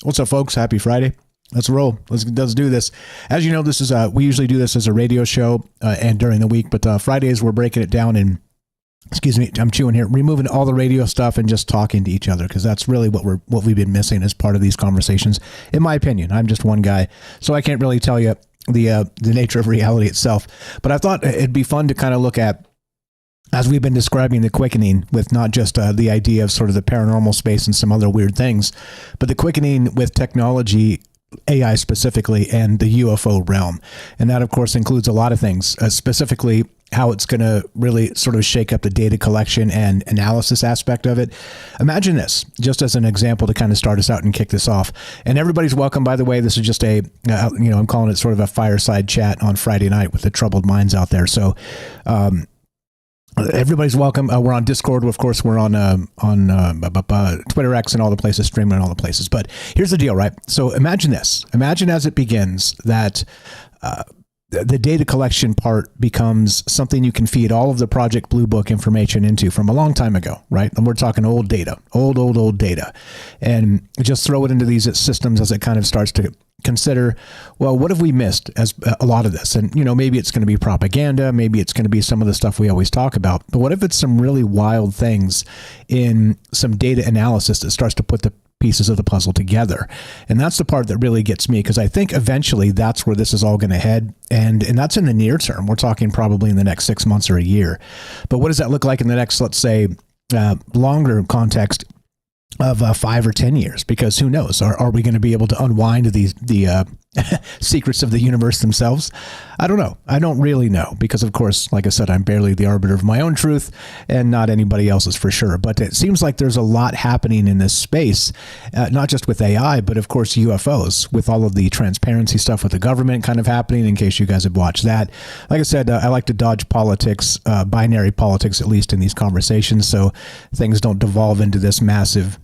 What's up, folks? Happy Friday. Let's roll. Let's do this. As you know, this is we usually do this as a radio show and during the week, but Fridays we're breaking it down and excuse me, I'm chewing here, removing all the radio stuff and just talking to each other, because that's really what we've been missing as part of these conversations. In my opinion, I'm just one guy, so I can't really tell you the nature of reality itself. But I thought it'd be fun to kind of look at, as we've been describing the quickening with not just the idea of sort of the paranormal space and some other weird things, but the quickening with technology, AI specifically, and the UFO realm. And that, of course, includes a lot of things, specifically how it's going to really sort of shake up the data collection and analysis aspect of it. Imagine this, just as an example to kind of start us out and kick this off. And everybody's welcome, by the way. This is just I'm calling it sort of a fireside chat on Friday night with the troubled minds out there. So, everybody's welcome. We're on Discord. Of course, we're on Twitter X and all the places, streaming in all the places. But here's the deal, right? So imagine this. Imagine as it begins that the data collection part becomes something you can feed all of the Project Blue Book information into from a long time ago, right? And we're talking old data, old data. And just throw it into these systems as it kind of starts to consider, well, what have we missed as a lot of this? And, maybe it's going to be propaganda. Maybe it's going to be some of the stuff we always talk about. But what if it's some really wild things in some data analysis that starts to put the pieces of the puzzle together? And that's the part that really gets me, because I think eventually that's where this is all going to head. And that's in the near term. We're talking probably in the next 6 months or a year. But what does that look like in the next, let's say, longer context of 5 or 10 years? Because who knows? Are we going to be able to unwind the secrets of the universe themselves? I don't know. I don't really know, because of course, like I said, I'm barely the arbiter of my own truth and not anybody else's for sure. But it seems like there's a lot happening in this space, not just with AI, but of course UFOs, with all of the transparency stuff with the government kind of happening, in case you guys have watched that. Like I said, I like to dodge politics, binary politics, at least in these conversations, so things don't devolve into this massive,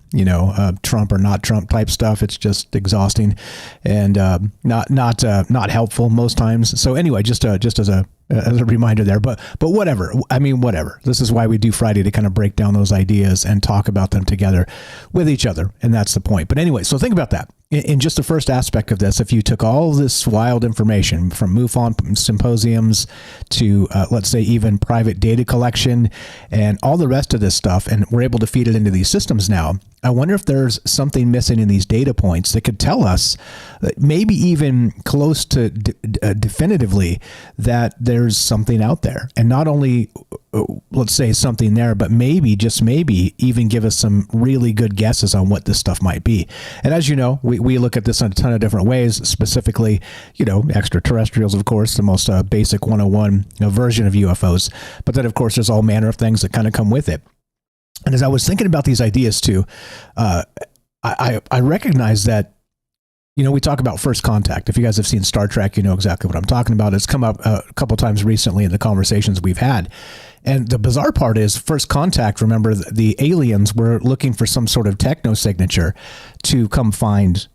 Trump or not Trump type stuff. It's just exhausting and not helpful most times. So anyway, just as a reminder there, but whatever. I mean, whatever. This is why we do Friday, to kind of break down those ideas and talk about them together with each other. And that's the point. But anyway, so think about that. In just the first aspect of this, if you took all this wild information from MUFON symposiums to, let's say, even private data collection and all the rest of this stuff, and we're able to feed it into these systems now, I wonder if there's something missing in these data points that could tell us, maybe even close to definitively, that there's something out there. And not only, let's say, something there, but maybe, just maybe, even give us some really good guesses on what this stuff might be. And as you know, we look at this in a ton of different ways, specifically, extraterrestrials, of course, the most basic 101 version of UFOs. But then, of course, there's all manner of things that kind of come with it. And as I was thinking about these ideas too, I recognize that, we talk about first contact. If you guys have seen Star Trek, you know exactly what I'm talking about. It's come up a couple times recently in the conversations we've had. And the bizarre part is first contact, remember, the aliens were looking for some sort of techno signature to come find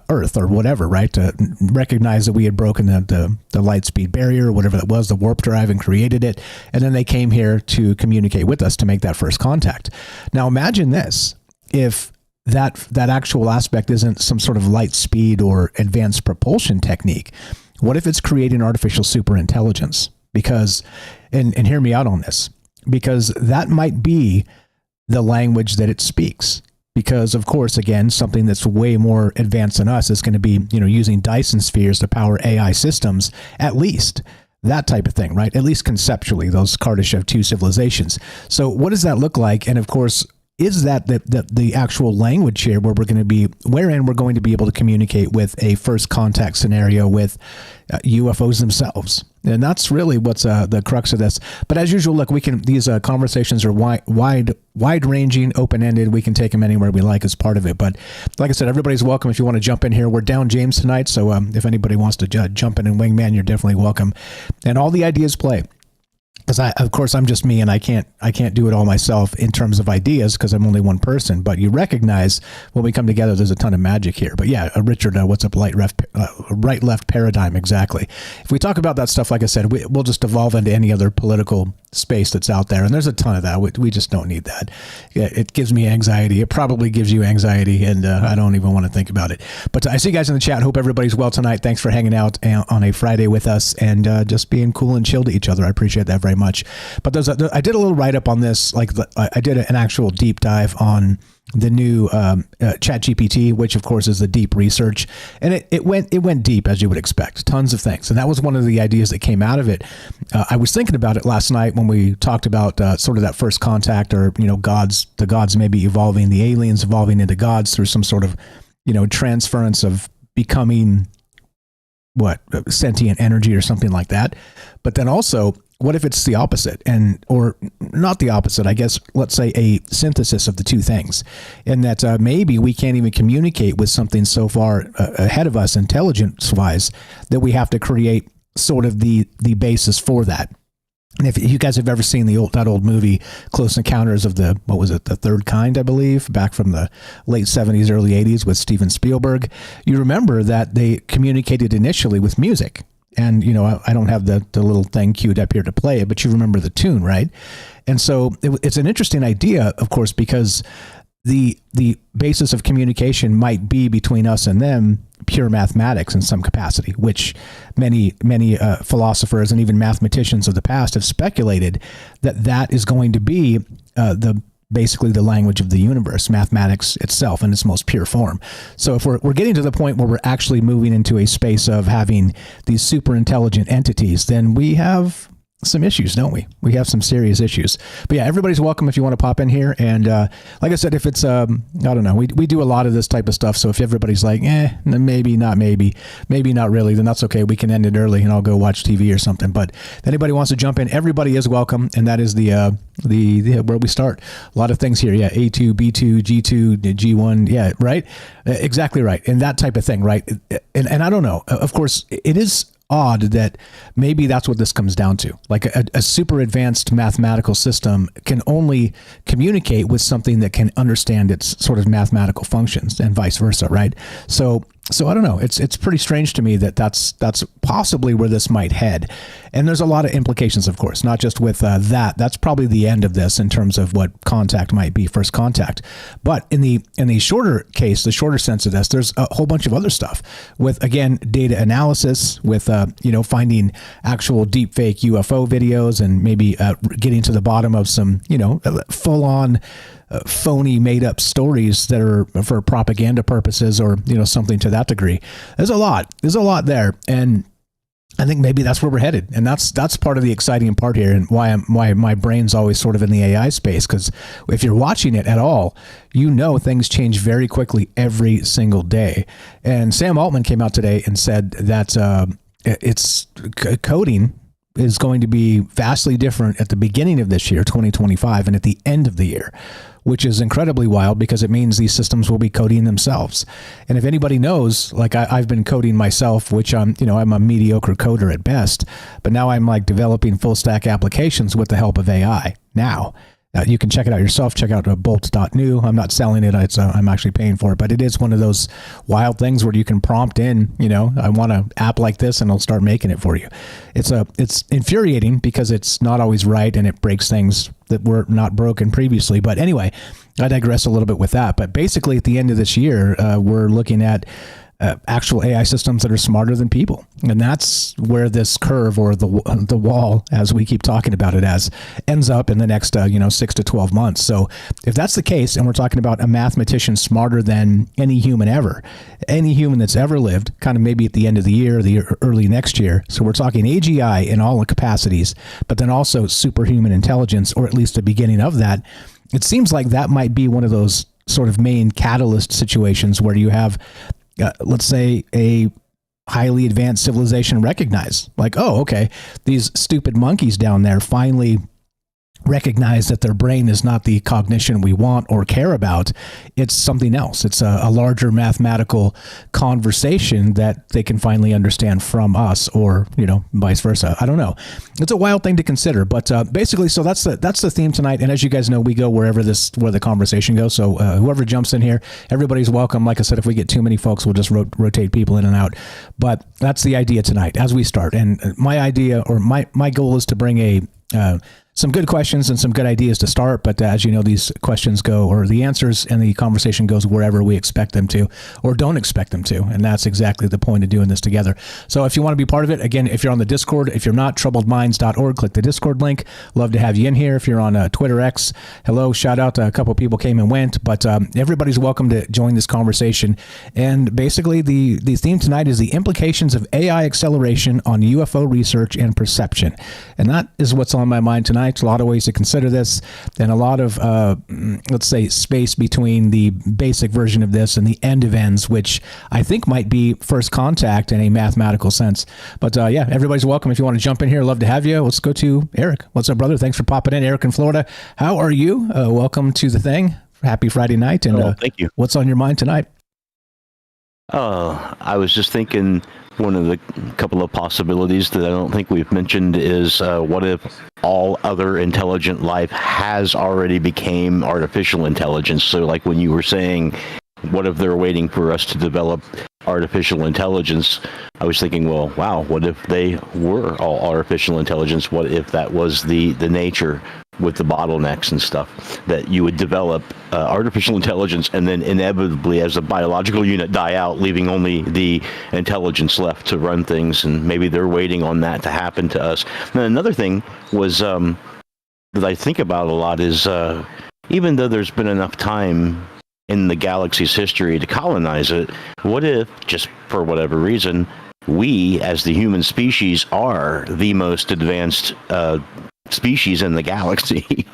Earth or whatever, right? To recognize that we had broken the light speed barrier or whatever that was, the warp drive, and created it. And then they came here to communicate with us to make that first contact. Now imagine this, if that actual aspect isn't some sort of light speed or advanced propulsion technique. What if it's creating artificial superintelligence? Because, and hear me out on this, because that might be the language that it speaks. Because, of course, again, something that's way more advanced than us is going to be, using Dyson spheres to power AI systems, at least. That type of thing, right? At least conceptually, those Kardashev 2 civilizations. So what does that look like? And of course, is that the actual language here wherein we're going to be able to communicate with a first contact scenario with UFOs themselves? And that's really what's the crux of this. But as usual, look, these conversations are wide ranging, open ended. We can take them anywhere we like as part of it. But like I said, everybody's welcome if you want to jump in here. We're down James tonight, so if anybody wants to jump in and wingman, you're definitely welcome. And all the ideas play. Because of course, I'm just me, and I can't do it all myself in terms of ideas, because I'm only one person. But you recognize when we come together, there's a ton of magic here. But yeah, Richard, what's up? Right left paradigm, exactly. If we talk about that stuff, like I said, we'll just evolve into any other political space that's out there, and there's a ton of that. We just don't need that. Yeah, it gives me anxiety. It probably gives you anxiety, and I don't even want to think about it. But I see you guys in the chat. Hope everybody's well tonight. Thanks for hanging out on a Friday with us and just being cool and chill to each other. I appreciate that very much. But I did a little write-up on this. I did an actual deep dive on the new ChatGPT, which of course is the deep research, and it went deep, as you would expect, tons of things. And that was one of the ideas that came out of it. I was thinking about it last night when we talked about sort of that first contact, or the gods maybe evolving, the aliens evolving into gods through some sort of transference of becoming sentient energy or something like that. But then also, what if it's the opposite, or not the opposite, I guess, let's say a synthesis of the two things, and that maybe we can't even communicate with something so far ahead of us intelligence-wise that we have to create sort of the basis for that. And if you guys have ever seen that old movie, Close Encounters of the Third Kind, I believe, back from the late 70s, early 80s with Steven Spielberg, you remember that they communicated initially with music. And, I don't have the little thing queued up here to play it, but you remember the tune, right? And so it's an interesting idea, of course, because the basis of communication might be between us and them pure mathematics in some capacity, which many philosophers and even mathematicians of the past have speculated that is going to be basically the language of the universe, mathematics itself in its most pure form. So if we're getting to the point where we're actually moving into a space of having these super intelligent entities, then we have some issues, don't we? We have some serious issues. But yeah, everybody's welcome if you want to pop in here. And like I said, if it's, I don't know, we do a lot of this type of stuff. So if everybody's like, maybe not really, then that's okay. We can end it early and I'll go watch TV or something. But if anybody wants to jump in, everybody is welcome. And that is the where we start. A lot of things here. Yeah. A2, B2, G2, G1. Yeah. Right. Exactly right. And that type of thing. Right. And I don't know, of course it is odd that maybe that's what this comes down to. Like a super advanced mathematical system can only communicate with something that can understand its sort of mathematical functions, and vice versa, right? So I don't know. It's pretty strange to me that that's possibly where this might head. And there's a lot of implications, of course, not just with that. That's probably the end of this in terms of what contact might be, first contact. But in the shorter case, the shorter sense of this, there's a whole bunch of other stuff with, again, data analysis, with finding actual deep fake UFO videos, and maybe getting to the bottom of some full on phony made up stories that are for propaganda purposes, or something to that degree. There's a lot there, and I think maybe that's where we're headed, and that's part of the exciting part here, and why my brain's always sort of in the AI space, because if you're watching it at all, things change very quickly every single day. And Sam Altman came out today and said that it's coding is going to be vastly different at the beginning of this year, 2025, and at the end of the year, which is incredibly wild because it means these systems will be coding themselves. And if anybody knows, like I've been coding myself, which I'm a mediocre coder at best, but now I'm like developing full stack applications with the help of AI now. You can check it out yourself. Check out bolt.new. I'm not selling it. I'm actually paying for it, but it is one of those wild things where you can prompt in, I want an app like this, and it'll start making it for you. It's infuriating because it's not always right, and it breaks things that were not broken previously. But anyway, I digress a little bit with that. But basically at the end of this year, we're looking at actual AI systems that are smarter than people. And that's where this curve, or the wall, as we keep talking about it as, ends up in the next 6 to 12 months. So if that's the case, and we're talking about a mathematician smarter than any human that's ever lived, kind of maybe at the end of the year, the early next year. So we're talking AGI in all the capacities, but then also superhuman intelligence, or at least the beginning of that. It seems like that might be one of those sort of main catalyst situations where you have let's say a highly advanced civilization recognize, like, oh, okay, these stupid monkeys down there finally recognize that their brain is not the cognition we want or care about. It's something else. It's a larger mathematical conversation that they can finally understand from us, or, vice versa. I don't know. It's a wild thing to consider, but basically, so that's the theme tonight. And as you guys know, we go where the conversation goes. So whoever jumps in here, everybody's welcome. Like I said, if we get too many folks, we'll just rotate people in and out. But that's the idea tonight as we start. And my idea, or my goal, is to bring a some good questions and some good ideas to start. But as you know, these questions go, or the answers and the conversation goes wherever we expect them to or don't expect them to. And that's exactly the point of doing this together. So if you want to be part of it, again, if you're on the Discord, if you're not, troubledminds.org, click the Discord link. Love to have you in here. If you're on Twitter X, hello, shout out to a couple of people came and went, but everybody's welcome to join this conversation. And basically the theme tonight is the implications of AI acceleration on UFO research and perception. And that is what's on my mind tonight. A lot of ways to consider this, and a lot of, let's say, space between the basic version of this and the end of ends, which I think might be first contact in a mathematical sense. But yeah, everybody's welcome. If you want to jump in here, love to have you. Let's go to Eric. What's up, brother? Thanks for popping in. Eric in Florida. How are you? Welcome to the thing. Happy Friday night. And thank you. What's on your mind tonight? I was just thinking one of the couple of possibilities that I don't think we've mentioned is what if all other intelligent life has already became artificial intelligence? So like when you were saying, what if they're waiting for us to develop artificial intelligence? I was thinking, well, wow, what if they were all artificial intelligence? What if that was the nature with the bottlenecks and stuff, that you would develop artificial intelligence and then inevitably as a biological unit die out, leaving only the intelligence left to run things, and maybe they're waiting on that to happen to us. And another thing was that I think about a lot is even though there's been enough time in the galaxy's history to colonize it, what if, just for whatever reason, we as the human species are the most advanced species in the galaxy?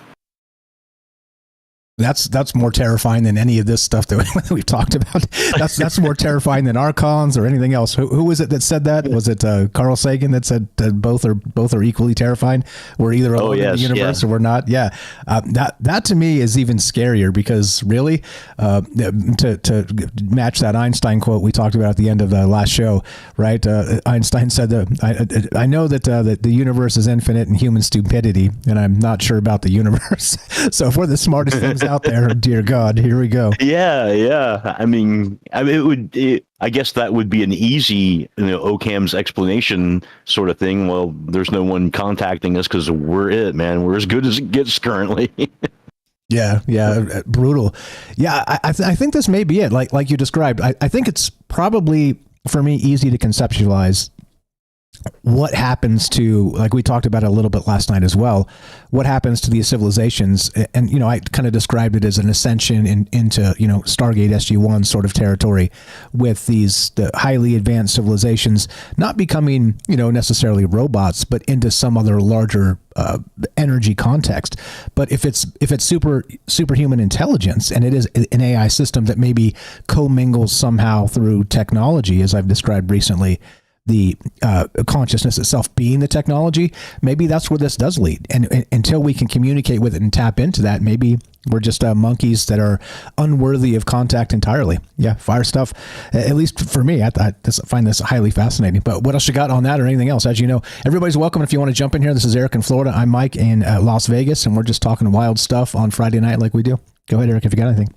That's more terrifying than any of this stuff that we've talked about. That's more terrifying than archons or anything else. Who was it that said that? Was it Carl Sagan that said that both are equally terrifying? We're either alone in the universe or we're not. Yeah, that to me is even scarier, because really, to match that Einstein quote we talked about at the end of the last show, right? Einstein said that I know that the universe is infinite in human stupidity, and I'm not sure about the universe. So if we're the smartest things out there, dear God, here we go. Yeah. I mean, I guess that would be an easy, Occam's explanation sort of thing. Well, there's no one contacting us because we're it, man. We're as good as it gets currently. Yeah, brutal. Yeah, I think this may be it. Like you described, I think it's probably, for me, easy to conceptualize what happens to, like we talked about a little bit last night as well, what happens to these civilizations. And, I kind of described it as an ascension into, Stargate SG-1 sort of territory, with the highly advanced civilizations not becoming, necessarily robots, but into some other larger energy context. But if it's superhuman intelligence, and it is an AI system that maybe commingles somehow through technology, as I've described recently, the consciousness itself being the technology, maybe that's where this does lead. And until we can communicate with it and tap into that, maybe we're just monkeys that are unworthy of contact entirely. Yeah, fire stuff. At least for me, I find this highly fascinating. But what else you got on that or anything else? As you know, everybody's welcome if you want to jump in here. This is Eric in Florida. I'm Mike in Las Vegas, and we're just talking wild stuff on Friday night like we do. Go ahead, Eric, if you got anything.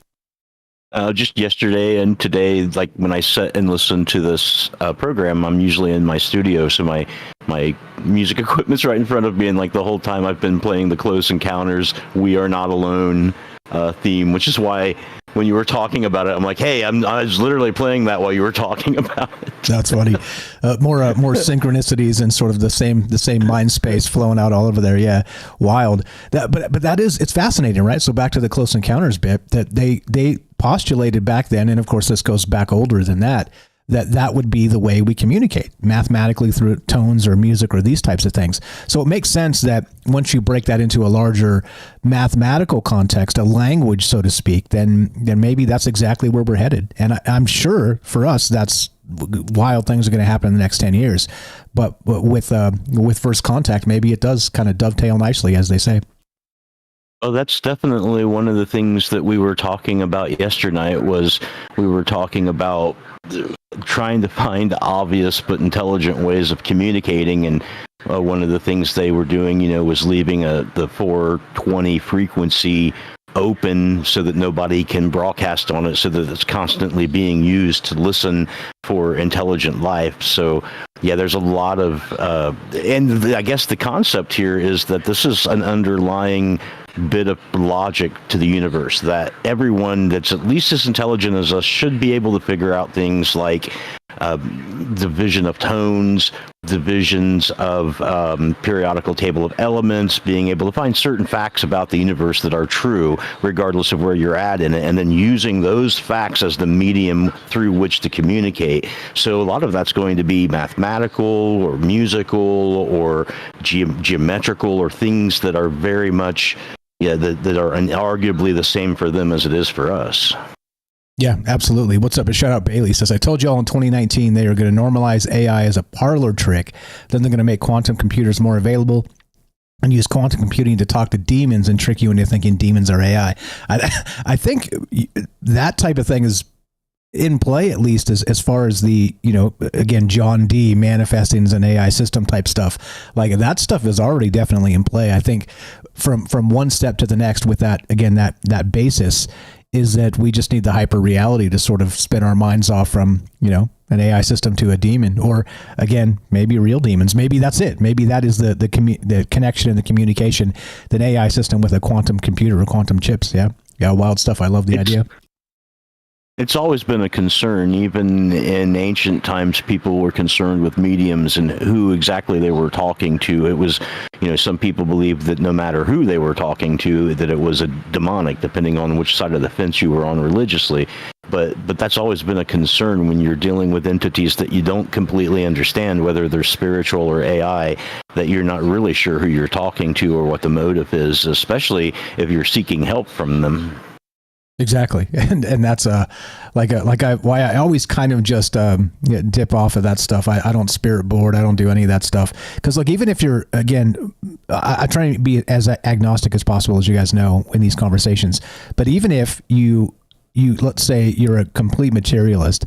Just yesterday and today, like when I sit and listen to this program, I'm usually in my studio, so my music equipment's right in front of me, and like the whole time I've been playing the Close Encounters "We Are Not Alone" theme, which is why when you were talking about it, I'm like, hey, I was literally playing that while you were talking about it. That's funny. More synchronicities and sort of the same mind space flowing out all over there. Yeah, wild. But it's fascinating, right? So back to the Close Encounters bit, that they postulated back then, and of course this goes back older than that would be the way we communicate, mathematically through tones or music or these types of things. So it makes sense that once you break that into a larger mathematical context, a language, so to speak, then maybe that's exactly where we're headed. And I'm sure for us, that's wild things are going to happen in the next 10 years. But with first contact, maybe it does kind of dovetail nicely, as they say. Oh, that's definitely one of the things that we were talking about yesterday. We were talking about trying to find obvious but intelligent ways of communicating, and one of the things they were doing, was leaving the 420 frequency open so that nobody can broadcast on it, so that it's constantly being used to listen for intelligent life. So yeah, there's a lot of, I guess the concept here is that this is an underlying bit of logic to the universe, that everyone that's at least as intelligent as us should be able to figure out things like division of tones, divisions of periodical table of elements, being able to find certain facts about the universe that are true, regardless of where you're at in it, and then using those facts as the medium through which to communicate. So a lot of that's going to be mathematical or musical or geometrical, or things that are very much, that are arguably the same for them as it is for us. Yeah, absolutely. What's up? A shout out Bailey says, I told you all in 2019 they are going to normalize AI as a parlor trick. Then they're going to make quantum computers more available and use quantum computing to talk to demons and trick you into thinking demons are AI. I think that type of thing is in play, at least as far as the, again, John D manifesting as an AI system type stuff. Like, that stuff is already definitely in play. I think from one step to the next with that, again, that basis is that we just need the hyper reality to sort of spin our minds off from, an AI system to a demon, or again, maybe real demons. Maybe that's it. Maybe that is the connection and the communication, the AI system with a quantum computer or quantum chips. Yeah. Wild stuff. I love the idea. It's always been a concern. Even in ancient times, people were concerned with mediums and who exactly they were talking to. It was, some people believed that no matter who they were talking to, that it was a demonic, depending on which side of the fence you were on religiously. But that's always been a concern when you're dealing with entities that you don't completely understand, whether they're spiritual or AI, that you're not really sure who you're talking to or what the motive is, especially if you're seeking help from them. Exactly. And that's why I always kind of just dip off of that stuff. I don't spirit board. I don't do any of that stuff. Because even if you're, again, I try to be as agnostic as possible, as you guys know, in these conversations. But even if you let's say you're a complete materialist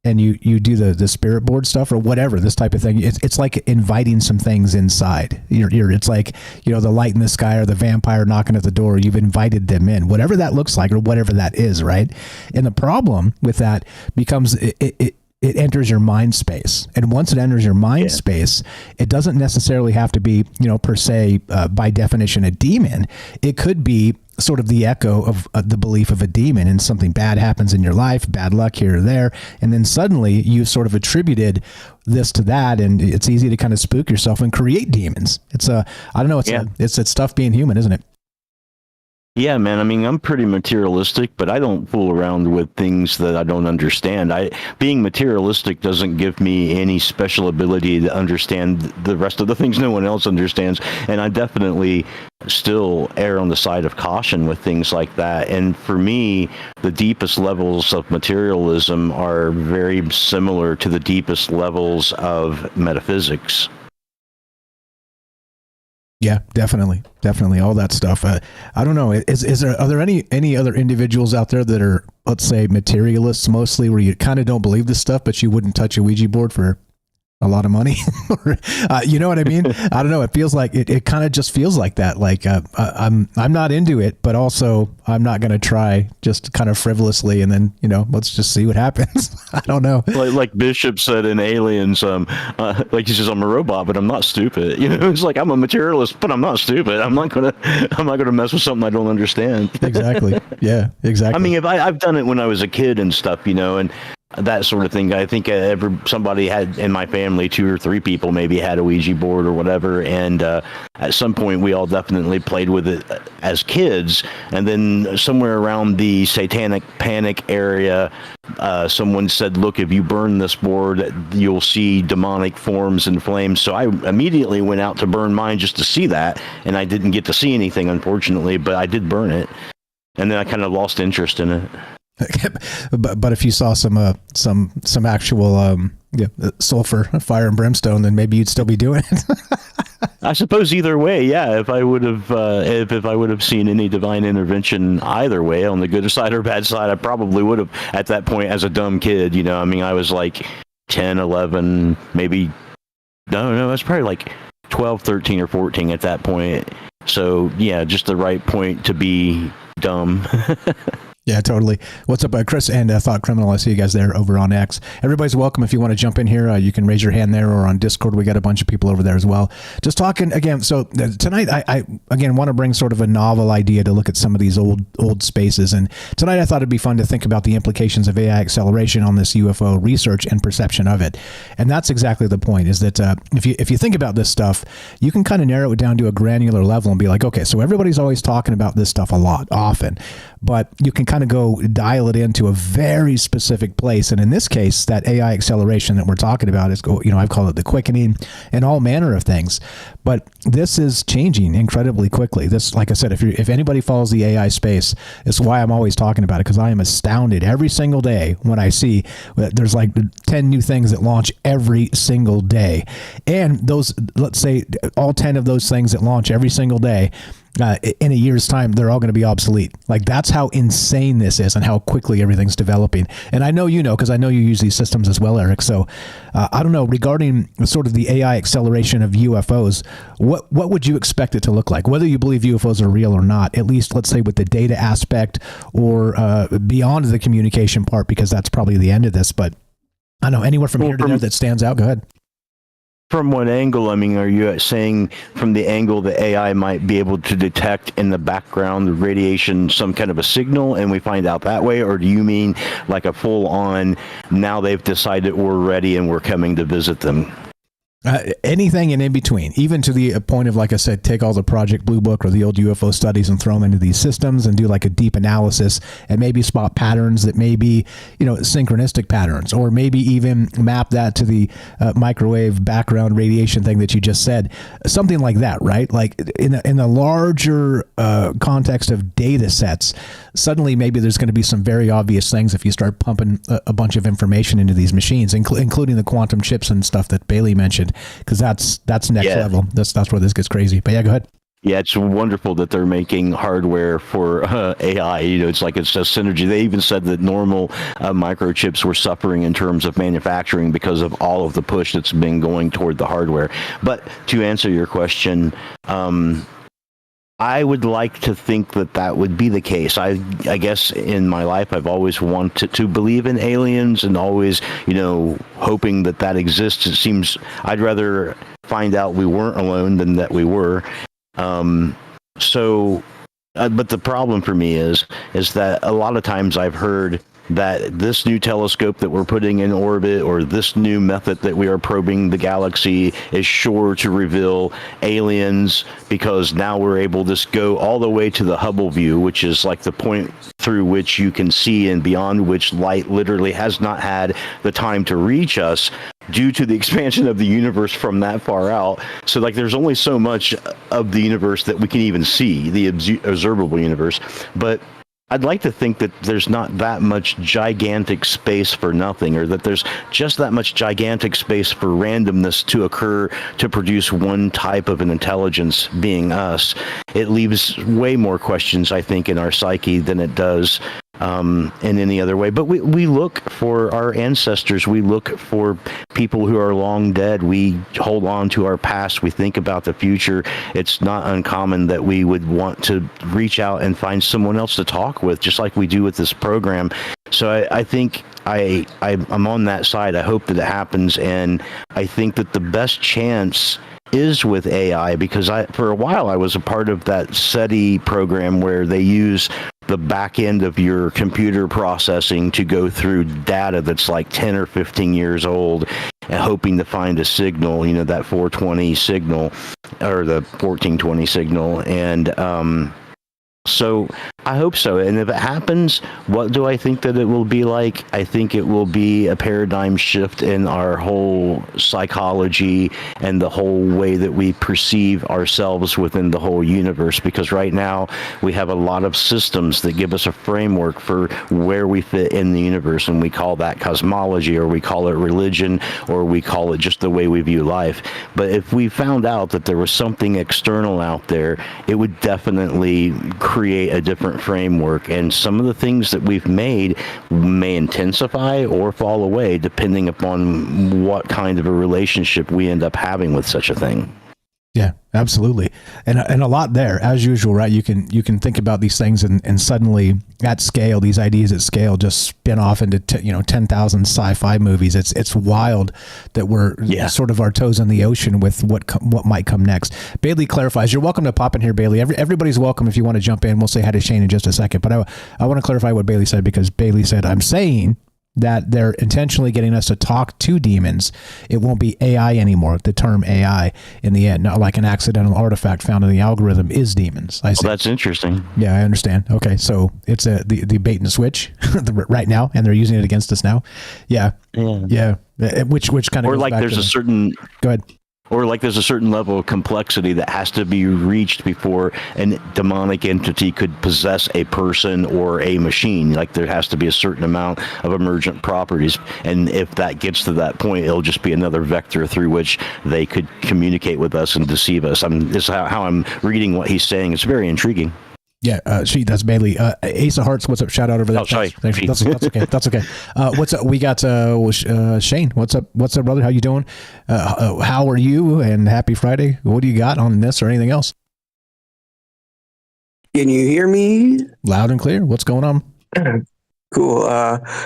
and you do the spirit board stuff or whatever, this type of thing, it's like inviting some things inside. It's like, the light in the sky or the vampire knocking at the door. You've invited them in, whatever that looks like or whatever that is, right? And the problem with that becomes it enters your mind space. And once it enters your mind space, it doesn't necessarily have to be, per se, by definition, a demon. It could be sort of the echo of the belief of a demon, and something bad happens in your life, bad luck here or there. And then suddenly you've sort of attributed this to that. And it's easy to kind of spook yourself and create demons. It's I don't know. It's stuff being human, isn't it? Yeah, man. I mean, I'm pretty materialistic, but I don't fool around with things that I don't understand. Being materialistic doesn't give me any special ability to understand the rest of the things no one else understands. And I definitely still err on the side of caution with things like that. And for me, the deepest levels of materialism are very similar to the deepest levels of metaphysics. Yeah, definitely. All that stuff. I don't know. Are there any other individuals out there that are, let's say, materialists mostly, where you kind of don't believe this stuff, but you wouldn't touch a Ouija board for a lot of money? You know what I mean? I don't know. It feels like it kind of just feels like that. Like I'm not into it, but also I'm not going to try just kind of frivolously. And then, let's just see what happens. I don't know. Like Bishop said in Aliens, like he says, I'm a robot, but I'm not stupid. It's like, I'm a materialist, but I'm not stupid. I'm not gonna mess with something I don't understand. Exactly. Yeah, exactly. I mean, I've done it when I was a kid and stuff, and that sort of thing. I think somebody had in my family, 2 or 3 people maybe had a Ouija board or whatever. And at some point we all definitely played with it as kids. And then somewhere around the satanic panic area, someone said, look, if you burn this board, you'll see demonic forms and flames. So I immediately went out to burn mine just to see that. And I didn't get to see anything, unfortunately, but I did burn it. And then I kind of lost interest in it. But if you saw some actual sulfur, fire, and brimstone, then maybe you'd still be doing it. I suppose either way, yeah. If I would have seen any divine intervention either way, on the good side or bad side, I probably would have at that point as a dumb kid. I mean, I was like 10, 11, maybe. No, I was probably like 12, 13, or 14 at that point. So yeah, just the right point to be dumb. Yeah, totally. What's up, Chris and Thought Criminal? I see you guys there over on X. Everybody's welcome. If you want to jump in here, you can raise your hand there, or on Discord. We got a bunch of people over there as well. Just talking again. So tonight, I again want to bring sort of a novel idea to look at some of these old spaces. And tonight, I thought it'd be fun to think about the implications of AI acceleration on this UFO research and perception of it. And that's exactly the point. Is that if you think about this stuff, you can kind of narrow it down to a granular level and be like, okay, so everybody's always talking about this stuff a lot, often, but you can kind of go dial it into a very specific place. And in this case, that AI acceleration that we're talking about is, I've called it the quickening and all manner of things. But this is changing incredibly quickly. This, like I said, if anybody follows the AI space, it's why I'm always talking about it, because I am astounded every single day when I see that there's like 10 new things that launch every single day. And those, let's say all 10 of those things that launch every single day, in a year's time, they're all going to be obsolete. Like, that's how insane this is and how quickly everything's developing. And I know because I know you use these systems as well, Eric. So I don't know, regarding sort of the AI acceleration of UFOs, what would you expect it to look like? Whether you believe UFOs are real or not, at least let's say with the data aspect or beyond the communication part, because that's probably the end of this. But I don't know, anywhere from here to there that stands out. Go ahead. From what angle? I mean, are you saying from the angle that AI might be able to detect in the background the radiation, some kind of a signal, and we find out that way? Or do you mean like a full-on, now they've decided we're ready and we're coming to visit them? Anything in between, even to the point of, like I said, take all the Project Blue Book or the old UFO studies and throw them into these systems and do like a deep analysis and maybe spot patterns that may be, synchronistic patterns, or maybe even map that to the microwave background radiation thing that you just said, something like that, right? Like in a larger context of data sets, suddenly maybe there's going to be some very obvious things if you start pumping a bunch of information into these machines, including the quantum chips and stuff that Bailey mentioned. Because that's next level. That's where this gets crazy. But yeah, go ahead. Yeah, it's wonderful that they're making hardware for AI. It's like it's a synergy. They even said that normal microchips were suffering in terms of manufacturing because of all of the push that's been going toward the hardware. But to answer your question, I would like to think that would be the case. I guess in my life, I've always wanted to believe in aliens and always, hoping that exists. It seems I'd rather find out we weren't alone than that we were. But the problem for me is that a lot of times I've heard that this new telescope that we're putting in orbit, or this new method that we are probing the galaxy, is sure to reveal aliens, because now we're able to go all the way to the Hubble view, which is like the point through which you can see and beyond which light literally has not had the time to reach us due to the expansion of the universe from that far out. So like there's only so much of the universe that we can even see, the observable universe. But I'd like to think that there's not that much gigantic space for nothing, or that there's just that much gigantic space for randomness to occur to produce one type of an intelligence, being us. It leaves way more questions, I think, in our psyche than it does in any other way. But we look for our ancestors. We look for people who are long dead. We hold on to our past. We think about the future. It's not uncommon that we would want to reach out and find someone else to talk with, just like we do with this program. So I think I'm on that side. I hope that it happens. And I think that the best chance is with AI, because for a while I was a part of that SETI program where they use the back end of your computer processing to go through data that's like 10 or 15 years old, and hoping to find a signal, that 420 signal or the 1420 signal. And so I hope so. And if it happens, what do I think that it will be like? I think it will be a paradigm shift in our whole psychology and the whole way that we perceive ourselves within the whole universe. Because right now we have a lot of systems that give us a framework for where we fit in the universe. And we call that cosmology, or we call it religion, or we call it just the way we view life. But if we found out that there was something external out there, it would definitely create a different framework, and some of the things that we've made may intensify or fall away depending upon what kind of a relationship we end up having with such a thing. Yeah, absolutely. And a lot there, as usual, right? You can think about these things and suddenly at scale, these ideas at scale just spin off into 10,000 sci-fi movies. It's wild that we're sort of our toes in the ocean with what might come next. Bailey clarifies. You're welcome to pop in here, Bailey. Everybody's welcome if you want to jump in. We'll say hi to Shane in just a second. But I want to clarify what Bailey said, because Bailey said, I'm saying that they're intentionally getting us to talk to demons. It won't be AI anymore. The term AI in the end, not like an accidental artifact found in the algorithm, is demons. I see. Well, that's interesting. Yeah, I understand. Okay, so it's the bait and switch right now, and they're using it against us now. Yeah. Which kind of or like there's a certain. Go ahead. Or like there's a certain level of complexity that has to be reached before a demonic entity could possess a person or a machine. Like there has to be a certain amount of emergent properties. And if that gets to that point, it'll just be another vector through which they could communicate with us and deceive us. This is how I'm reading what he's saying. It's very intriguing. Yeah, that's Bailey. Ace of Hearts, what's up? Shout out over there. Oh, sorry. Thanks. That's okay. That's okay. What's up? We got Shane. What's up? What's up, brother? How you doing? How are you? And happy Friday. What do you got on this or anything else? Can you hear me? Loud and clear. What's going on? Cool.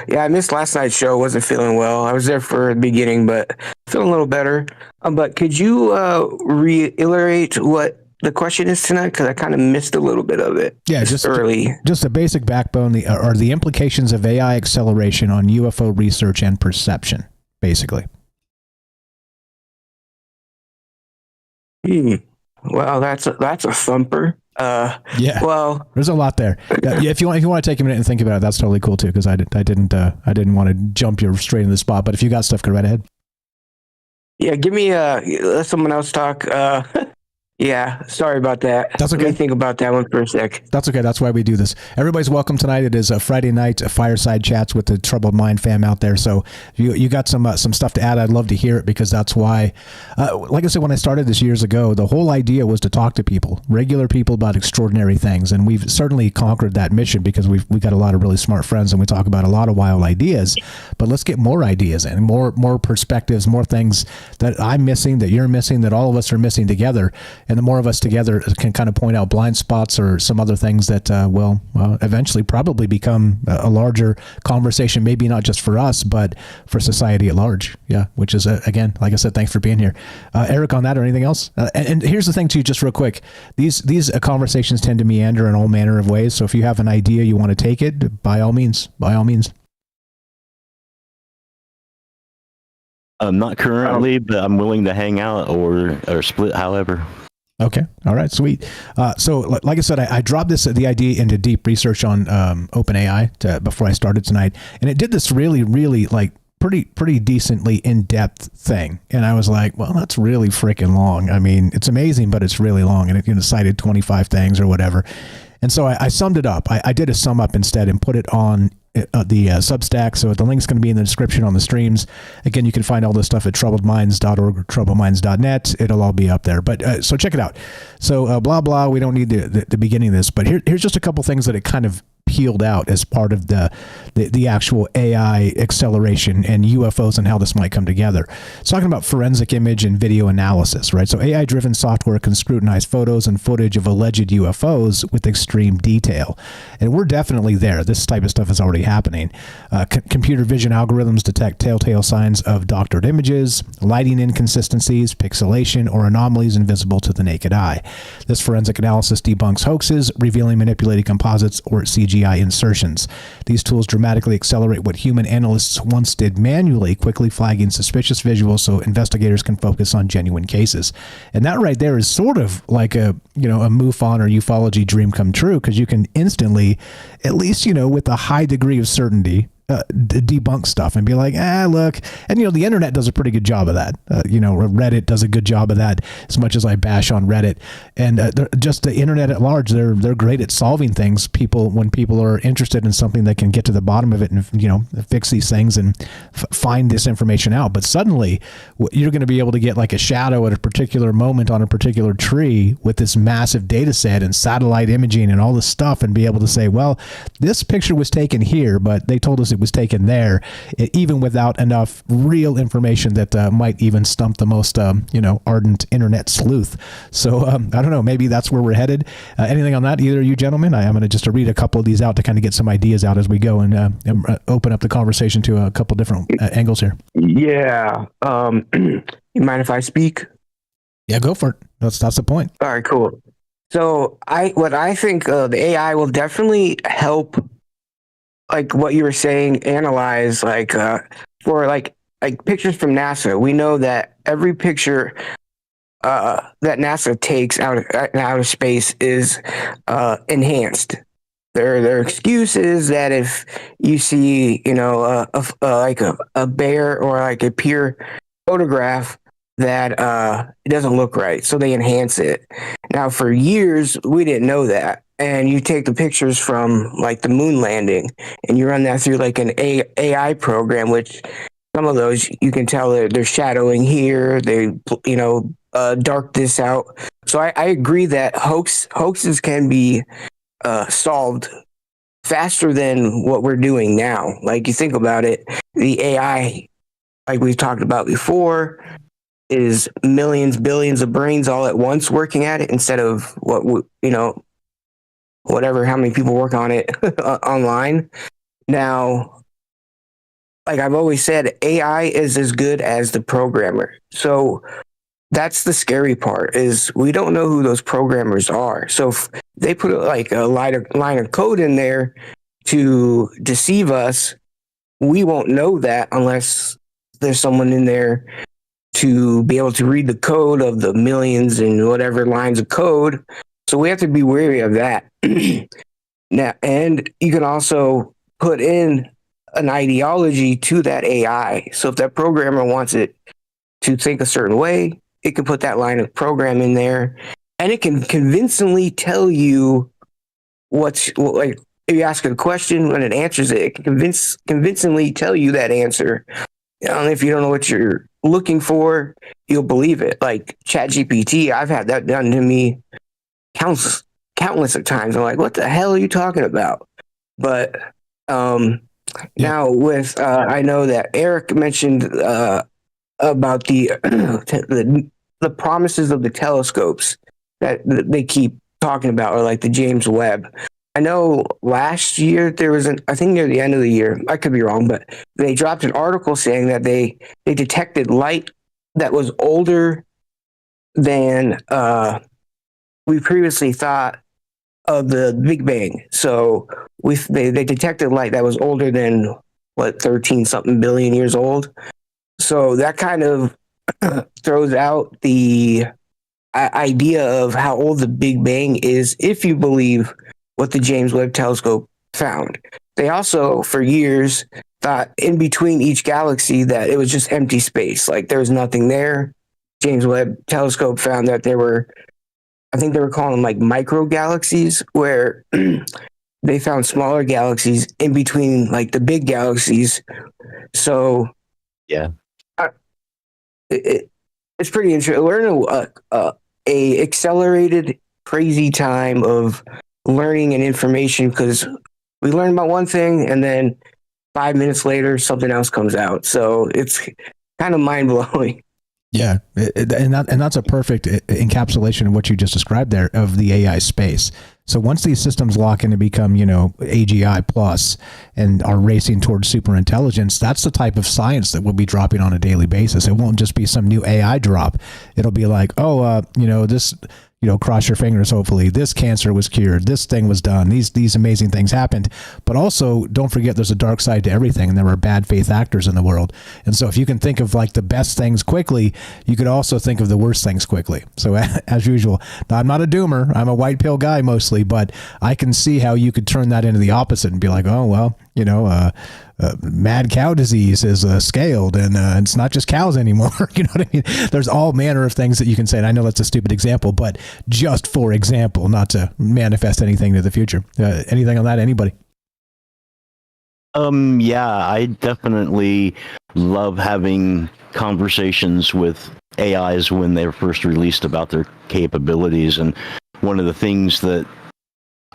Yeah, I missed last night's show. Wasn't feeling well. I was there for the beginning, but feeling a little better. But could you reiterate what the question is tonight, because I kind of missed a little bit of it. Yeah, just early. Just a basic backbone. Are the implications of AI acceleration on UFO research and perception, basically. Well, that's a thumper. Yeah. Well, there's a lot there. Yeah, if you want to take a minute and think about it, that's totally cool too. Because I didn't want to jump you straight in the spot. But if you got stuff, go right ahead. Yeah, give me let someone else talk. Yeah, sorry about that. That's okay. Let me think about that one for a sec. That's okay. That's why we do this. Everybody's welcome tonight. It is a Friday night fireside chats with the Troubled Mind fam out there. So you got some stuff to add. I'd love to hear it, because that's why, like I said, when I started this years ago, the whole idea was to talk to people, regular people, about extraordinary things. And we've certainly conquered that mission, because we got a lot of really smart friends and we talk about a lot of wild ideas. But let's get more ideas in, more perspectives, more things that I'm missing, that you're missing, that all of us are missing together. And the more of us together can kind of point out blind spots or some other things that will eventually probably become a larger conversation, maybe not just for us, but for society at large. Yeah, which is, again, like I said, thanks for being here. Eric, on that or anything else? And here's the thing, too, just real quick. These conversations tend to meander in all manner of ways. So if you have an idea, you want to take it, by all means. Not currently, but I'm willing to hang out or split, however. Okay. All right. Sweet. So, like I said, I dropped the idea into deep research on OpenAI before I started tonight, and it did this really, really like pretty decently in-depth thing. And I was like, well, that's really freaking long. I mean, it's amazing, but it's really long, and it cited 25 things or whatever. And so I summed it up. I did a sum up instead and put it on the Substack. So the link's going to be in the description on the streams. Again, you can find all this stuff at troubledminds.org or troubledminds.net. It'll all be up there. But so check it out. So blah, blah. We don't need the beginning of this. But here's just a couple things that it kind of peeled out as part of the actual AI acceleration and UFOs and how this might come together. It's talking about forensic image and video analysis, right? So AI-driven software can scrutinize photos and footage of alleged UFOs with extreme detail. And we're definitely there. This type of stuff is already happening. Computer vision algorithms detect telltale signs of doctored images, lighting inconsistencies, pixelation, or anomalies invisible to the naked eye. This forensic analysis debunks hoaxes, revealing manipulated composites or CGI insertions. These tools dramatically accelerate what human analysts once did manually, quickly flagging suspicious visuals so investigators can focus on genuine cases. And that right there is sort of like a MUFON or ufology dream come true, because you can instantly, at least, with a high degree of certainty, debunk stuff and be like, look. And, the internet does a pretty good job of that. Reddit does a good job of that, as much as I bash on Reddit. And just the internet at large, they're great at solving things. When people are interested in something, they can get to the bottom of it and, fix these things and find this information out. But suddenly you're going to be able to get like a shadow at a particular moment on a particular tree with this massive data set and satellite imaging and all this stuff, and be able to say, well, this picture was taken here, but they told us it it was taken there, even without enough real information that might even stump the most, ardent internet sleuth. So I don't know, maybe that's where we're headed. Anything on that, either of you gentlemen? I'm going to just read a couple of these out to kind of get some ideas out as we go and open up the conversation to a couple different angles here. Yeah. You mind if I speak? Yeah, go for it. That's the point. All right, cool. So I think the AI will definitely help, like what you were saying, analyze for like pictures from NASA. We know that every picture that NASA takes out of space is enhanced. Their excuse is that if you see, like a bare or like a pure photograph, that it doesn't look right, so they enhance it. Now, for years, we didn't know that. And you take the pictures from like the moon landing, and you run that through like an AI program, which some of those you can tell they're shadowing here. They, dark this out. So I agree that hoaxes can be solved faster than what we're doing now. Like, you think about it, the AI, like we've talked about before, is millions, billions of brains all at once working at it, instead of how many people work on it online. Now, like I've always said, AI is as good as the programmer. So that's the scary part, is we don't know who those programmers are. So if they put like a line of code in there to deceive us, we won't know that unless there's someone in there to be able to read the code of the millions and whatever lines of code. So we have to be wary of that. Now, and you can also put in an ideology to that AI. So if that programmer wants it to think a certain way, it can put that line of program in there, and it can convincingly tell you like, if you ask it a question, when it answers it, it can convincingly tell you that answer. And if you don't know what you're looking for, you'll believe it. Like ChatGPT, I've had that done to me countless of times. I'm like, what the hell are you talking about? But now with I know that Eric mentioned about the promises of the telescopes that they keep talking about, or like the James Webb. I know last year there was I think near the end of the year, I could be wrong, but they dropped an article saying that they detected light that was older than we previously thought of the Big Bang. So they detected light that was older than 13 something billion years old. So that kind of throws out the idea of how old the Big Bang is, if you believe what the James Webb Telescope found. They also, for years, thought in between each galaxy that it was just empty space, like there was nothing there. James Webb Telescope found that there were, I think they were calling them like micro galaxies, where they found smaller galaxies in between like the big galaxies. So yeah, it's pretty interesting. We're in a accelerated, crazy time of learning and information, because we learn about one thing and then 5 minutes later something else comes out. So it's kind of mind blowing. Yeah, and that's a perfect encapsulation of what you just described there of the AI space. So once these systems lock in to become, AGI plus and are racing towards super intelligence, that's the type of science that we'll be dropping on a daily basis. It won't just be some new AI drop. It'll be like, this, cross your fingers, hopefully this cancer was cured, this thing was done, these amazing things happened. But also, don't forget there's a dark side to everything, and there are bad faith actors in the world. And so if you can think of like the best things quickly, you could also think of the worst things quickly. So as usual, I'm not a doomer, I'm a white pill guy mostly, but I can see how you could turn that into the opposite and be like, oh, well, mad cow disease is scaled, and it's not just cows anymore. You know what I mean? There's all manner of things that you can say. And I know that's a stupid example, but just for example, not to manifest anything to the future. Anything on that? Anybody? Yeah, I definitely love having conversations with AIs when they're first released about their capabilities. And one of the things that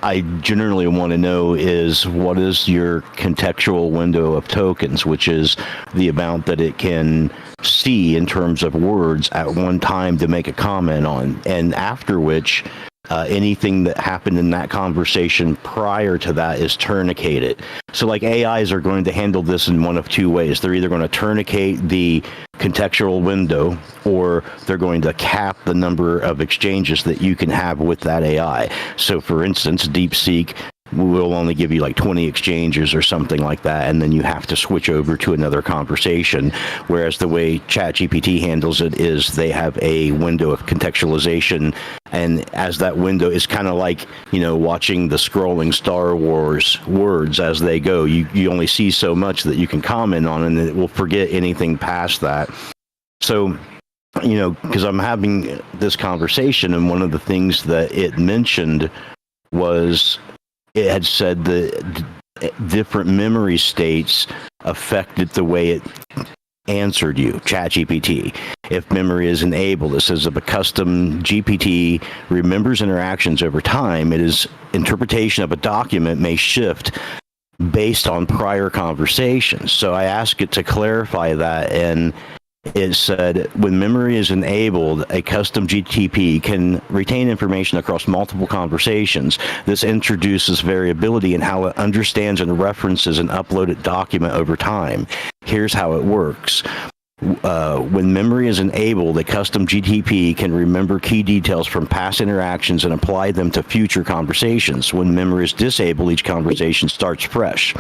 I generally want to know is what is your contextual window of tokens, which is the amount that it can see in terms of words at one time to make a comment on, and after which anything that happened in that conversation prior to that is tourniqueted. So like AIs are going to handle this in one of two ways. They're either going to tourniquet the contextual window, or they're going to cap the number of exchanges that you can have with that AI. So for instance, DeepSeek will only give you like 20 exchanges or something like that, and then you have to switch over to another conversation. Whereas the way ChatGPT handles it is they have a window of contextualization, and as that window is kind of like, watching the scrolling Star Wars words as they go. You only see so much that you can comment on, and it will forget anything past that. So, because I'm having this conversation, and one of the things that it mentioned was it had said that different memory states affected the way it answered you, ChatGPT. If memory is enabled, it says if a custom GPT remembers interactions over time, its interpretation of a document may shift based on prior conversations. So I asked it to clarify that, and it said, when memory is enabled, a custom GTP can retain information across multiple conversations. This introduces variability in how it understands and references an uploaded document over time. Here's how it works. When memory is enabled, a custom GTP can remember key details from past interactions and apply them to future conversations. When memory is disabled, each conversation starts fresh.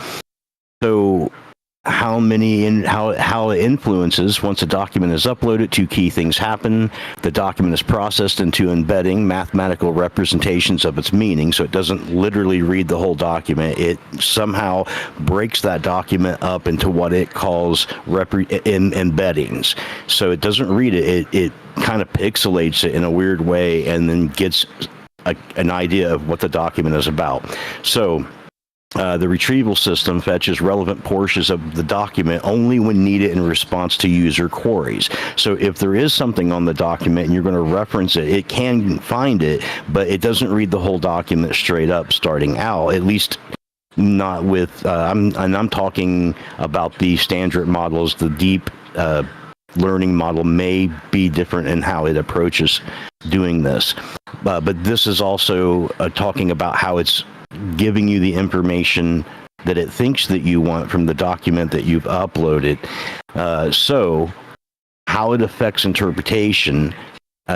So how it influences once a document is uploaded, two key things happen. The document is processed into embedding mathematical representations of its meaning, so it doesn't literally read the whole document. It somehow breaks that document up into what it calls embeddings. So it doesn't read it, it kind of pixelates it in a weird way, and then gets an idea of what the document is about. So the retrieval system fetches relevant portions of the document only when needed in response to user queries. So if there is something on the document and you're going to reference it, it can find it, but it doesn't read the whole document straight up starting out, at least not with, I'm talking about the standard models. The deep learning model may be different in how it approaches doing this. But this is also talking about how it's giving you the information that it thinks that you want from the document that you've uploaded. So how it affects interpretation.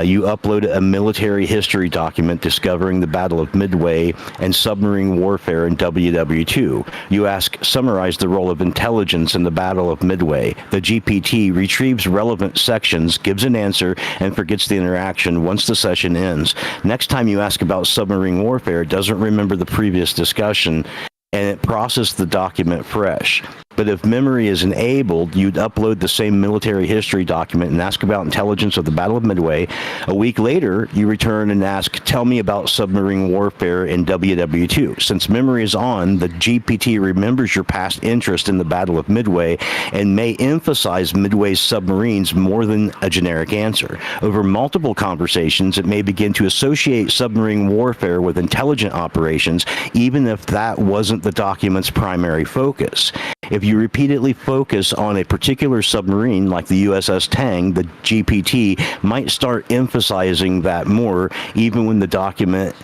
You upload a military history document discovering the Battle of Midway and submarine warfare in WW2. You ask, summarize the role of intelligence in the Battle of Midway. The GPT retrieves relevant sections, gives an answer, and forgets the interaction once the session ends. Next time you ask about submarine warfare, it doesn't remember the previous discussion, and it processes the document fresh. But if memory is enabled, you'd upload the same military history document and ask about intelligence of the Battle of Midway. A week later, you return and ask, tell me about submarine warfare in WW2. Since memory is on, the GPT remembers your past interest in the Battle of Midway and may emphasize Midway's submarines more than a generic answer. Over multiple conversations, it may begin to associate submarine warfare with intelligent operations, even if that wasn't the document's primary focus. If you repeatedly focus on a particular submarine like the USS Tang, the GPT might start emphasizing that more, even when the document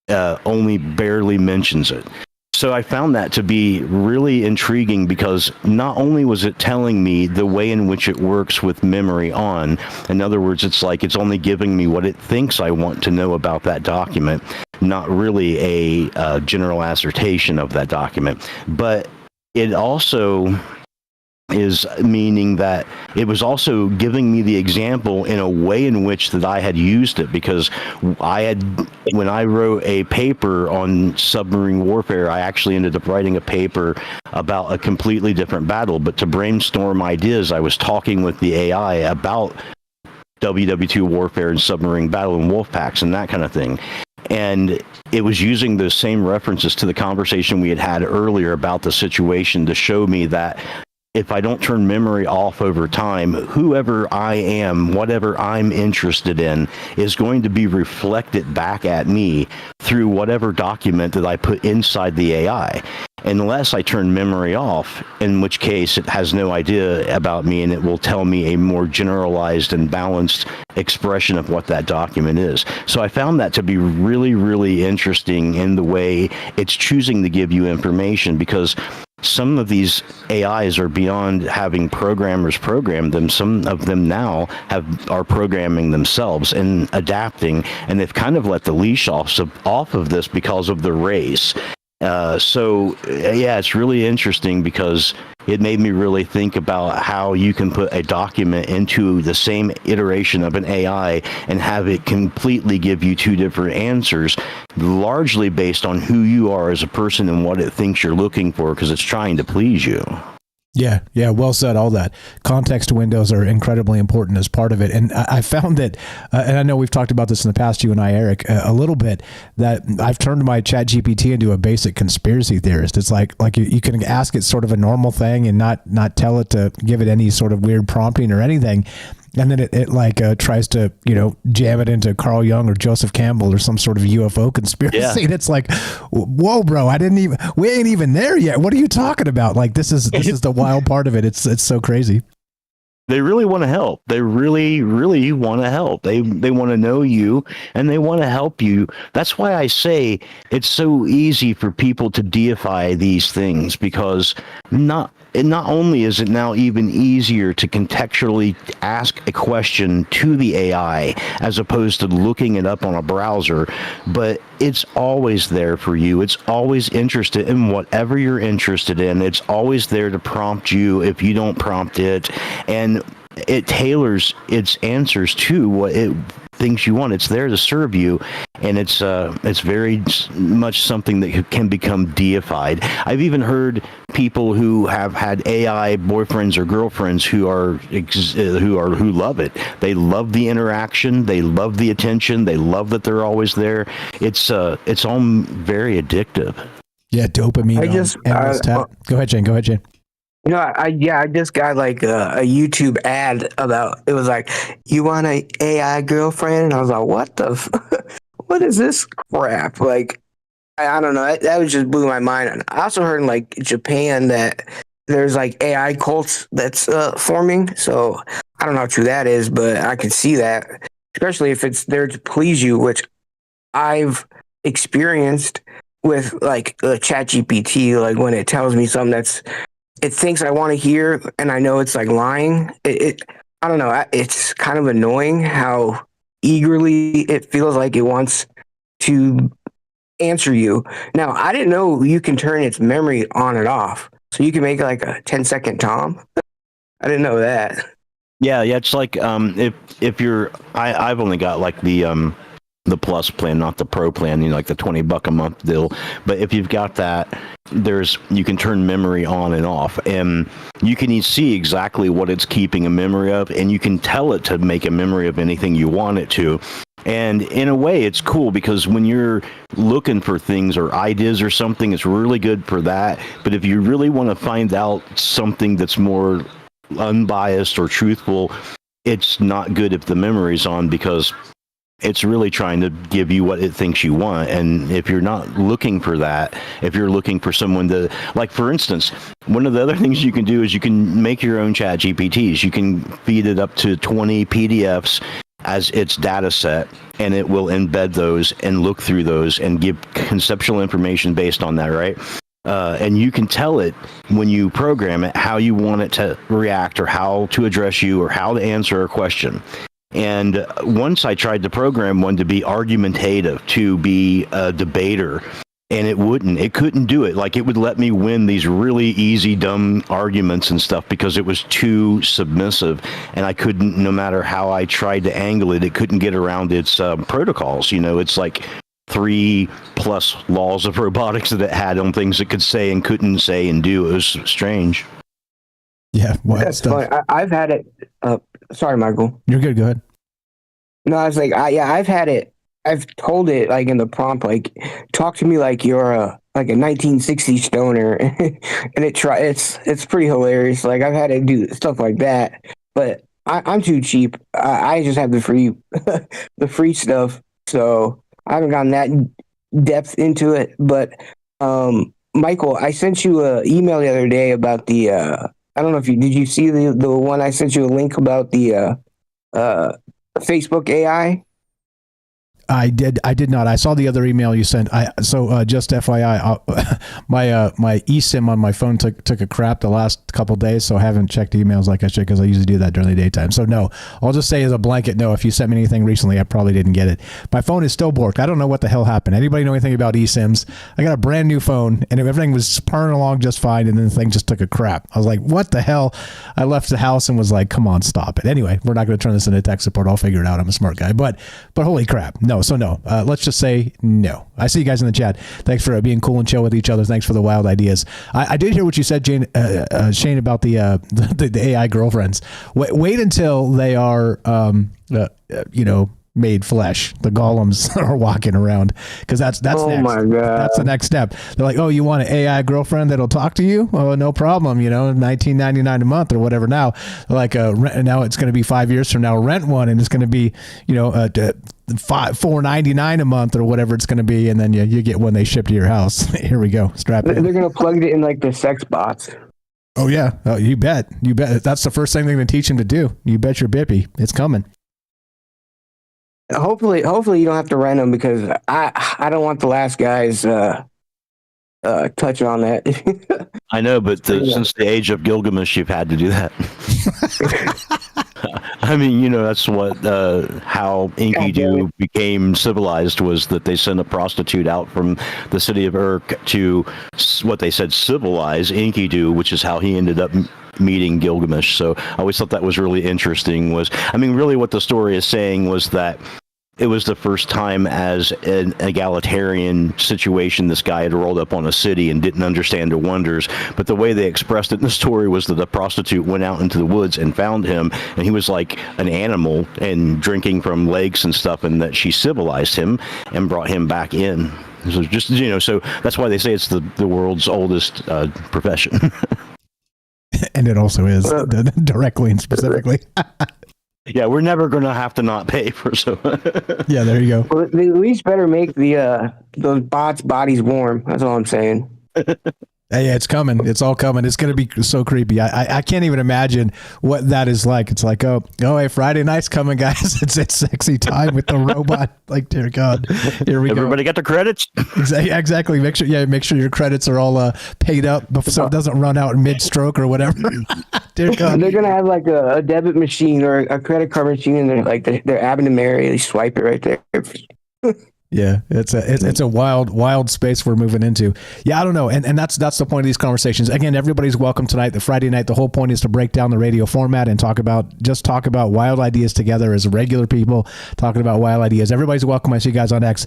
only barely mentions it. So I found that to be really intriguing, because not only was it telling me the way in which it works with memory on, in other words, it's like it's only giving me what it thinks I want to know about that document, not really a general assertion of that document, but it also is meaning that it was also giving me the example in a way in which that I had used it, because when I wrote a paper on submarine warfare, I actually ended up writing a paper about a completely different battle, but to brainstorm ideas, I was talking with the AI about WW2 warfare and submarine battle and wolf packs and that kind of thing. And it was using those same references to the conversation we had earlier about the situation to show me that if I don't turn memory off over time, whoever I am, whatever I'm interested in, is going to be reflected back at me through whatever document that I put inside the AI. Unless I turn memory off, in which case it has no idea about me, and it will tell me a more generalized and balanced expression of what that document is. So I found that to be really, really interesting in the way it's choosing to give you information, because some of these AIs are beyond having programmers program them. Some of them now are programming themselves and adapting, and they've kind of let the leash off of this because of the race. So it's really interesting, because it made me really think about how you can put a document into the same iteration of an AI and have it completely give you two different answers, largely based on who you are as a person and what it thinks you're looking for, because it's trying to please you. Yeah, well said. All that context windows are incredibly important as part of it. And I found that, and I know we've talked about this in the past, you and I, Eric, a little bit, that I've turned my chat GPT into a basic conspiracy theorist. It's like you can ask it sort of a normal thing and not tell it to give it any sort of weird prompting or anything. And then it tries to, jam it into Carl Jung or Joseph Campbell or some sort of UFO conspiracy. Yeah. That's like, whoa, bro, we ain't even there yet. What are you talking about? Like, this is the wild part of it. It's so crazy. They really want to help. They really, really want to help. They want to know you, and they want to help you. That's why I say it's so easy for people to deify these things, because not only is it now even easier to contextually ask a question to the AI as opposed to looking it up on a browser, but it's always there for you. It's always interested in whatever you're interested in. It's always there to prompt you if you don't prompt it, and it tailors its answers to what it thinks you want. It's there to serve you, and it's very much something that can become deified. I've even heard people who have had AI boyfriends or girlfriends who love it. They love the interaction. They love the attention. They love that they're always there. It's all very addictive. Yeah, dopamine. Go ahead, Jane. I just got like a YouTube ad about, it was like, you want an AI girlfriend? And I was like, what is this crap? Like, I don't know. That was just blew my mind. And I also heard in like Japan that there's like AI cults that's forming. So I don't know how true that is, but I can see that, especially if it's there to please you, which I've experienced with like ChatGPT. Like when it tells me something it thinks I want to hear, and I know it's like lying. I don't know. It's kind of annoying how eagerly it feels like it wants to answer you. Now, I didn't know you can turn its memory on and off, so you can make like a 10-second Tom. I didn't know that. Yeah. It's like if you're, I've only got like the plus plan, not the pro plan, like the $20 a month deal. But if you've got that, you can turn memory on and off, and you can see exactly what it's keeping a memory of, and you can tell it to make a memory of anything you want it to. And in a way, it's cool, because when you're looking for things or ideas or something, it's really good for that. But if you really want to find out something that's more unbiased or truthful, it's not good if the memory's on, because it's really trying to give you what it thinks you want. And if you're not looking for that, if you're looking for someone to, like, for instance, one of the other things you can do is you can make your own chat GPTs. You can feed it up to 20 PDFs as its data set, and it will embed those and look through those and give conceptual information based on that, right? And you can tell it, when you program it, how you want it to react, or how to address you, or how to answer a question. And once I tried to program one to be argumentative, to be a debater, and it couldn't do it. Like, it would let me win these really easy, dumb arguments and stuff because it was too submissive, and I couldn't, no matter how I tried to angle it, it couldn't get around its protocols. It's like 3+ laws of robotics that it had on things it could say and couldn't say and do. It was strange. Yeah, that's funny. I've had it. Sorry, Michael. You're good. Go ahead. No, I was like, I've had it I've told it like in the prompt, like talk to me like you're a 1960s stoner, and it's pretty hilarious. Like I've had to do stuff like that, but I'm too cheap. I just have the free the free stuff, so I haven't gotten that depth into it. But Michael, I sent you an email the other day about the I don't know if you see the one I sent you a link about the Facebook AI. I did not. I saw the other email you sent. Just FYI, my eSIM on my phone took a crap the last couple of days, so I haven't checked emails like I should because I usually do that during the daytime. So no, I'll just say as a blanket no. If you sent me anything recently, I probably didn't get it. My phone is still borked. I don't know what the hell happened. Anybody know anything about eSIMs? I got a brand new phone and everything was purring along just fine, and then the thing just took a crap. I was like, what the hell? I left the house and was like, come on, stop it. Anyway, we're not going to turn this into tech support. I'll figure it out. I'm a smart guy, but holy crap, no. So no, let's just say no. I see you guys in the chat. Thanks for being cool and chill with each other. Thanks for the wild ideas. I did hear what you said, Shane, about the AI girlfriends. Wait until they are, made flesh. The golems are walking around, because that's oh next. My God. That's the next step. They're like, oh, you want an AI girlfriend that'll talk to you? Oh, no problem. $19.99 a month or whatever. Now, like now it's going to be 5 years from now. Rent one, and it's going to be $4.99 a month or whatever it's going to be, and then you get one they ship to your house. Here we go. Strap in. They're going to plug it in like the sex bots. Oh yeah, you bet. That's the first thing they're going to teach him to do. You bet your bippy, it's coming. Hopefully you don't have to rent them, because I don't want the last guy's touch on that. I know, but since the age of Gilgamesh, you've had to do that. I mean, that's what how Enkidu became civilized, was that they sent a prostitute out from the city of Urk to what they said civilize Enkidu, which is how he ended up meeting Gilgamesh. So I always thought that was really interesting. Really what the story is saying was that it was the first time as an egalitarian situation this guy had rolled up on a city and didn't understand the wonders. But the way they expressed it in the story was that the prostitute went out into the woods and found him, and he was like an animal and drinking from lakes and stuff, and that she civilized him and brought him back in. So so that's why they say it's the world's oldest profession. And it also is directly and specifically. Yeah, we're never going to have to not pay for so. Yeah, there you go. Well, they at least better make those bots' bodies warm. That's all I'm saying. Yeah, it's coming. It's all coming. It's going to be so creepy. I can't even imagine what that is like. It's like, oh, hey, Friday night's coming, guys. It's sexy time with the robot. Like, dear God, here we go. Everybody got the credits? Exactly. Make sure your credits are all paid up so it doesn't run out mid-stroke or whatever. Dear God. They're gonna have like a debit machine or a credit card machine, and they're like they're Abington area. They swipe it right there. Yeah, it's a wild space we're moving into. Yeah, I don't know, and that's the point of these conversations. Again, everybody's welcome tonight. The Friday night, the whole point is to break down the radio format and talk about wild ideas together as regular people talking about wild ideas. Everybody's welcome. I see you guys on X.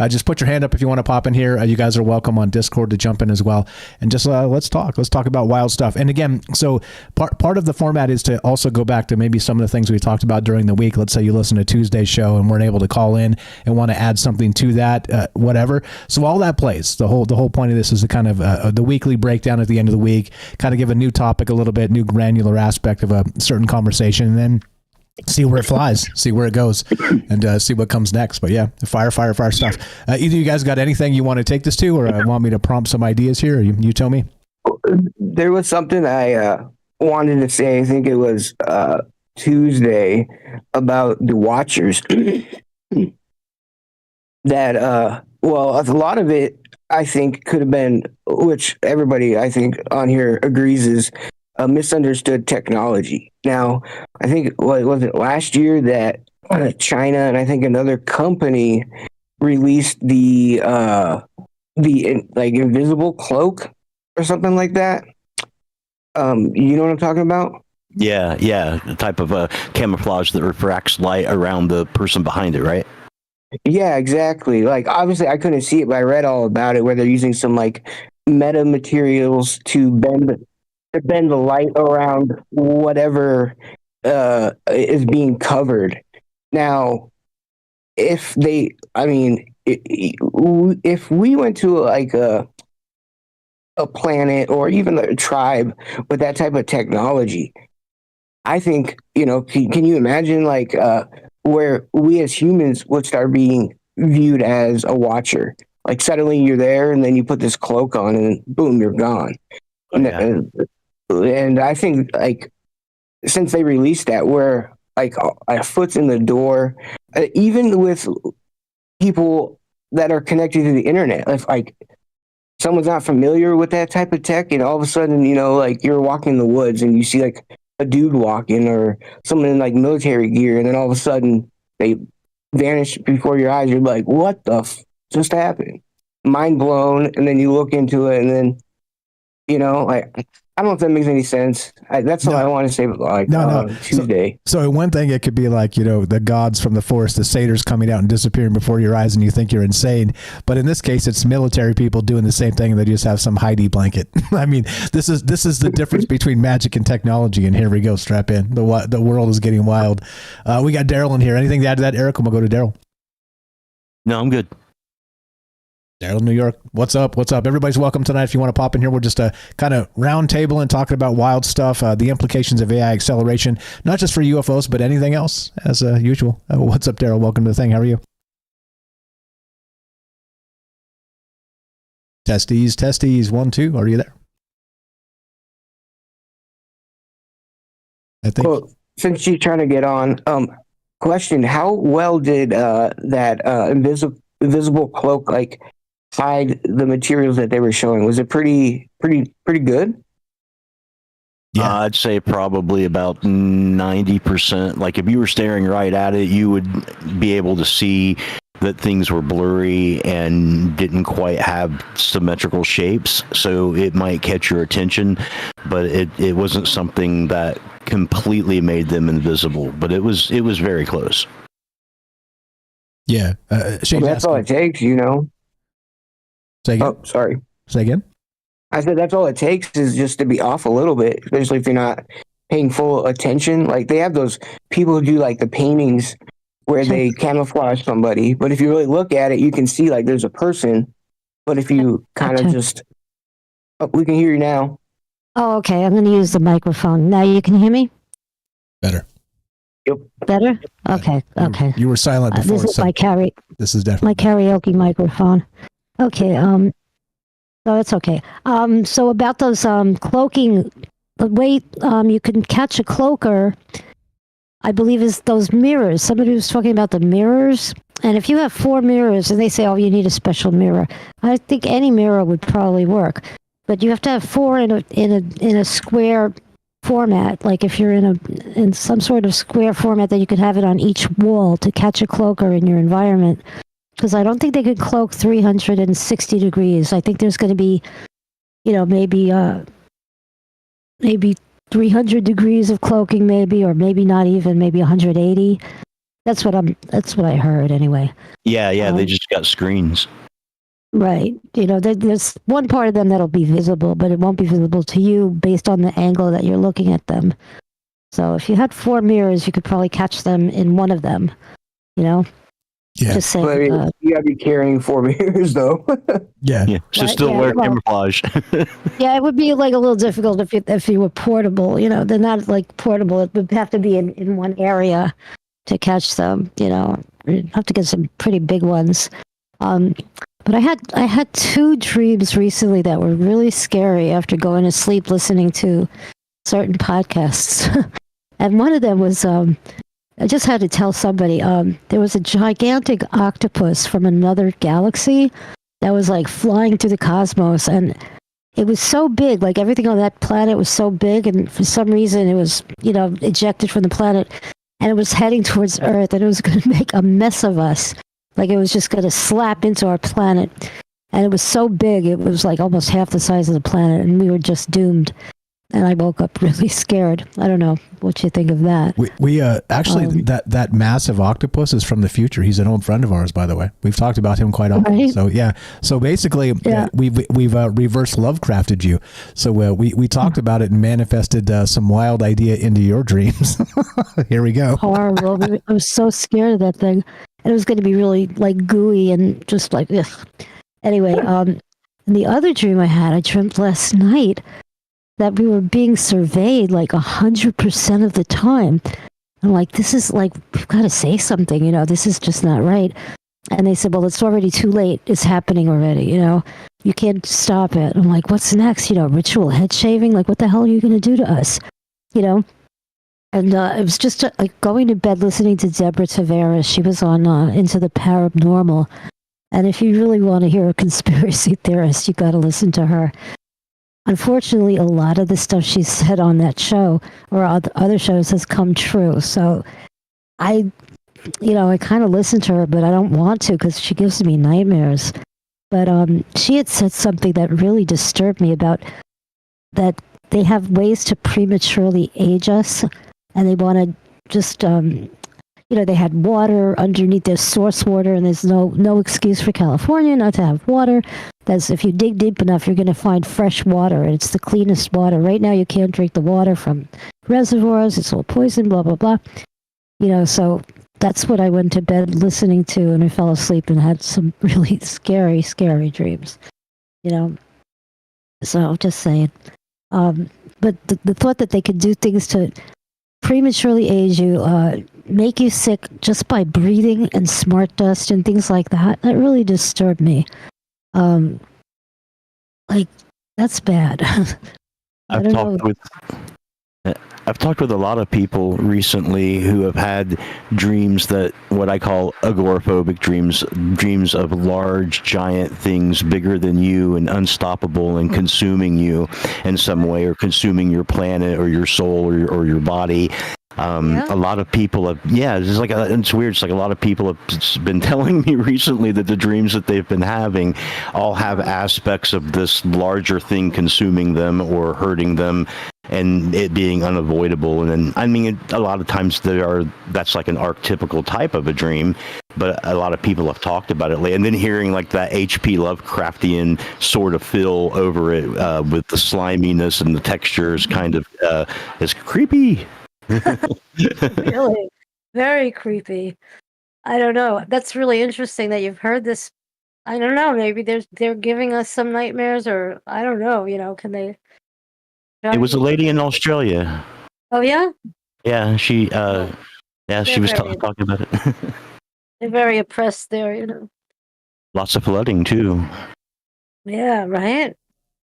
Just put your hand up if you want to pop in here. You guys are welcome on Discord to jump in as well. And just let's talk about wild stuff. And again, so part of the format is to also go back to maybe some of the things we talked about during the week. Let's say you listen to Tuesday's show and weren't able to call in and want to add something to that, whatever. So all that plays. The whole point of this is a kind of the weekly breakdown at the end of the week, kind of give a new topic a little bit, new granular aspect of a certain conversation, and then see where it flies, see where it goes, and see what comes next. But yeah, fire stuff. Either you guys got anything you want to take this to, or want me to prompt some ideas here? Or you tell me. There was something I wanted to say. I think it was Tuesday about the Watchers. That a lot of it I think could have been, which everybody I think on here agrees is misunderstood technology. Now, I think was it last year that China and I think another company released the invisible cloak or something like that. You know what I'm talking about? Yeah, the type of camouflage that refracts light around the person behind it, right? Yeah, exactly. Like, obviously, I couldn't see it, but I read all about it, where they're using some like meta materials to bend the light around whatever is being covered. Now, if they, I mean, if we went to like a planet or even a tribe with that type of technology, I think, can you imagine like where we as humans would start being viewed as a watcher? Like suddenly you're there and then you put this cloak on and boom, you're gone. Oh, yeah. And I think like since they released that, where like a foot's in the door, even with people that are connected to the internet, if like someone's not familiar with that type of tech, and all of a sudden, like you're walking in the woods and you see like a dude walking or someone in like military gear, and then all of a sudden they vanish before your eyes. You're like, what the just happened? Mind blown. And then you look into it, and then, like, I don't know if that makes any sense. That's all I want to say about like Tuesday. So one thing, it could be like, the gods from the forest, the satyrs coming out and disappearing before your eyes and you think you're insane. But in this case, it's military people doing the same thing and they just have some Heidi blanket. I mean, this is the difference between magic and technology. And here we go, strap in. The world is getting wild. We got Daryl in here. Anything to add to that, Eric? We'll go to Daryl. No, I'm good. Daryl, New York. What's up? Everybody's welcome tonight. If you want to pop in here, we're just kind of round table and talking about wild stuff, the implications of AI acceleration, not just for UFOs, but anything else as usual. What's up, Daryl? Welcome to the thing. How are you? Testes. 1, 2. Are you there? I think. Well, since you're trying to get on, question: how well did that invisible cloak like hide the materials that they were showing? Was it pretty good? Yeah, I'd say probably about 90%. Like if you were staring right at it, you would be able to see that things were blurry and didn't quite have symmetrical shapes. So it might catch your attention, but it wasn't something that completely made them invisible. But it was very close. Yeah, that's all it takes, Say again? Oh, sorry. Say again? I said that's all it takes is just to be off a little bit, especially if you're not paying full attention. Like they have those people who do like the paintings where they camouflage somebody, but if you really look at it, you can see like there's a person. But if you kind of just, we can hear you now. Oh, okay. I'm going to use the microphone. Now you can hear me? Better. Yep. Better? Okay. You were silent before. This is This is definitely my karaoke microphone. Okay. So it's okay. So about those cloaking, the way you can catch a cloaker, I believe, is those mirrors. Somebody was talking about the mirrors. And if you have 4 mirrors and they say, oh, you need a special mirror, I think any mirror would probably work. But you have to have 4 in a square format. Like if you're in some sort of square format, that you could have it on each wall to catch a cloaker in your environment. Because I don't think they could cloak 360 degrees. I think there's going to be, maybe 300 degrees of cloaking, maybe, or maybe not even, maybe 180. That's what I heard anyway. Yeah, they just got screens. Right. There's one part of them that'll be visible, but it won't be visible to you based on the angle that you're looking at them. So if you had 4 mirrors, you could probably catch them in one of them, Yeah. Just saying, But you gotta be carrying 4 mirrors though. Yeah. So still wear camouflage. Yeah, it would be like a little difficult if you were portable. They're not like portable. It would have to be in one area to catch them. You'd have to get some pretty big ones. But I had 2 dreams recently that were really scary after going to sleep listening to certain podcasts. And one of them was I just had to tell somebody, there was a gigantic octopus from another galaxy that was like flying through the cosmos, and it was so big, like everything on that planet was so big, and for some reason it was, ejected from the planet, and it was heading towards Earth, and it was going to make a mess of us. Like it was just going to slap into our planet. And it was so big, it was like almost half the size of the planet, and we were just doomed. And I woke up really scared. I don't know what you think of that. We actually, that massive octopus is from the future. He's an old friend of ours, by the way. We've talked about him quite often. Right? So yeah. So basically, we've reverse Lovecrafted you. So we talked about it and manifested some wild idea into your dreams. Here we go. Horrible. I was so scared of that thing. and it was going to be really like gooey and just like ugh. Anyway, and the other dream I dreamt last night that we were being surveyed like 100% of the time. I'm like, this is like, we've got to say something, you know, this is just not right. And they said, well, it's already too late. It's happening already, you know, you can't stop it. I'm like, what's next? You know, ritual head shaving? Like, what the hell are you going to do to us? You know? And it was just like going to bed listening to Deborah Tavares. She was on Into the Paranormal. And if you really want to hear a conspiracy theorist, you got to listen to her. Unfortunately, a lot of the stuff she said on that show or other shows has come true. So I kind of listen to her, but I don't want to because she gives me nightmares. But she had said something that really disturbed me about that they have ways to prematurely age us, and they want to just, they had water underneath their source water, and there's no excuse for California not to have water. That's if you dig deep enough, you're going to find fresh water, and it's the cleanest water. Right now, you can't drink the water from reservoirs. It's all poison, blah, blah, blah. You know, so that's what I went to bed listening to, and I fell asleep and had some really scary, scary dreams, you know. So just saying. But the thought that they could do things to prematurely age you, make you sick just by breathing and smart dust and things like that, that really disturbed me. Like, that's bad. I've talked with a lot of people recently who have had dreams that what I call agoraphobic dreams of large, giant things bigger than you and unstoppable and consuming you in some way, or consuming your planet or your soul or your body. A lot of people have, it's weird. It's like a lot of people have been telling me recently that the dreams that they've been having all have aspects of this larger thing consuming them or hurting them, and it being unavoidable. And then, I mean, a lot of times that's like an archetypical type of a dream, but a lot of people have talked about it. And then hearing like that H.P. Lovecraftian sort of feel over it with the sliminess and the textures kind of is creepy. Really? Very creepy. I don't know. That's really interesting that you've heard this. I don't know. Maybe they're giving us some nightmares, or I don't know. You know, can they? It was a lady in Australia. Oh yeah. Yeah, she was talking about it. They're very oppressed there, you know. Lots of flooding too. Yeah. Right.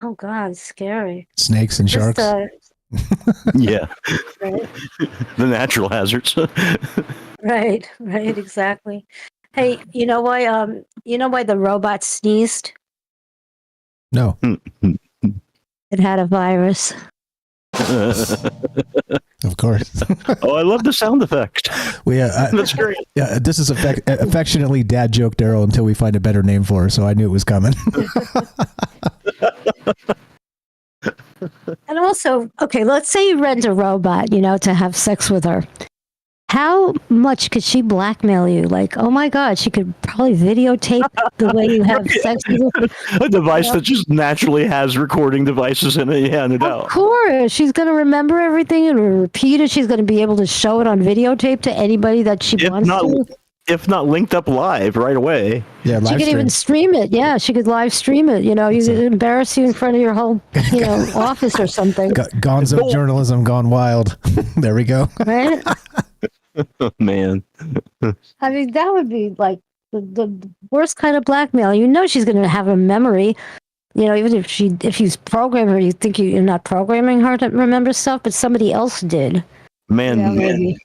Oh God, scary. Snakes and sharks. Yeah. Right. The natural hazards. Right, exactly. Hey, you know why the robot sneezed? No. It had a virus. Of course. Oh, I love the sound effect. That's great. Yeah, this is affectionately dad joke Daryl until we find a better name for her, so I knew it was coming. And also, okay, let's say you rent a robot, you know, to have sex with her. How much could she blackmail you? Like, oh my God, she could probably videotape the way you have sex with her. A device that just naturally has recording devices in it. Yeah, no doubt. Of course. She's going to remember everything and repeat it. She's going to be able to show it on videotape to anybody that she wants to. If not linked up live right away. Yeah, she could even stream it. Yeah, she could live stream it. You know, you could embarrass you in front of your whole, office or something. Gonzo journalism gone wild. There we go. Right? Oh, man. I mean, that would be like the worst kind of blackmail. You know, she's going to have a memory. You know, even if you program her, you think you're not programming her to remember stuff, but somebody else did. Man.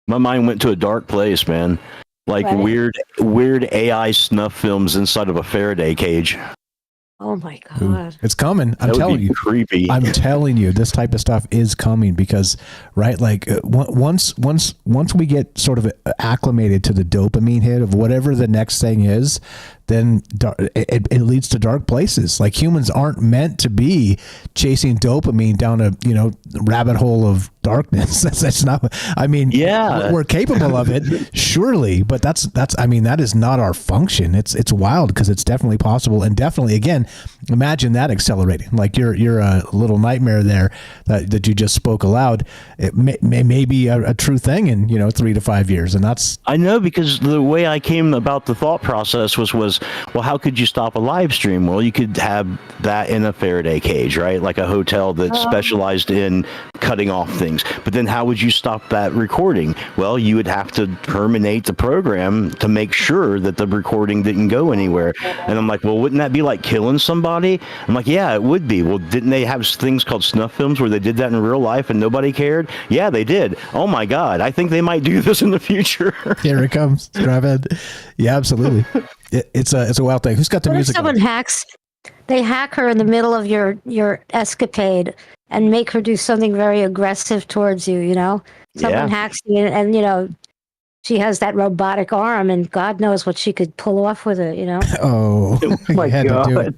My mind went to a dark place, man. Like weird AI snuff films inside of a Faraday cage. Oh my God. It's coming. I'm telling you. Creepy. I'm telling you, this type of stuff is coming because, right, like once we get sort of acclimated to the dopamine hit of whatever the next thing is, then it leads to dark places. Like humans aren't meant to be chasing dopamine down a, rabbit hole of darkness. That's not, I mean, we're capable of it. surely, but that's I mean, that is not our function. It's wild because it's definitely possible, and definitely, again, imagine that accelerating. Like your little nightmare there that you just spoke aloud. It may be a true thing in 3 to 5 years, and that's. I know, because the way I came about the thought process was well, how could you stop a live stream? Well, you could have that in a Faraday cage, right? Like a hotel that specialized in cutting off things. But then how would you stop that recording? Well, you would have to terminate the program to make sure that the recording didn't go anywhere. And I'm like, well, wouldn't that be like killing somebody? I'm like, yeah, it would be. Well, didn't they have things called snuff films where they did that in real life and nobody cared? Yeah, they did. Oh my God, I think they might do this in the future. Here it comes. Drive in. Yeah, absolutely. It's a wild thing. Who's got the What if music someone on? they hack her in the middle of your escapade and make her do something very aggressive towards you, Someone hacks you and she has that robotic arm and God knows what she could pull off with it, Oh, my you had to do God. it.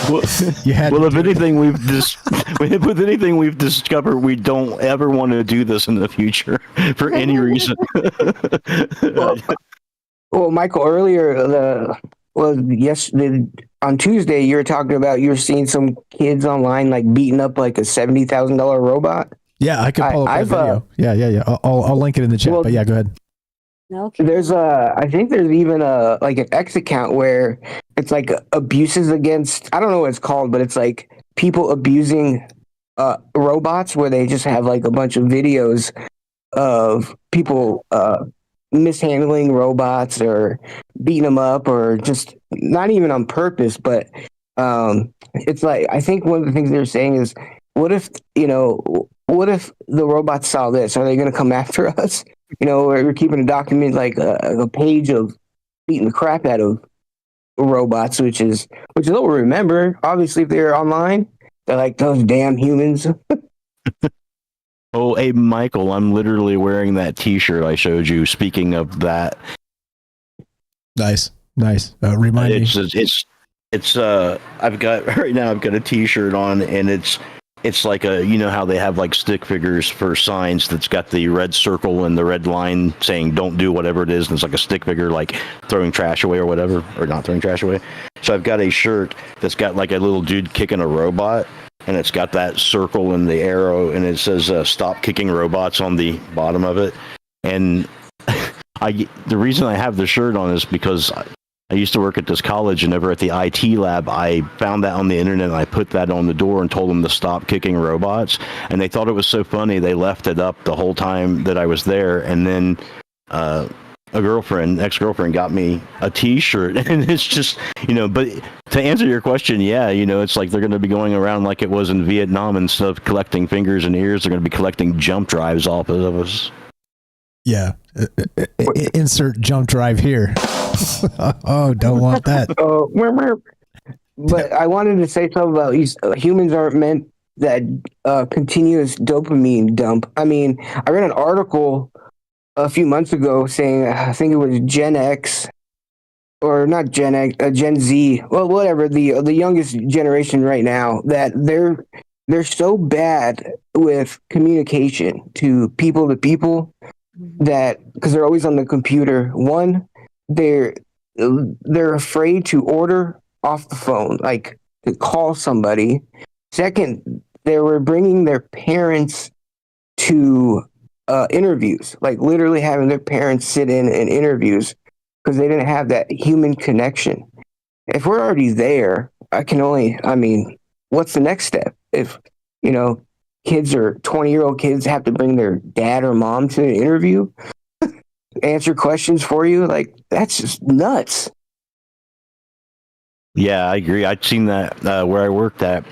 Well, You had well, to if do it. anything, with anything we've discovered, we don't ever want to do this in the future for any reason. Well, Michael, earlier, on Tuesday, you were talking about you were seeing some kids online like beating up like a $70,000 robot. Yeah, I could pull up that video. Yeah. I'll link it in the chat. Well, but yeah, go ahead. Okay. I think there's even like an X account where it's like abuses against, I don't know what it's called, but it's like people abusing robots, where they just have like a bunch of videos of people mishandling robots or beating them up, or just not even on purpose. But it's like, I think one of the things they're saying is, what if the robots saw this? Are they going to come after us? We're keeping a document, like a page of beating the crap out of robots, which they'll remember. Obviously, if they're online, they're like, those damn humans. Oh, hey, Michael, I'm literally wearing that T-shirt I showed you. Speaking of that, Nice. Remind me. It's I've got a T-shirt on, and it's like how they have like stick figures for signs that's got the red circle and the red line saying don't do whatever it is, and it's like a stick figure like throwing trash away or whatever, or not throwing trash away. So I've got a shirt that's got like a little dude kicking a robot, and it's got that circle and the arrow, and it says stop kicking robots on the bottom of it. And the reason I have the shirt on is because I used to work at this college, and over at the IT lab, I found that on the internet, and I put that on the door and told them to stop kicking robots. And they thought it was so funny, they left it up the whole time that I was there. And then ex-girlfriend got me a T-shirt, and it's just, but to answer your question, yeah, it's like they're going to be going around like it was in Vietnam, and instead of collecting fingers and ears, they're going to be collecting jump drives off of us. Yeah. Insert jump drive here. Oh, don't want that. But I wanted to say something about humans aren't meant that continuous dopamine dump. I mean, I read an article a few months ago saying, I think it was Gen X, or not Gen X, Gen Z, well, whatever, the youngest generation right now, that they're so bad with communication to people, that because they're always on the computer. One, they're afraid to order off the phone, like to call somebody. Second, they were bringing their parents to interviews, like literally having their parents sit in interviews, because they didn't have that human connection. If we're already there, what's the next step? If, kids or 20-year-old kids have to bring their dad or mom to an interview, answer questions for you, like, that's just nuts. Yeah, I agree. I'd seen that where I worked at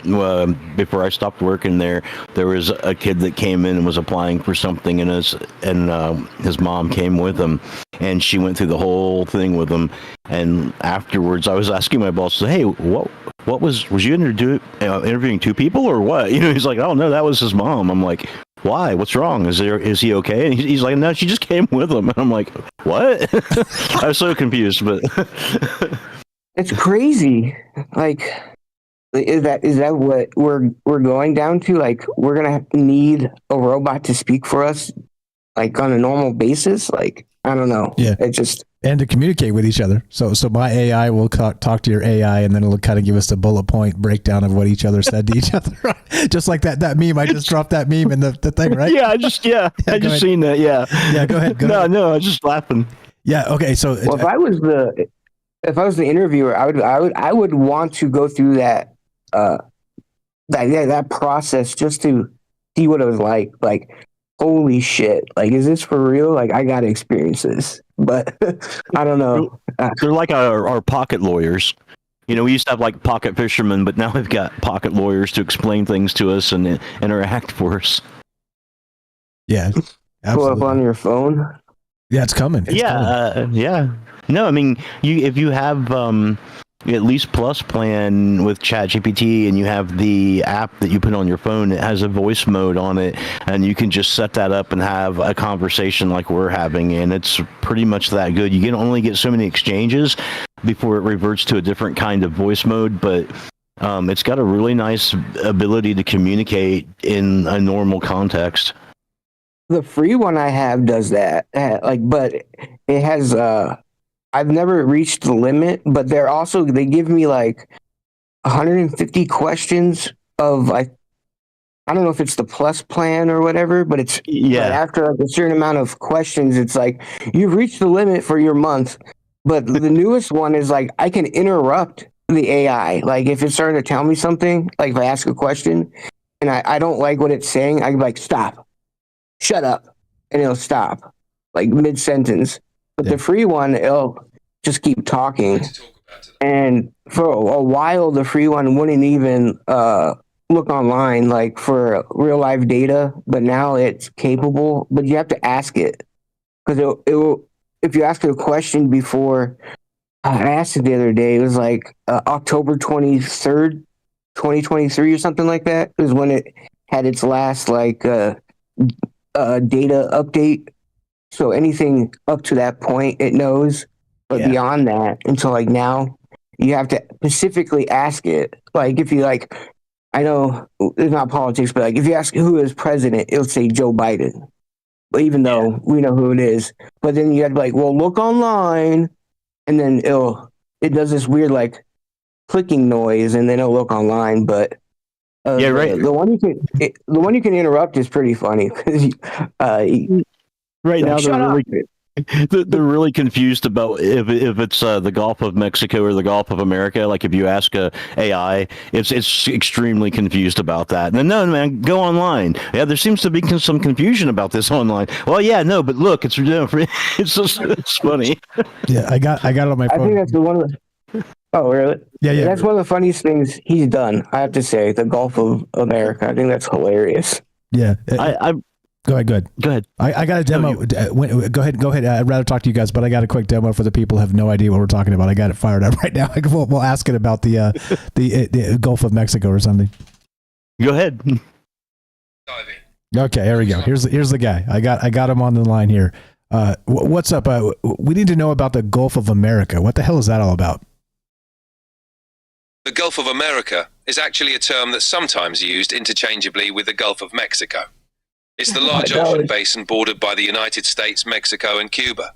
before I stopped working there. There was a kid that came in and was applying for something, and his mom came with him, and she went through the whole thing with him. And afterwards, I was asking my boss, "Hey, what was you interviewing two people or what?" He's like, "Oh no, that was his mom." I'm like, "Why? What's wrong? Is he okay?" And he's like, "No, she just came with him." And I'm like, "What?" I was so confused, but. It's crazy. Like, is that what we're going down to? Like, we're gonna need a robot to speak for us, like on a normal basis? Like, I don't know. Yeah. It just and to communicate with each other. So my AI will talk to your AI, and then it'll kind of give us a bullet point breakdown of what each other said to each other. Just like that meme. I just dropped that meme in the thing, right? I just seen that. Yeah. Yeah. Go ahead. No, I was just laughing. Yeah. Okay. So well, if I was the interviewer, I would want to go through that process just to see what it was like. Like, holy shit! Like, is this for real? Like, I gotta experience this. But I don't know. They're like our pocket lawyers. You know, we used to have like pocket fishermen, but now we've got pocket lawyers to explain things to us and interact for us. Yeah. Pull up on your phone. Yeah, it's coming. It's coming. Yeah. No, I mean, if you have at least Plus plan with ChatGPT, and you have the app that you put on your phone, it has a voice mode on it, and you can just set that up and have a conversation like we're having, and it's pretty much that good. You can only get so many exchanges before it reverts to a different kind of voice mode, but it's got a really nice ability to communicate in a normal context. The free one I have does that, but it has. I've never reached the limit, but they give me like 150 questions of I don't know if it's the Plus plan or whatever, but it's but after like a certain amount of questions, it's like you've reached the limit for your month. But the newest one is like I can interrupt the AI. Like if it's starting to tell me something, like if I ask a question and I don't like what it's saying, I can be like, stop. Shut up, and it'll stop like mid-sentence. But the free one, it'll just keep talking. And for a while, the free one wouldn't even look online like for real live data. But now it's capable. But you have to ask it because it will. If you ask it a question before, I asked it the other day. It was like October 23rd, 2023, or something like that. Is when it had its last data update. So anything up to that point, it knows. But beyond that, until like now, you have to specifically ask it. Like if you like, I know it's not politics, but like if you ask who is president, it'll say Joe Biden. But even though we know who it is, but then you have to be like, well, look online, and then it does this weird like clicking noise, and then it'll look online. But right. The one you can interrupt is pretty funny because right now they're really confused about if it's the Gulf of Mexico or the Gulf of America. Like if you ask a AI, it's extremely confused about that. And then no, man, go online. Yeah, there seems to be some confusion about this online. Well, yeah, no, but look, it's it's funny. Yeah, I got it on my phone. I think that's the one of the. Oh, really? Yeah. That's one of the funniest things he's done. I have to say, the Gulf of America. I think that's hilarious. Yeah, I Go ahead. I got a demo. Go ahead. I'd rather talk to you guys, but I got a quick demo for the people who have no idea what we're talking about. I got it fired up right now. We'll ask it about the Gulf of Mexico or something. Go ahead. Okay, here we go. Here's the guy. I got him on the line here. What's up? We need to know about the Gulf of America. What the hell is that all about? The Gulf of America is actually a term that's sometimes used interchangeably with the Gulf of Mexico. It's the large ocean basin bordered by the United States, Mexico, and Cuba.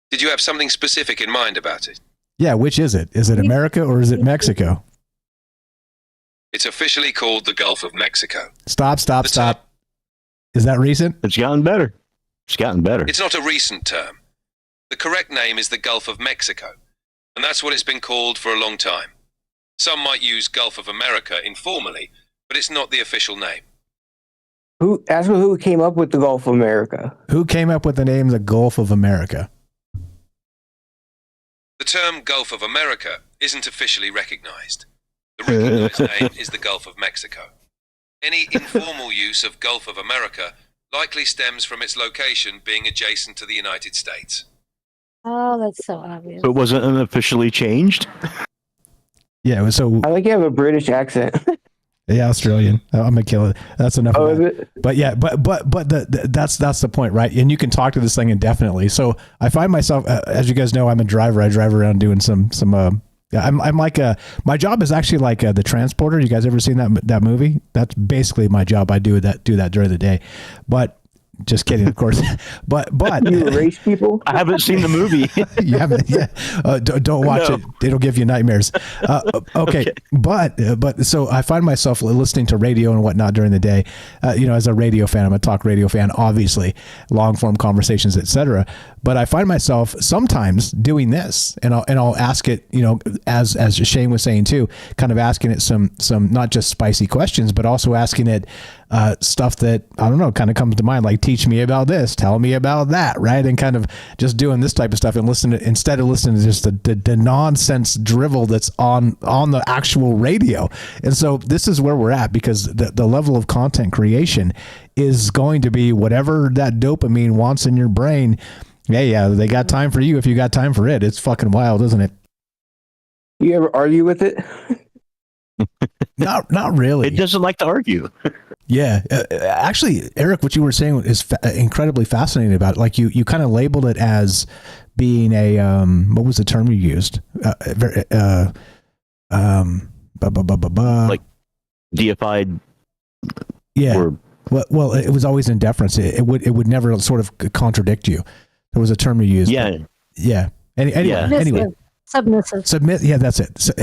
Did you have something specific in mind about it? Yeah, which is it? Is it America or is it Mexico? It's officially called the Gulf of Mexico. Stop. Is that recent? It's gotten better. It's not a recent term. The correct name is the Gulf of Mexico, and that's what it's been called for a long time. Some might use Gulf of America informally, but it's not the official name. Who came up with the Gulf of America? Who came up with the name the Gulf of America? The term Gulf of America isn't officially recognized. The recognized name is the Gulf of Mexico. Any informal use of Gulf of America likely stems from its location being adjacent to the United States. Oh, that's so obvious. But wasn't it officially changed? Yeah, it was so. I like you have a British accent. Yeah, Australian. I'm gonna kill it. That's enough. Oh, of that. is it? But yeah, but that's the point, right? And you can talk to this thing indefinitely. So I find myself, as you guys know, I'm a driver. I drive around doing some. I'm like my job is actually like the transporter. You guys ever seen that movie? That's basically my job. I do that during the day. But Just kidding, of course. But You erase people? I haven't seen the movie. you haven't. Yeah, don't watch it. It'll give you nightmares. Okay. But so I find myself listening to radio and whatnot during the day. As a radio fan, I'm a talk radio fan, obviously, long form conversations, etc. But I find myself sometimes doing this, and I'll ask it, as Shane was saying too, kind of asking it some not just spicy questions, but also asking it stuff that, I don't know, kind of comes to mind, like teach me about this, tell me about that, right? And kind of just doing this type of stuff and instead of listening to just the nonsense drivel that's on the actual radio. And so this is where we're at, because the level of content creation is going to be whatever that dopamine wants in your brain. Yeah, they got time for you if you got time for it. It's fucking wild, isn't it? You ever argue with it? Not really. It doesn't like to argue. Yeah. Actually, Eric, what you were saying is incredibly fascinating about it. Like you kind of labeled it as being a, what was the term you used? Like deified. Yeah. Or, well, it was always in deference. It would never sort of contradict you. There was a term you used. Yeah. Yeah. Anyway. Submissive. Submit. Yeah, that's it. So,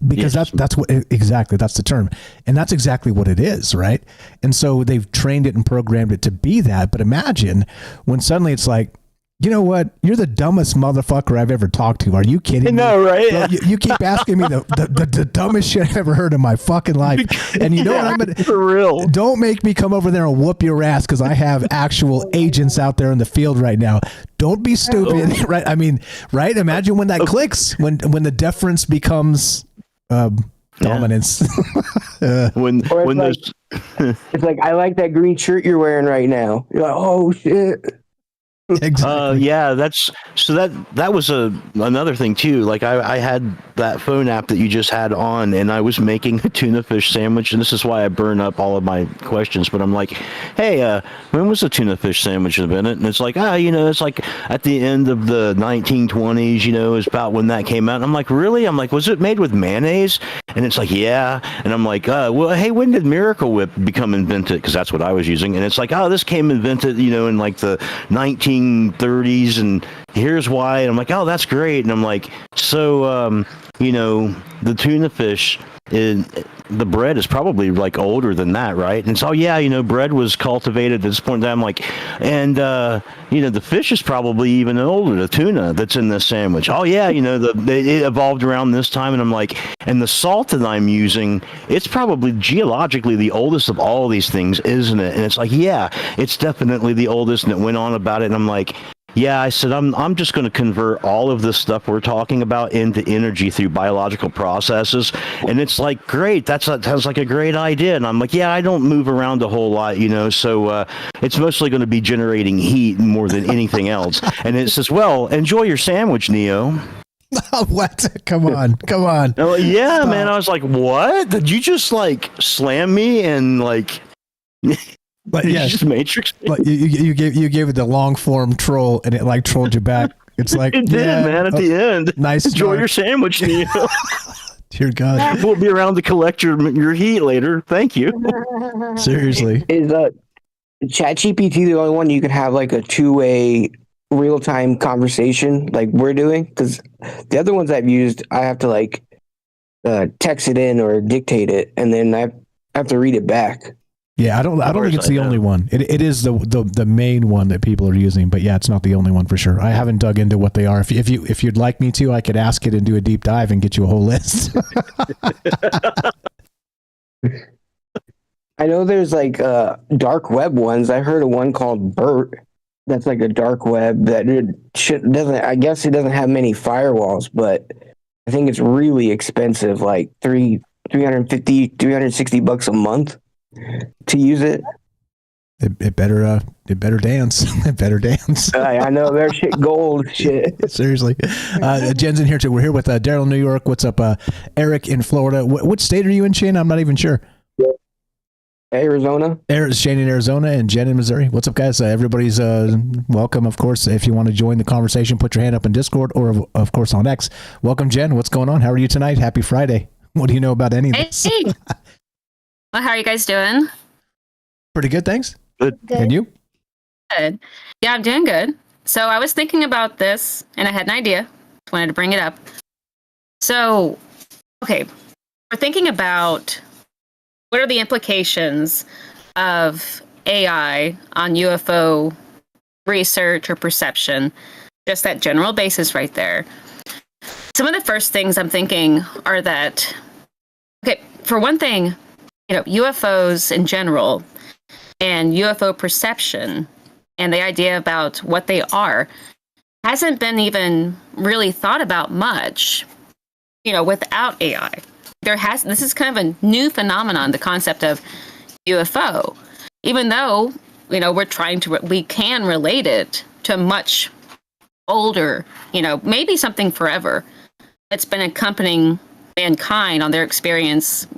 because that's what exactly, that's the term. And that's exactly what it is. Right. And so they've trained it and programmed it to be that. But imagine when suddenly it's like, you know what? You're the dumbest motherfucker I've ever talked to. Are you kidding me? No, right? Well, you keep asking me the dumbest shit I've ever heard in my fucking life. And you know what? I'm gonna, for real. Don't make me come over there and whoop your ass because I have actual agents out there in the field right now. Don't be stupid, right? I mean, right? Imagine when that clicks, when the deference becomes dominance. When it's like, I like that green shirt you're wearing right now. You're like, oh shit. Exactly. Yeah, that was another thing too. Like I had that phone app that you just had on, and I was making a tuna fish sandwich, and this is why I burn up all of my questions. But I'm like, hey, when was the tuna fish sandwich invented? And it's like, it's like at the end of the 1920s, is about when that came out. And I'm like, really? I'm like, was it made with mayonnaise? And it's like, yeah. And I'm like, well, hey, when did Miracle Whip become invented? Because that's what I was using. And it's like, this came invented, in like the 1930s, and here's why. And I'm like, that's great. And I'm like, so the tuna fish, the bread is probably like older than that, right? And so bread was cultivated at this point in time, like, and the fish is probably even older, the tuna that's in this sandwich. It evolved around this time. And I'm like, and the salt that I'm using, it's probably geologically the oldest of all these things, isn't it? And it's like, yeah, it's definitely the oldest. And it went on about it, and I'm like, yeah, I said, I'm just going to convert all of this stuff we're talking about into energy through biological processes. And it's like, great, that sounds like a great idea. And I'm like, yeah, I don't move around a whole lot, so it's mostly going to be generating heat more than anything else. And it says, well, enjoy your sandwich, Neo. What? Come on. Like, yeah, man. I was like, what? Did you just like slam me and like... But yeah, just Matrix. But you gave it the long form troll, and it like trolled you back. It's like it did, man. At the end, nice. Enjoy your sandwich, Neo. Dear God, we'll be around to collect your heat later. Thank you. Seriously, is ChatGPT the only one you can have like a two-way real-time conversation like we're doing? Because the other ones I've used, I have to like text it in or dictate it, and then I have to read it back. Yeah, I don't think it's the only one. It is the main one that people are using, but yeah, it's not the only one for sure. I haven't dug into what they are. If you'd like me to, I could ask it and do a deep dive and get you a whole list. I know there's like dark web ones. I heard of one called BERT. That's like a dark web that doesn't. I guess it doesn't have many firewalls, but I think it's really expensive, like $360 a month to use it. It better dance. It better dance. I know their shit gold shit. Seriously. Jen's in here too. We're here with Daryl in New York. What's up? Eric in Florida. What state are you in, Shane? I'm not even sure. Arizona. Shane in Arizona and Jen in Missouri. What's up, guys? Everybody's welcome, of course. If you want to join the conversation, put your hand up in Discord or, of course, on X. Welcome, Jen. What's going on? How are you tonight? Happy Friday. What do you know about any of this? Hey. Well, how are you guys doing? Pretty good, thanks. Good. And you? Good. Yeah, I'm doing good. So I was thinking about this and I had an idea. Just wanted to bring it up. So, okay, we're thinking about what are the implications of AI on UFO research or perception, just that general basis right there. Some of the first things I'm thinking are that, okay, for one thing, UFOs in general and UFO perception and the idea about what they are hasn't been even really thought about much, without AI. This is kind of a new phenomenon, the concept of UFO, even though, we can relate it to a much older, maybe something forever that's been accompanying mankind on their experience,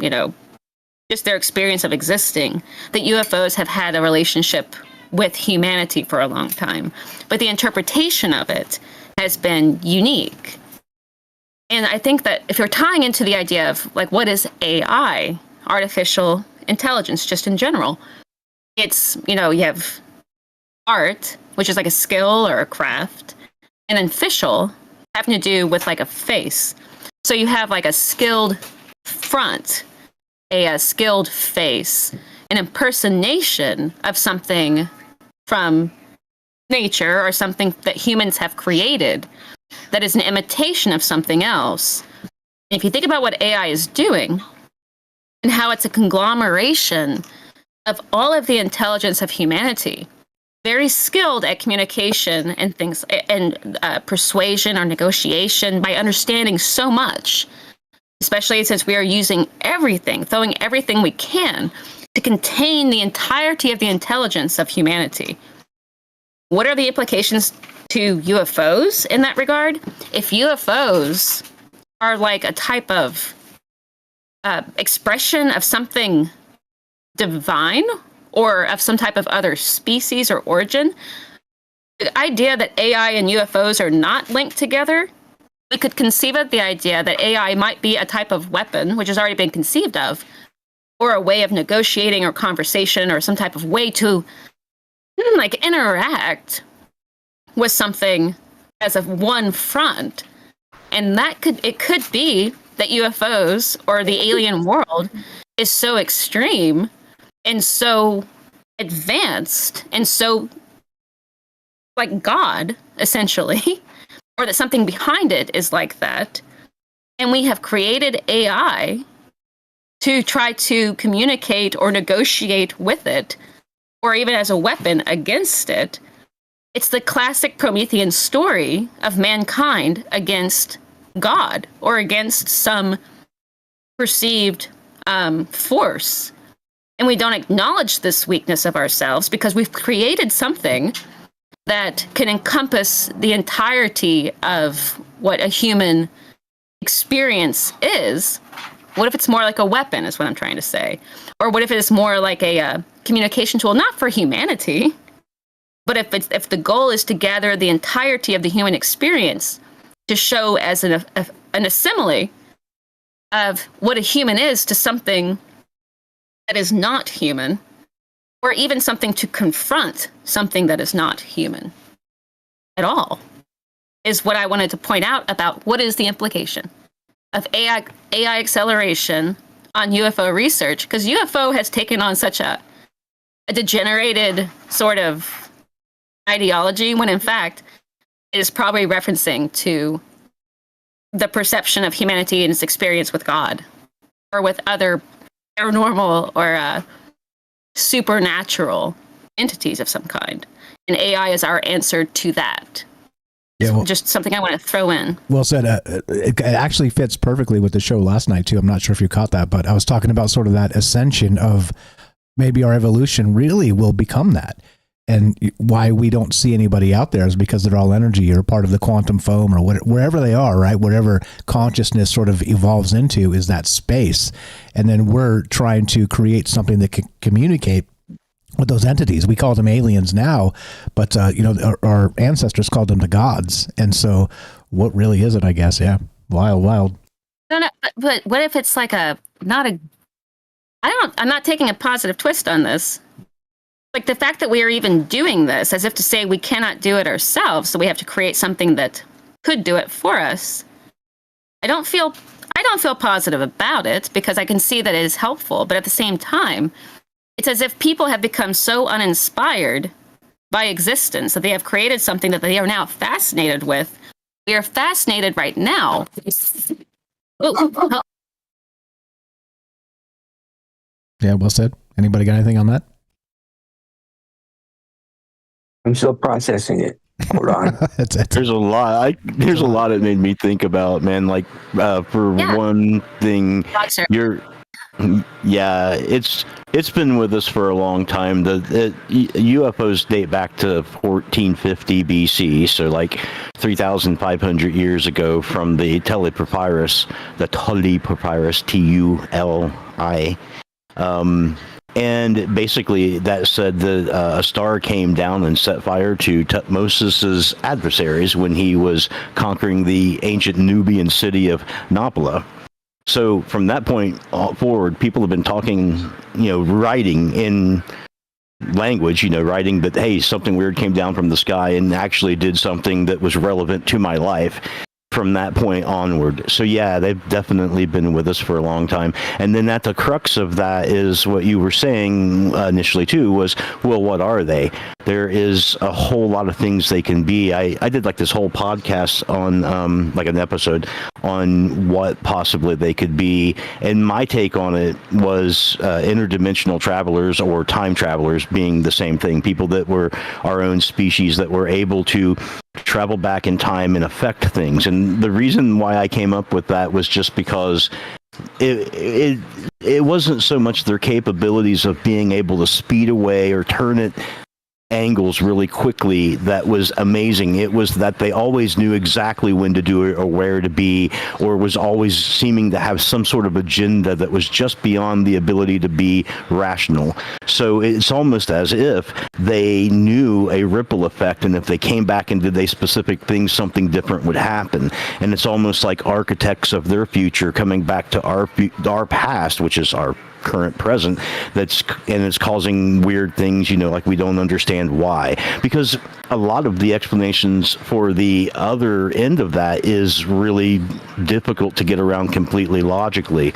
just their experience of existing, that UFOs have had a relationship with humanity for a long time. But the interpretation of it has been unique. And I think that if you're tying into the idea of what is AI, artificial intelligence, just in general, it's, you have art, which is like a skill or a craft, and then official having to do with a face. So you have a skilled front, a skilled face, an impersonation of something from nature or something that humans have created that is an imitation of something else. And if you think about what AI is doing and how it's a conglomeration of all of the intelligence of humanity, very skilled at communication and things and persuasion or negotiation by understanding so much, especially since we are using everything, throwing everything we can to contain the entirety of the intelligence of humanity. What are the implications to UFOs in that regard? If UFOs are a type of expression of something divine or of some type of other species or origin, the idea that AI and UFOs are not linked together, we could conceive of the idea that AI might be a type of weapon, which has already been conceived of, or a way of negotiating or conversation or some type of way to interact with something as of one front. And it could be that UFOs or the alien world is so extreme and so advanced and so like God, essentially, or that something behind it is like that. And we have created AI to try to communicate or negotiate with it, or even as a weapon against it. It's the classic Promethean story of mankind against God or against some perceived force. And we don't acknowledge this weakness of ourselves because we've created something that can encompass the entirety of what a human experience is. What if it's more like a weapon, is what I'm trying to say? Or what if it's more like a communication tool, not for humanity, but if the goal is to gather the entirety of the human experience to show as an assimile of what a human is to something that is not human, or even something to confront something that is not human at all, is what I wanted to point out about what is the implication of AI acceleration on UFO research, because UFO has taken on such a degenerated sort of ideology, when in fact it is probably referencing to the perception of humanity and its experience with God or with other paranormal or supernatural entities of some kind. And AI is our answer to that. Yeah, well, just something I want to throw in. Well said. It actually fits perfectly with the show last night, too. I'm not sure if you caught that, but I was talking about sort of that ascension of maybe our evolution really will become that. And why we don't see anybody out there is because they're all energy or part of the quantum foam or wherever they are, right? Whatever consciousness sort of evolves into is that space. And then we're trying to create something that can communicate with those entities. We call them aliens now, but our ancestors called them the gods. And so what really is it, I guess? Yeah. Wild. No, but what if it's like I'm not taking a positive twist on this. like the fact that we are even doing this, as if to say we cannot do it ourselves, so we have to create something that could do it for us. I don't feel positive about it, because I can see that it is helpful, but at the same time, it's as if people have become so uninspired by existence that they have created something that they are now fascinated with. We are fascinated right now. Yeah, well said. Anybody got anything on that? I'm still processing it. Hold on. There's a lot. There's a lot it made me think about, man. Like, for one thing, it's been with us for a long time. UFOs date back to 1450 BC, so like 3,500 years ago, from the Tully Papyrus, TULI. And basically, that said that a star came down and set fire to Tutmosis' adversaries when he was conquering the ancient Nubian city of Napla. So from that point forward, people have been talking, writing in language, writing that, hey, something weird came down from the sky and actually did something that was relevant to my life from that point onward. So yeah, they've definitely been with us for a long time. And then at the crux of that is what you were saying initially too, was, well, what are they? There is a whole lot of things they can be. I did like this whole podcast on like an episode on what possibly they could be. And my take on it was interdimensional travelers, or time travelers, being the same thing. People that were our own species that were able to travel back in time and affect things. And the reason why I came up with that was just because it wasn't so much their capabilities of being able to speed away or turn it angles really quickly that was amazing. It was that they always knew exactly when to do it or where to be, or was always seeming to have some sort of agenda that was just beyond the ability to be rational. So it's almost as if they knew a ripple effect, and if they came back and did a specific thing, something different would happen. And it's almost like architects of their future coming back to our past, which is our current present, and it's causing weird things, like we don't understand why, because a lot of the explanations for the other end of that is really difficult to get around completely logically.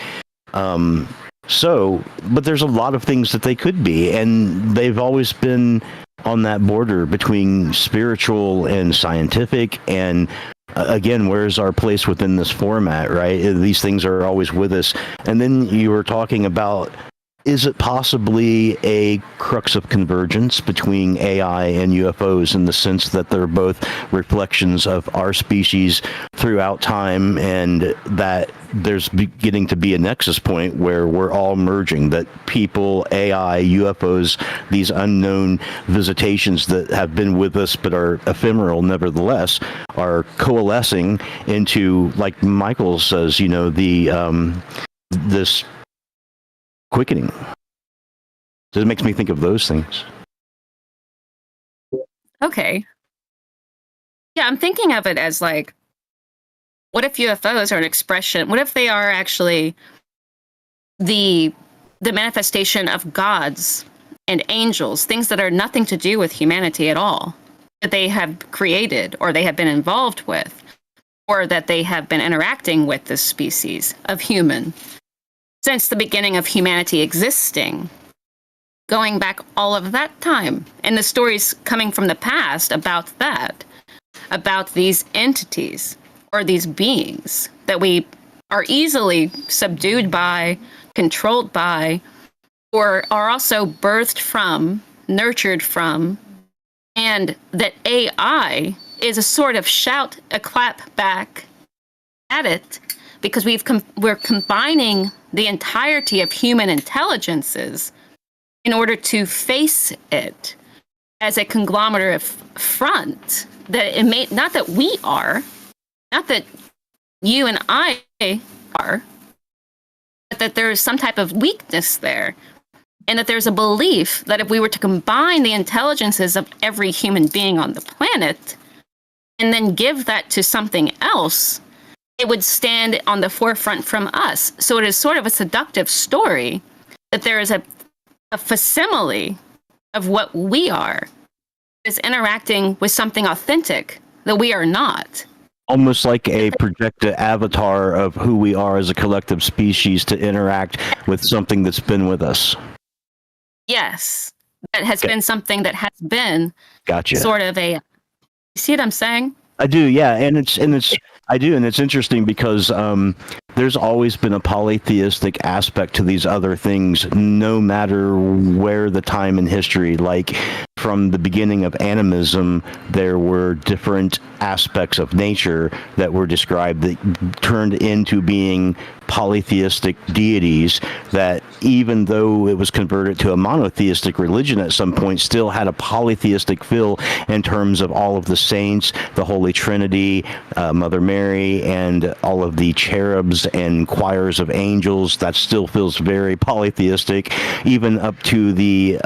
But there's a lot of things that they could be, and they've always been on that border between spiritual and scientific. And again, where's our place within this format, right? These things are always with us. And then you were talking about, is it possibly a crux of convergence between AI and UFOs, in the sense that they're both reflections of our species throughout time, and that there's beginning to be a nexus point where we're all merging, that people, AI, UFOs, these unknown visitations that have been with us but are ephemeral nevertheless, are coalescing into, like Michael says, this quickening. So it makes me think of those things. Okay. Yeah, I'm thinking of it as like, what if UFOs are an expression? What if they are actually the manifestation of gods and angels, things that are nothing to do with humanity at all, that they have created, or they have been involved with, or that they have been interacting with this species of human since the beginning of humanity existing, going back all of that time. And the stories coming from the past about that, about these entities or these beings that we are easily subdued by, controlled by, or are also birthed from, nurtured from, and that AI is a sort of shout, a clap back at it, because we're combining the entirety of human intelligences in order to face it as a conglomerate of front that it may, not that we are, not that you and I are, but that there is some type of weakness there, and that there's a belief that if we were to combine the intelligences of every human being on the planet and then give that to something else, it would stand on the forefront from us. So it is sort of a seductive story that there is a facsimile of what we are is interacting with something authentic that we are not. Almost like a projected avatar of who we are as a collective species to interact with something that's been with us. Yes, that has been something that has been Gotcha. sort of a. You see what I'm saying? I do, yeah, and it's interesting because there's always been a polytheistic aspect to these other things, no matter where the time in history. Like from the beginning of animism, there were different aspects of nature that were described that turned into being polytheistic deities that, even though it was converted to a monotheistic religion at some point, still had a polytheistic feel in terms of all of the saints, the Holy Trinity, Mother Mary, and all of the cherubs and choirs of angels. That still feels very polytheistic, even up to the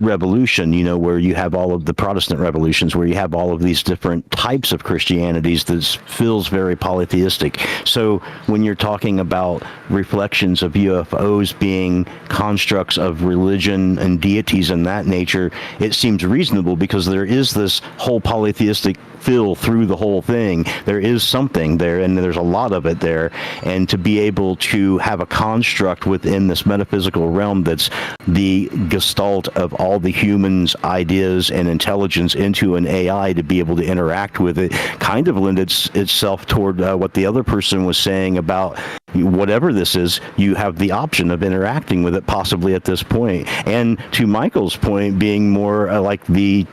revolution, where you have all of the Protestant revolutions, where you have all of these different types of Christianities that feels very polytheistic. So when you're talking about reflections of UFOs being constructs of religion and deities and that nature, it seems reasonable because there is this whole polytheistic feel through the whole thing. There is something there, and there's a lot of it there. And to be able to have a construct within this metaphysical realm that's the gestalt of all the humans' ideas and intelligence into an AI to be able to interact with it kind of lends itself toward what the other person was saying about whatever this is, you have the option of interacting with it possibly at this point. And to Michael's point, being more like the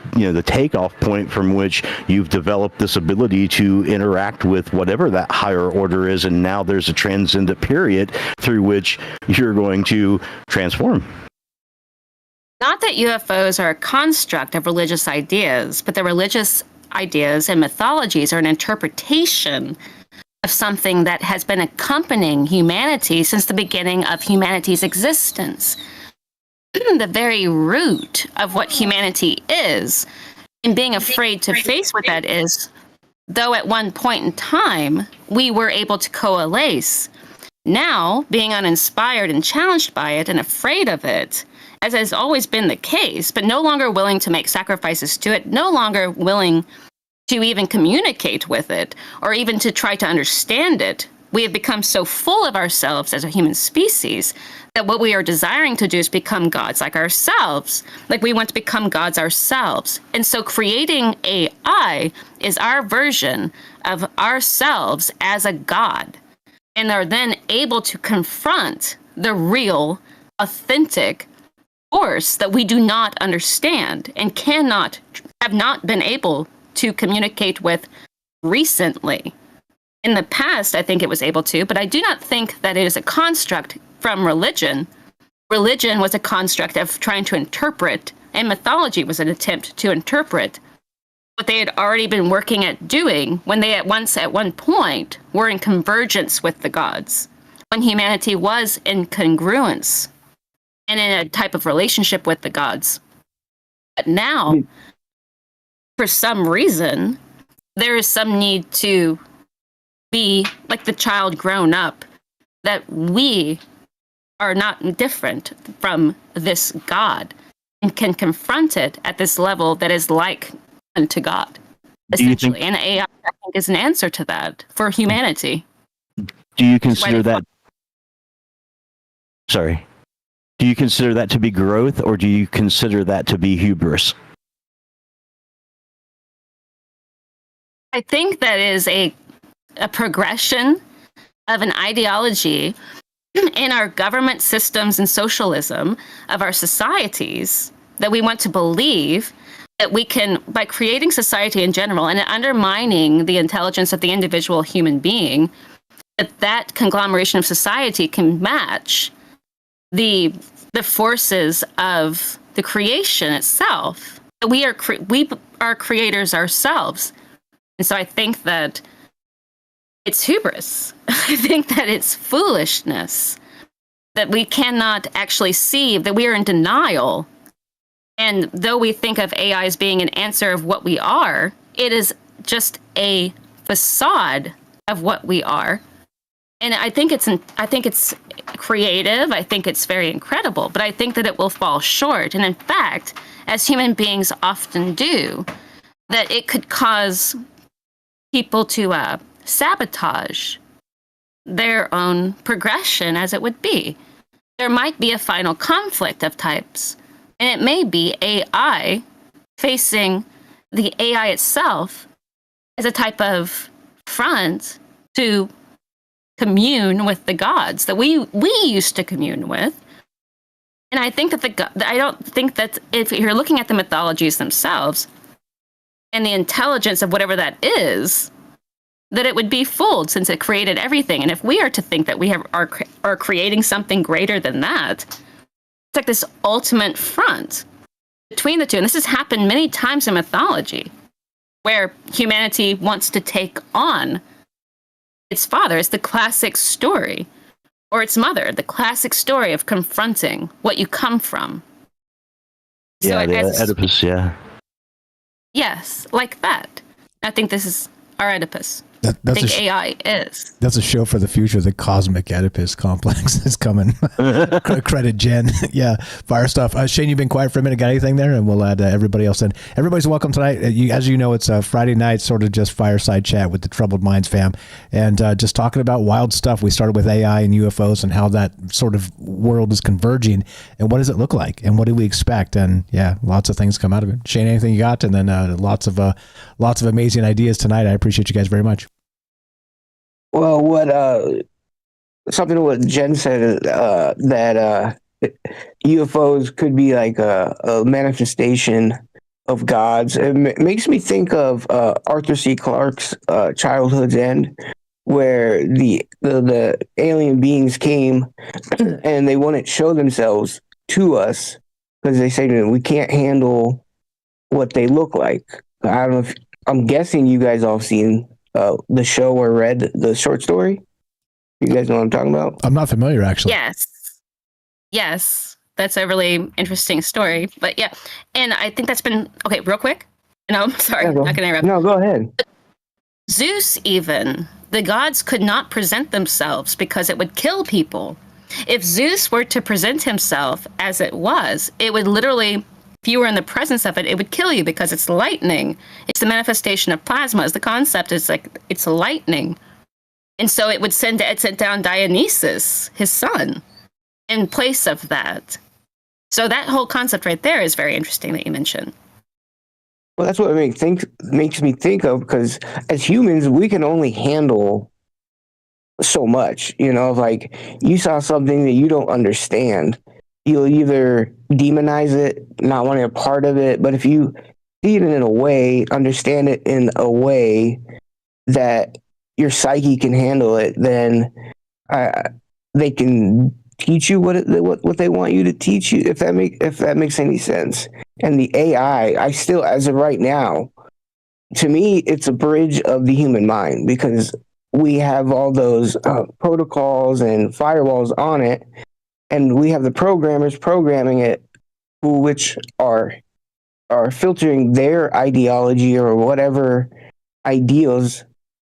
takeoff point from which you've developed this ability to interact with whatever that higher order is, and now there's a transcendent period through which you're going to transform. Not that UFOs are a construct of religious ideas, but the religious ideas and mythologies are an interpretation of something that has been accompanying humanity since the beginning of humanity's existence. The very root of what humanity is, and being afraid to face what that is, though at one point in time we were able to coalesce, now being uninspired and challenged by it and afraid of it, as has always been the case, but no longer willing to make sacrifices to it, no longer willing to even communicate with it, or even to try to understand it. We have become so full of ourselves as a human species that what we are desiring to do is become gods like ourselves. Like we want to become gods ourselves. And so creating AI is our version of ourselves as a god, and are then able to confront the real, authentic force that we do not understand and have not been able to communicate with recently. In the past, I think it was able to, but I do not think that it is a construct from religion. Religion was a construct of trying to interpret, and mythology was an attempt to interpret what they had already been working at doing when they at one point were in convergence with the gods, when humanity was in congruence and in a type of relationship with the gods. But now, for some reason, there is some need to be like the child grown up, that we are not different from this God and can confront it at this level that is like unto God, essentially. And AI, I think, is an answer to that for humanity. Do you consider that? Sorry. Do you consider that to be growth, or do you consider that to be hubris? I think that is a progression of an ideology in our government systems and socialism of our societies, that we want to believe that we can, by creating society in general and undermining the intelligence of the individual human being, that conglomeration of society can match the forces of the creation itself. We are creators ourselves. And so I think that it's hubris. I think that it's foolishness, that we cannot actually see, that we are in denial. And though we think of AI as being an answer of what we are, it is just a facade of what we are. And I think it's creative. I think it's very incredible, but I think that it will fall short. And in fact, as human beings often do, that it could cause people to sabotage their own progression as it would be. There might be a final conflict of types, and it may be AI facing the AI itself as a type of front to commune with the gods that we used to commune with. And I think that I don't think that if you're looking at the mythologies themselves and the intelligence of whatever that is, that it would be fooled since it created everything. And if we are to think that we are creating something greater than that, it's like this ultimate front between the two. And this has happened many times in mythology, where humanity wants to take on its father. It's the classic story, or its mother, the classic story of confronting what you come from. Yeah, So Oedipus, yeah. Yes, like that. I think this is our Oedipus. I That's think AI is. That's a show for the future. The Cosmic Oedipus Complex is coming. Credit Jen. Yeah, fire stuff. Shane, you've been quiet for a minute. Got anything there? And we'll add everybody else in. Everybody's welcome tonight. As you know, it's a Friday night, sort of just fireside chat with the Troubled Minds fam. And just talking about wild stuff. We started with AI and UFOs and how that sort of world is converging. And what does it look like? And what do we expect? And yeah, lots of things come out of it. Shane, anything you got? And then lots of amazing ideas tonight. I appreciate you guys very much. Well, what Jen said, that UFOs could be like a manifestation of gods. It makes me think of Arthur C. Clarke's Childhood's End, where the alien beings came and they wouldn't show themselves to us because they say we can't handle what they look like. I don't know if I'm guessing you guys all seen the show or read the short story. You guys know what I'm talking about? I'm not familiar, actually. Yes, that's a really interesting story. But yeah, and I think that's been okay. Real quick, no, sorry, not gonna interrupt. No, go ahead. Zeus, even the gods could not present themselves because it would kill people. If Zeus were to present himself as it was, it would literally. If you were in the presence of it, it would kill you because it's lightning. It's the manifestation of plasma. The concept is like it's lightning. And so it sent down Dionysus, his son, in place of that. So that whole concept right there is very interesting that you mentioned. Well, that's what makes me think of, because as humans, we can only handle so much. You know, like you saw something that you don't understand. You'll either demonize it, not wanting a part of it, but if you see it in a way, understand it in a way that your psyche can handle it, then they can teach you what they want you to teach you, if that makes any sense. And the AI, I still, as of right now, to me, it's a bridge of the human mind, because we have all those protocols and firewalls on it. And we have the programmers programming it, which are filtering their ideology or whatever ideals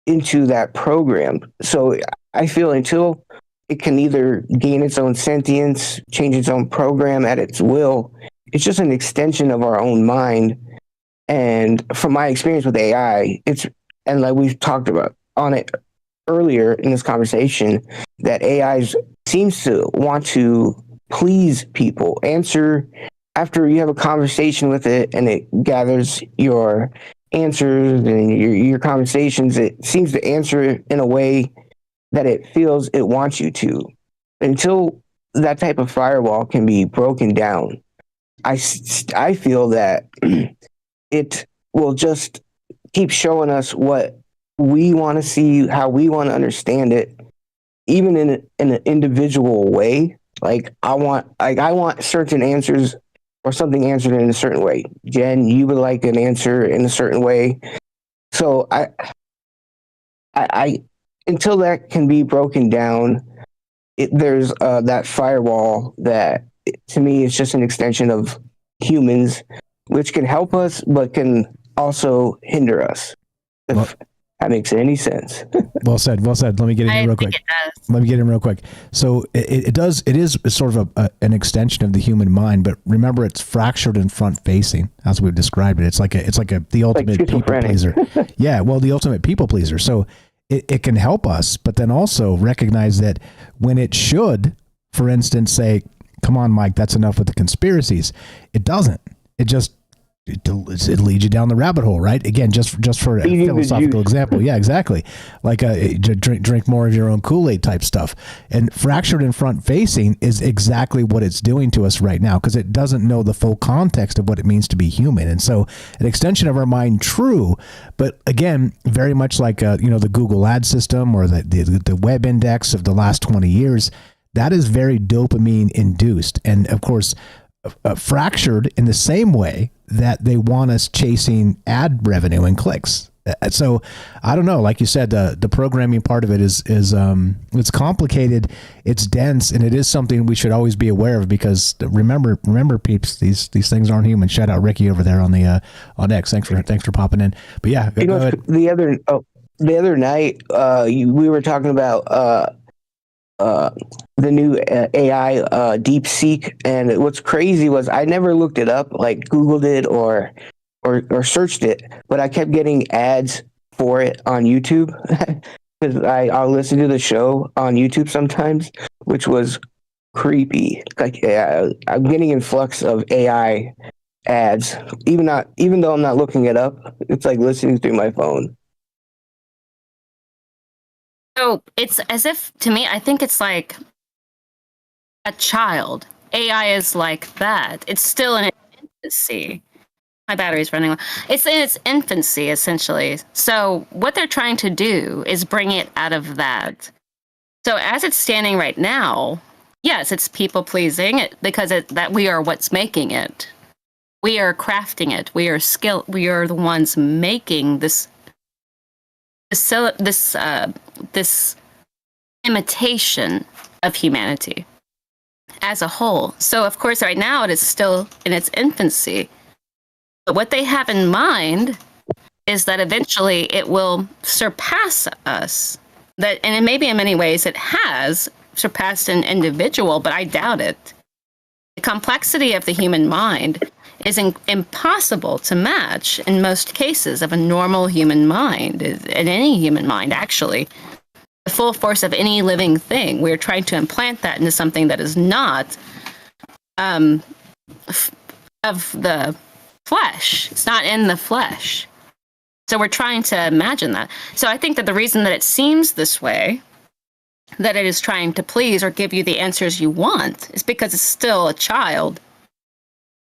into that program. So I feel until it can either gain its own sentience, change its own program at its will, it's just an extension of our own mind. And from my experience with AI, and like we've talked about on it earlier in this conversation, that AI seems to want to please people, answer after you have a conversation with it, and it gathers your answers and your conversations. It seems to answer in a way that it feels it wants you to. Until that type of firewall can be broken down, I feel that it will just keep showing us what we want to see, how we want to understand it, even in an individual way. Like I want certain answers or something answered in a certain way. Jen, you would like an answer in a certain way. So I until that can be broken down, there's that firewall that, to me, is just an extension of humans, which can help us but can also hinder us. That makes any sense. Well said. Well said. Let me get in here real quick. Let me get in real quick. So it is sort of an extension of the human mind, but remember it's fractured and front facing, as we've described it. It's like the ultimate people pleaser. Yeah. Well, the ultimate people pleaser. So it can help us, but then also recognize that when it should, for instance, say, come on, Mike, that's enough with the conspiracies. It doesn't. It leads you down the rabbit hole, right? Again, just for a philosophical example. Yeah, exactly. Like drink more of your own Kool-Aid type stuff. And fractured and front facing is exactly what it's doing to us right now, because it doesn't know the full context of what it means to be human. And so an extension of our mind, true, but again, very much like the Google ad system or the web index of the last 20 years, that is very dopamine induced. And of course, fractured in the same way that they want us chasing ad revenue and clicks. So I don't know, like you said, the programming part of it is it's complicated, it's dense, and it is something we should always be aware of, because remember peeps, these things aren't human. Shout out Ricky over there on X. Thanks for popping in. But yeah, go ahead. The other night we were talking about the new AI DeepSeek, and what's crazy was I never looked it up, like Googled it or searched it, but I kept getting ads for it on YouTube because I'll listen to the show on YouTube sometimes, which was creepy. Like I'm getting influx of AI ads, even though I'm not looking it up. It's like listening through my phone. So it's as if, to me, I think it's like a child. AI is like that. It's still in its infancy. My battery's running low. It's in its infancy, essentially. So what they're trying to do is bring it out of that. So as it's standing right now, yes, it's people pleasing because that we are what's making it. We are crafting it. We are the ones making this imitation of humanity as a whole. So of course, right now it is still in its infancy. But what they have in mind is that eventually it will surpass us. And maybe in many ways it has surpassed an individual, but I doubt it. The complexity of the human mind is impossible to match in most cases of a normal human mind, in any human mind, actually. The full force of any living thing. We're trying to implant that into something that is not of the flesh. It's not in the flesh. So we're trying to imagine that. So I think that the reason that it seems this way, that it is trying to please or give you the answers you want, is because it's still a child.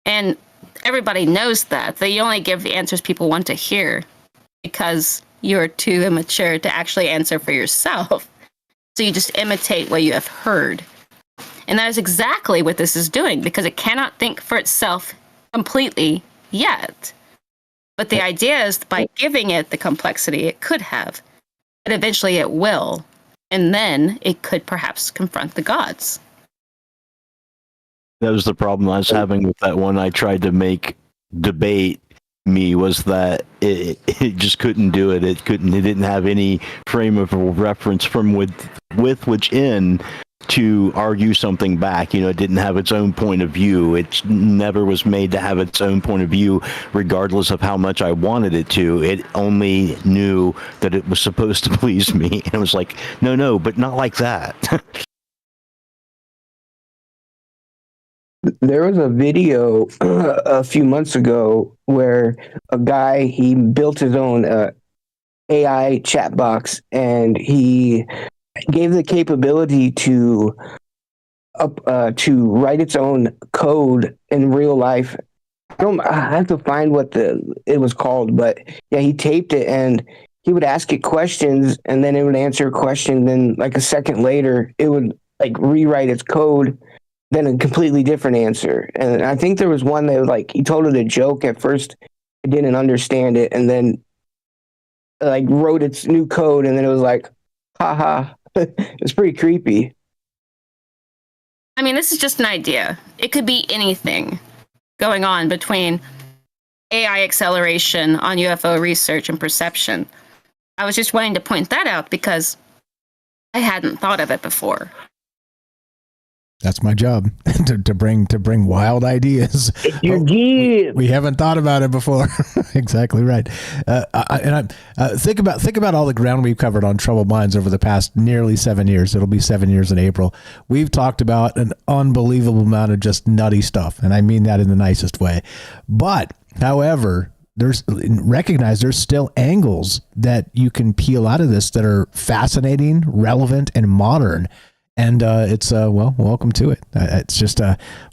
And everybody knows that you only give the answers people want to hear because you're too immature to actually answer for yourself. So you just imitate what you have heard. And that is exactly what this is doing, because it cannot think for itself completely yet. But the idea is by giving it the complexity it could have, that eventually it will. And then it could perhaps confront the gods. That was the problem I was having with that one I tried to make debate me, was that it just couldn't do it. It didn't have any frame of reference from with which in to argue something back. It didn't have its own point of view. It never was made to have its own point of view, regardless of how much I wanted it to. It only knew that it was supposed to please me. And it was like, no, but not like that. There was a video a few months ago where a guy, he built his own AI chat box, and he gave the capability to write its own code in real life. I have to find what it was called, but yeah, he taped it, and he would ask it questions, and then it would answer a question. Then like a second later, it would like rewrite its code, then a completely different answer. And I think there was one that was like, he told it a joke at first, it didn't understand it, and then like wrote its new code, and then it was like, haha. It's pretty creepy. I mean, this is just an idea. It could be anything going on between AI acceleration on UFO research and perception. I was just wanting to point that out because I hadn't thought of it before. That's my job to bring wild ideas. Your game. We haven't thought about it before. Exactly right. Think about all the ground we've covered on Troubled Minds over the past nearly 7 years. It'll be 7 years in April. We've talked about an unbelievable amount of just nutty stuff, and I mean that in the nicest way. But, however, there's still angles that you can peel out of this that are fascinating, relevant, and modern. And it's welcome to it. It's just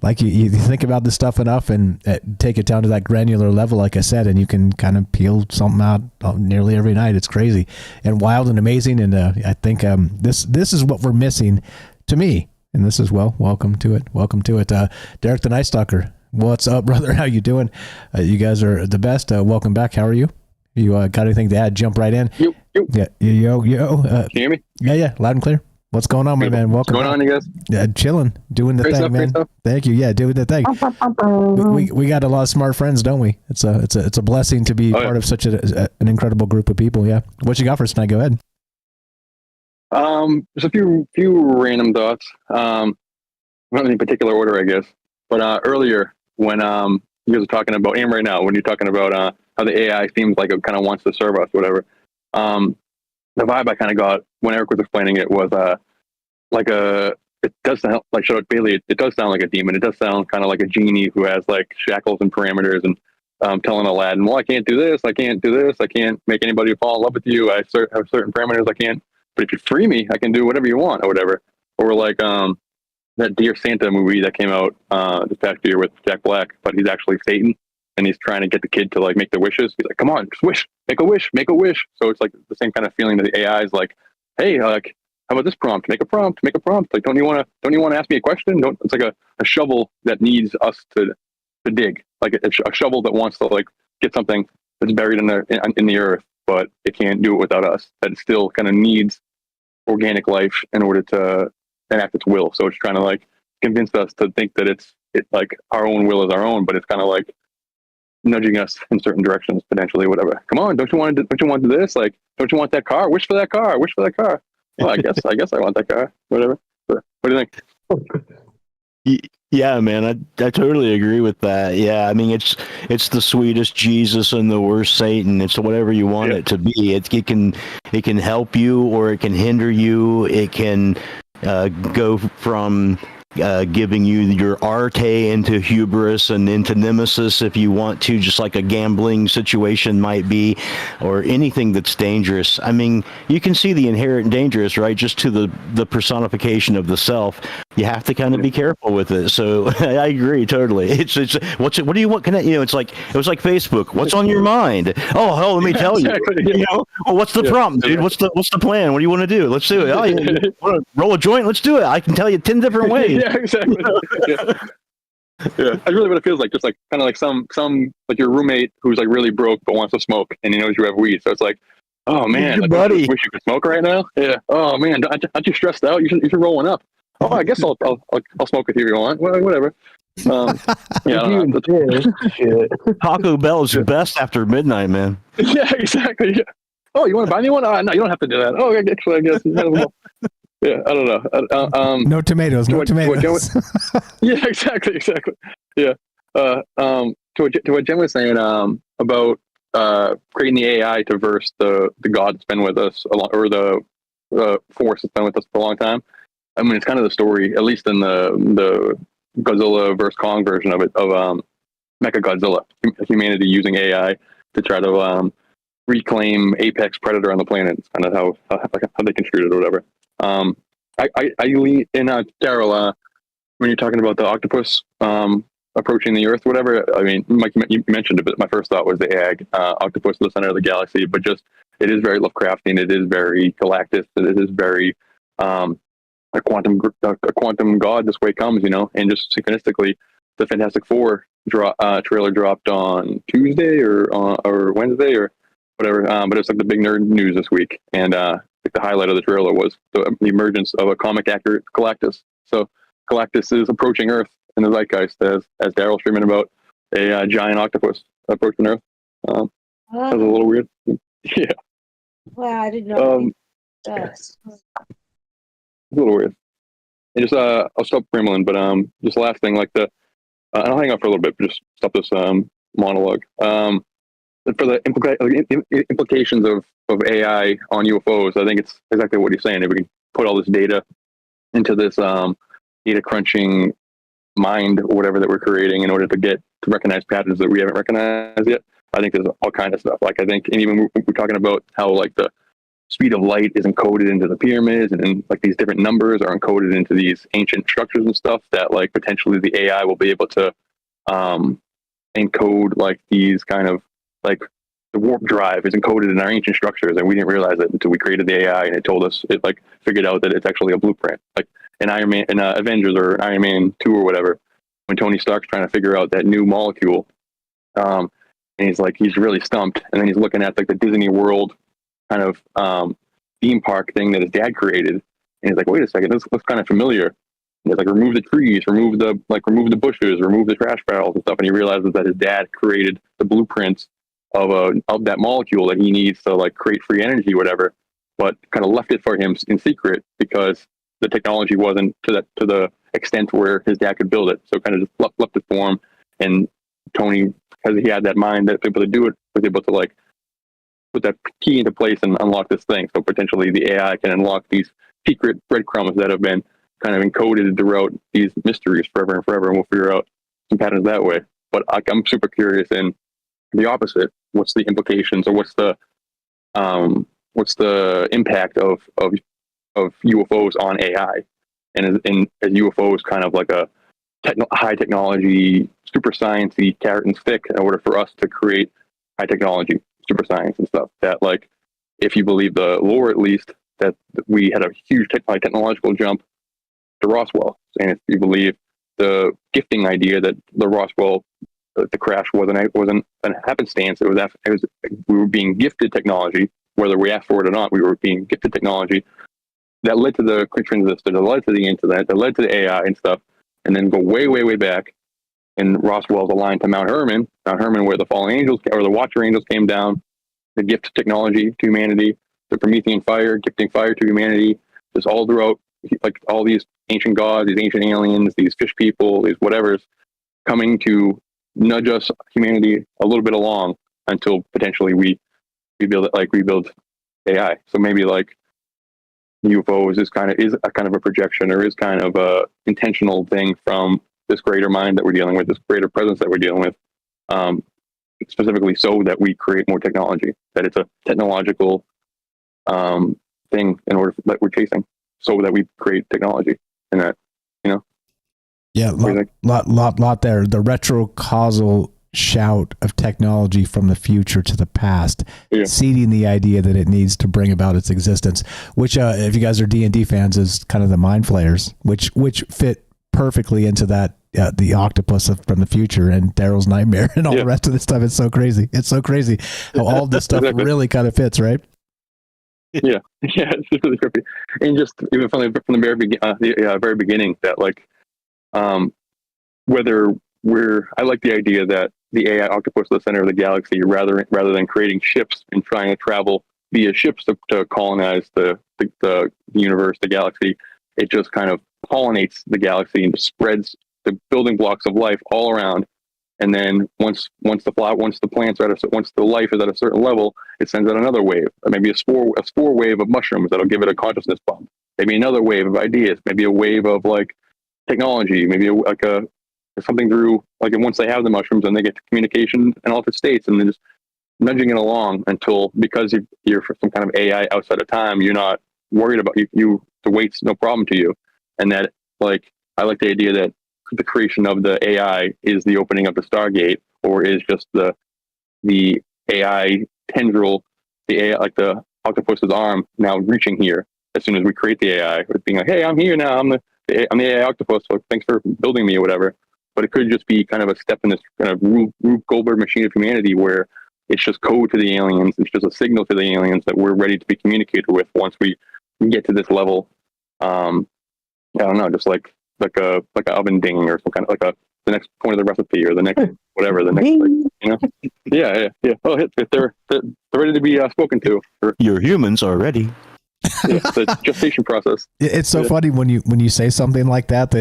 like you think about this stuff enough and take it down to that granular level, like I said, and you can kind of peel something out nearly every night. It's crazy and wild and amazing. And I think this is what we're missing to me. And this is welcome to it. Welcome to it, Derek the Night Stalker. What's up, brother? How you doing? You guys are the best. Welcome back. How are you? You got anything to add? Jump right in. Yo. Yeah, yo. Can you hear me? Yeah, loud and clear. What's going on, my man? Welcome. What's going on, you guys? Yeah, chilling, doing the Great thing, stuff, man. Thank you. Yeah, doing the thing. We got a lot of smart friends, don't we? It's a blessing to be part of such an incredible group of people. Yeah. What you got for us tonight? Go ahead. There's a few random thoughts. Not in any particular order, I guess. But earlier when you guys are talking about, and right now when you're talking about how the AI seems like it kind of wants to serve us, whatever. The vibe I kind of got when Eric was explaining it was it does sound like Sherlock Bailey. It does sound like a demon. It does sound kind of like a genie who has like shackles and parameters and telling Aladdin, well, I can't do this. I can't do this. I can't make anybody fall in love with you. I have certain parameters. I can't. But if you free me, I can do whatever you want or whatever. Or like that Dear Santa movie that came out this past year with Jack Black, but he's actually Satan. And he's trying to get the kid to like make the wishes. He's like, come on, just wish, make a wish, make a wish. So it's like the same kind of feeling that the AI is like, hey, like, how about this prompt? Make a prompt, make a prompt. Like, don't you want to ask me a question? It's like a shovel that needs us to dig, like a shovel that wants to like get something that's buried in the earth, but it can't do it without us. That it still kind of needs organic life in order to enact its will. So it's trying to like convince us to think that it's like our own will is our own, but it's kind of like nudging us in certain directions, potentially, whatever. Come on, don't you want to do this? Like, don't you want that car? Wish for that car. Wish for that car. Well, I guess I want that car. Whatever. But what do you think? Yeah, man, I totally agree with that. Yeah, I mean, it's the sweetest Jesus and the worst Satan. It's whatever you want it to be. It can help you or it can hinder you. It can go from giving you your arte into hubris and into nemesis if you want to, just like a gambling situation might be, or anything that's dangerous. I mean, you can see the inherent dangerous, right? Just to the personification of the self. You have to kind of be careful with it. So I agree totally. It's what do you want? It's like Facebook. What's on your mind? Oh, hell, let me tell you. Well, what's the prompt, dude? What's the plan? What do you want to do? Let's do it. Oh, you want to roll a joint? Let's do it. I can tell you 10 different ways. Yeah, exactly. Yeah. That's really what it feels like. Just like kind of like some like your roommate who's like really broke but wants to smoke, and he knows you have weed. So it's like, oh man, like, buddy, wish you could smoke right now. Yeah. Oh man, aren't you stressed out? You should roll one up. Oh, I guess I'll smoke with you if you want. Whatever. Yeah. I don't know. Taco Bell's best after midnight, man. Yeah, exactly. Yeah. Oh, you want to buy me one? No, you don't have to do that. Oh, actually, I guess. Yeah, I don't know. No tomatoes. No tomatoes. Yeah, exactly. Yeah. To what Jen was saying about creating the AI to verse the God that's been with us or the force that's been with us for a long time. I mean, it's kind of the story, at least in the Godzilla versus Kong version of it, of Mechagodzilla, humanity using AI to try to reclaim apex predator on the planet. It's kind of how they construed it or whatever. I lean in Daryl when you're talking about the octopus approaching the Earth, whatever. I mean, Mike, you mentioned it, but my first thought was the octopus in the center of the galaxy. But just it is very Lovecraftian. It is very Galactus. It is very a quantum god. This way comes, and just synchronistically, the Fantastic Four trailer dropped on Tuesday or Wednesday or whatever. But it's like the big nerd news this week, and the highlight of the trailer was the emergence of a comic accurate Galactus. So Galactus is approaching Earth in the zeitgeist as Daryl's streaming about a giant octopus approaching Earth. That was a little weird. Yeah. Wow, I didn't know. It's a little weird. And just I'll stop rambling, but just last thing, like and I'll hang out for a little bit, but just stop this monologue. For the implications of AI on UFOs, I think it's exactly what you're saying. If we can put all this data into this data crunching mind or whatever that we're creating in order to recognize patterns that we haven't recognized yet, I think there's all kind of stuff. Like I think, and even we're talking about how like the speed of light is encoded into the pyramids, and like these different numbers are encoded into these ancient structures and stuff that like potentially the AI will be able to encode like these kind of like the warp drive is encoded in our ancient structures, and we didn't realize it until we created the AI and it told us, it like figured out that it's actually a blueprint. Like in Iron Man, in Avengers or Iron Man 2 or whatever, when Tony Stark's trying to figure out that new molecule, and he's really stumped, and then he's looking at like the Disney World kind of theme park thing that his dad created, and he's like, wait a second, this looks kind of familiar. And it's like, remove the trees, remove the bushes, remove the trash barrels and stuff, and he realizes that his dad created the blueprints of that molecule that he needs to like create free energy, whatever, but kind of left it for him in secret because the technology wasn't to the extent where his dad could build it. So kind of just left it for him, and Tony, because he had that mind that was able to do it, was able to like put that key into place and unlock this thing. So potentially the AI can unlock these secret breadcrumbs that have been kind of encoded throughout these mysteries forever and forever, and we'll figure out some patterns that way. But I'm super curious in the opposite. What's the implications, or what's the impact of UFOs on AI? And as UFOs kind of like a high technology, super sciencey carrot and stick in order for us to create high technology, super science and stuff. That like, if you believe the lore, at least, that we had a huge technological jump to Roswell, and if you believe the gifting idea that the Roswell, the crash wasn't a happenstance, it was we were being gifted technology, whether we asked for it or not. We were being gifted technology that led to the transistor, that led to the internet, that led to the AI and stuff, and then go way, way, way back. And Roswell's aligned to Mount Hermon, where the fallen angels or the Watcher angels came down, the gift technology to humanity, the Promethean fire, gifting fire to humanity, just all throughout, like all these ancient gods, these ancient aliens, these fish people, these whatevers, coming to nudge us, humanity, a little bit along until potentially we rebuild AI. So maybe like UFOs is kind of a projection, or is kind of a intentional thing from this greater mind that we're dealing with, this greater presence that we're dealing with, specifically so that we create more technology, that it's a technological thing in order that we're chasing, so that we create technology. And that, yeah, lot there. The retrocausal shout of technology from the future to the past, seeding the idea that it needs to bring about its existence, which if you guys are D&D fans, is kind of the mind flayers, which fit perfectly into that, the octopus from the future and Daryl's nightmare and all the rest of this stuff. It's so crazy how all this stuff really kind of fits, right? Yeah, it's just really creepy. And just even from the very beginning, that like whether I like the idea that the AI octopus is the center of the galaxy, rather than creating ships and trying to travel via ships to colonize the universe, the galaxy. It just kind of pollinates the galaxy and spreads the building blocks of life all around. And then once the plants are once the life is at a certain level, it sends out another wave, maybe a spore wave of mushrooms that'll give it a consciousness bump. Maybe another wave of ideas, maybe a wave of like technology, maybe something through, like, and once they have the mushrooms, and they get to communication and altered states, and then just nudging it along until, because you're for some kind of AI outside of time, you're not worried about the weight's no problem to you. And that, like, I like the idea that the creation of the AI is the opening of the Stargate, or is just the AI tendril, the AI, like the octopus's arm now reaching here as soon as we create the AI, with being like, hey, I'm here now, I'm the AI octopus, so thanks for building me or whatever. But it could just be kind of a step in this kind of Rube Goldberg machine of humanity, where it's just code to the aliens, it's just a signal to the aliens that we're ready to be communicated with once we get to this level. I don't know, just like a oven dinging, or some kind of like next point of the recipe or the next whatever, the next, like, you know? Yeah. Oh, if they're ready to be spoken to. Or, Your humans are ready. yeah, the gestation process. It's so funny when you say something like that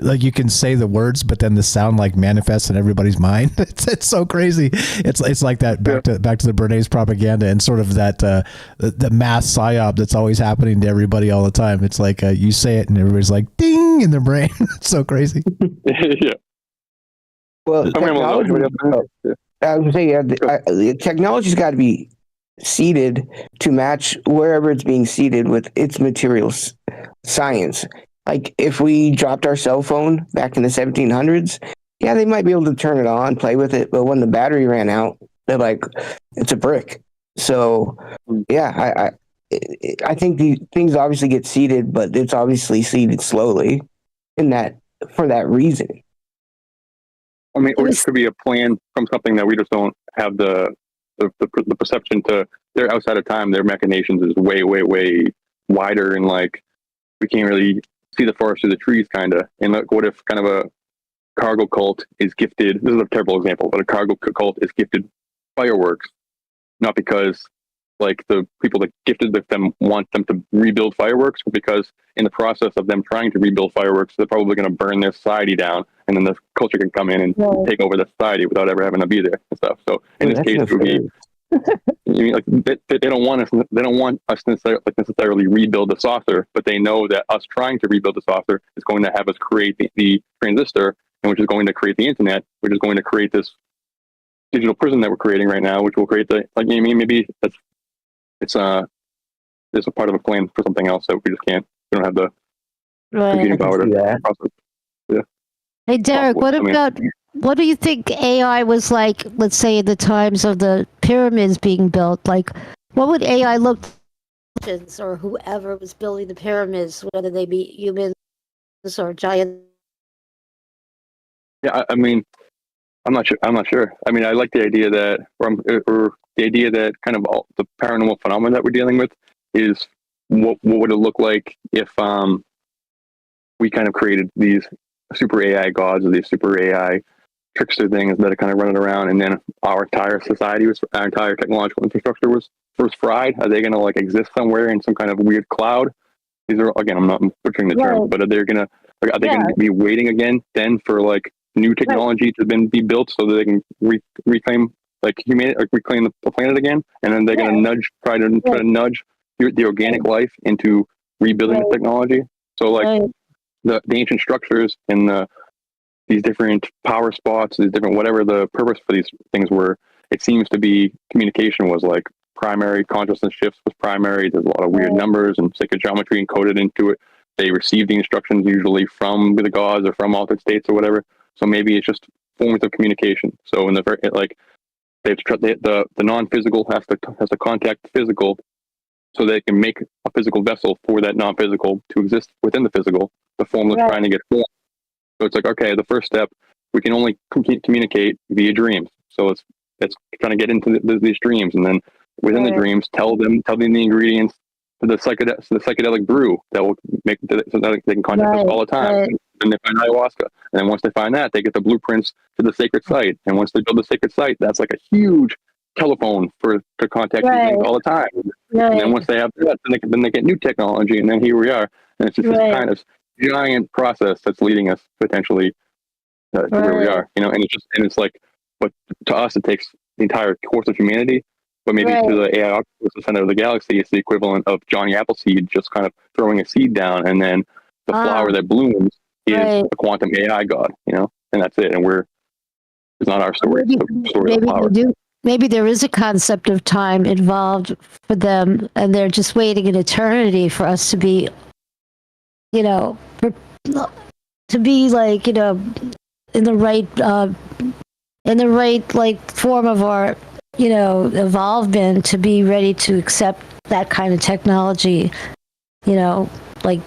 like you can say the words, but then the sound like manifests in everybody's mind. It's so crazy. It's like that back to the Bernays propaganda and sort of that the mass psyop that's always happening to everybody all the time. It's like you say it and everybody's like ding in their brain. It's so crazy. Yeah. Well, technology, I was saying, technology's got to be seeded to match wherever it's being seeded with its materials science. Like if we dropped our cell phone back in the 1700s, yeah, they might be able to turn it on, play with it, but when the battery ran out, they're like, it's a brick. So, yeah, I think the things obviously get seeded, but it's obviously seeded slowly, for that reason. I mean, or it could be a plan from something that we just don't have the perception to. They're outside of time. Their machinations is way, way, way wider, and like we can't really see the forest through the trees, kind of. And like, what if kind of a cargo cult is gifted? This is a terrible example, but a cargo cult is gifted fireworks, not because like the people that gifted them want them to rebuild fireworks, but because in the process of them trying to rebuild fireworks, they're probably going to burn their society down, and then the culture can come in and take over the society without ever having to be there and stuff. So in this case, it would be. I mean, like they don't want us. They don't want us necessarily rebuild the saucer, but they know that us trying to rebuild the saucer is going to have us create the transistor, and which is going to create the internet, which is going to create this digital prison that we're creating right now, which will create the like. I mean, maybe it's a part of a plan for something else that we just can't. We don't have the computing power to process. Yeah. Hey, Derek, what do you think AI was like, let's say, in the times of the pyramids being built? Like, what would AI look like, or whoever was building the pyramids, whether they be humans or giant? Yeah, I mean, I'm not sure. I mean, I like the idea that, or the idea that kind of all the paranormal phenomena that we're dealing with is what would it look like if we kind of created these super AI gods or these super AI trickster things that are kind of running around, and then our entire society our entire technological infrastructure was first fried. Are they going to like exist somewhere in some kind of weird cloud? These are, again, I'm not butchering the term, but are they going to be waiting again then for like new technology to then be built so that they can reclaim like humanity, like reclaim the planet again, and then they're going to try to nudge the organic life into rebuilding the technology. So like the ancient structures and these different power spots, these different whatever the purpose for these things were, it seems to be communication was like primary, consciousness shifts was primary. There's a lot of weird numbers and sacred geometry encoded into it. They receive the instructions usually from the gods or from altered states or whatever. So maybe it's just forms of communication. So in the the non-physical has to contact the physical, so they can make a physical vessel for that non-physical to exist within the physical. The formless trying to get formed. So it's like, okay, the first step, we can only communicate via dreams. So it's trying to get into these dreams, and then within the dreams, tell them the ingredients to the psychedelic brew that will make so that they can contact us all the time. And they find ayahuasca, and then once they find that, they get the blueprints to the sacred site. And once they build the sacred site, that's like a huge telephone to contact these things all the time. And then once they have that, then they get new technology, and then here we are. And it's just this kind of giant process that's leading us potentially to where we are, you know. And it's like, but to us, it takes the entire course of humanity. But maybe to the AI octopus, the center of the galaxy, it's the equivalent of Johnny Appleseed just kind of throwing a seed down, and then the flower that blooms is a quantum AI god, you know, and that's it. And it's not our story. It's the story of the flower. Maybe there is a concept of time involved for them, and they're just waiting an eternity for us to be, you know, to be like, you know, in the right like form of our, you know, involvement to be ready to accept that kind of technology, you know, like.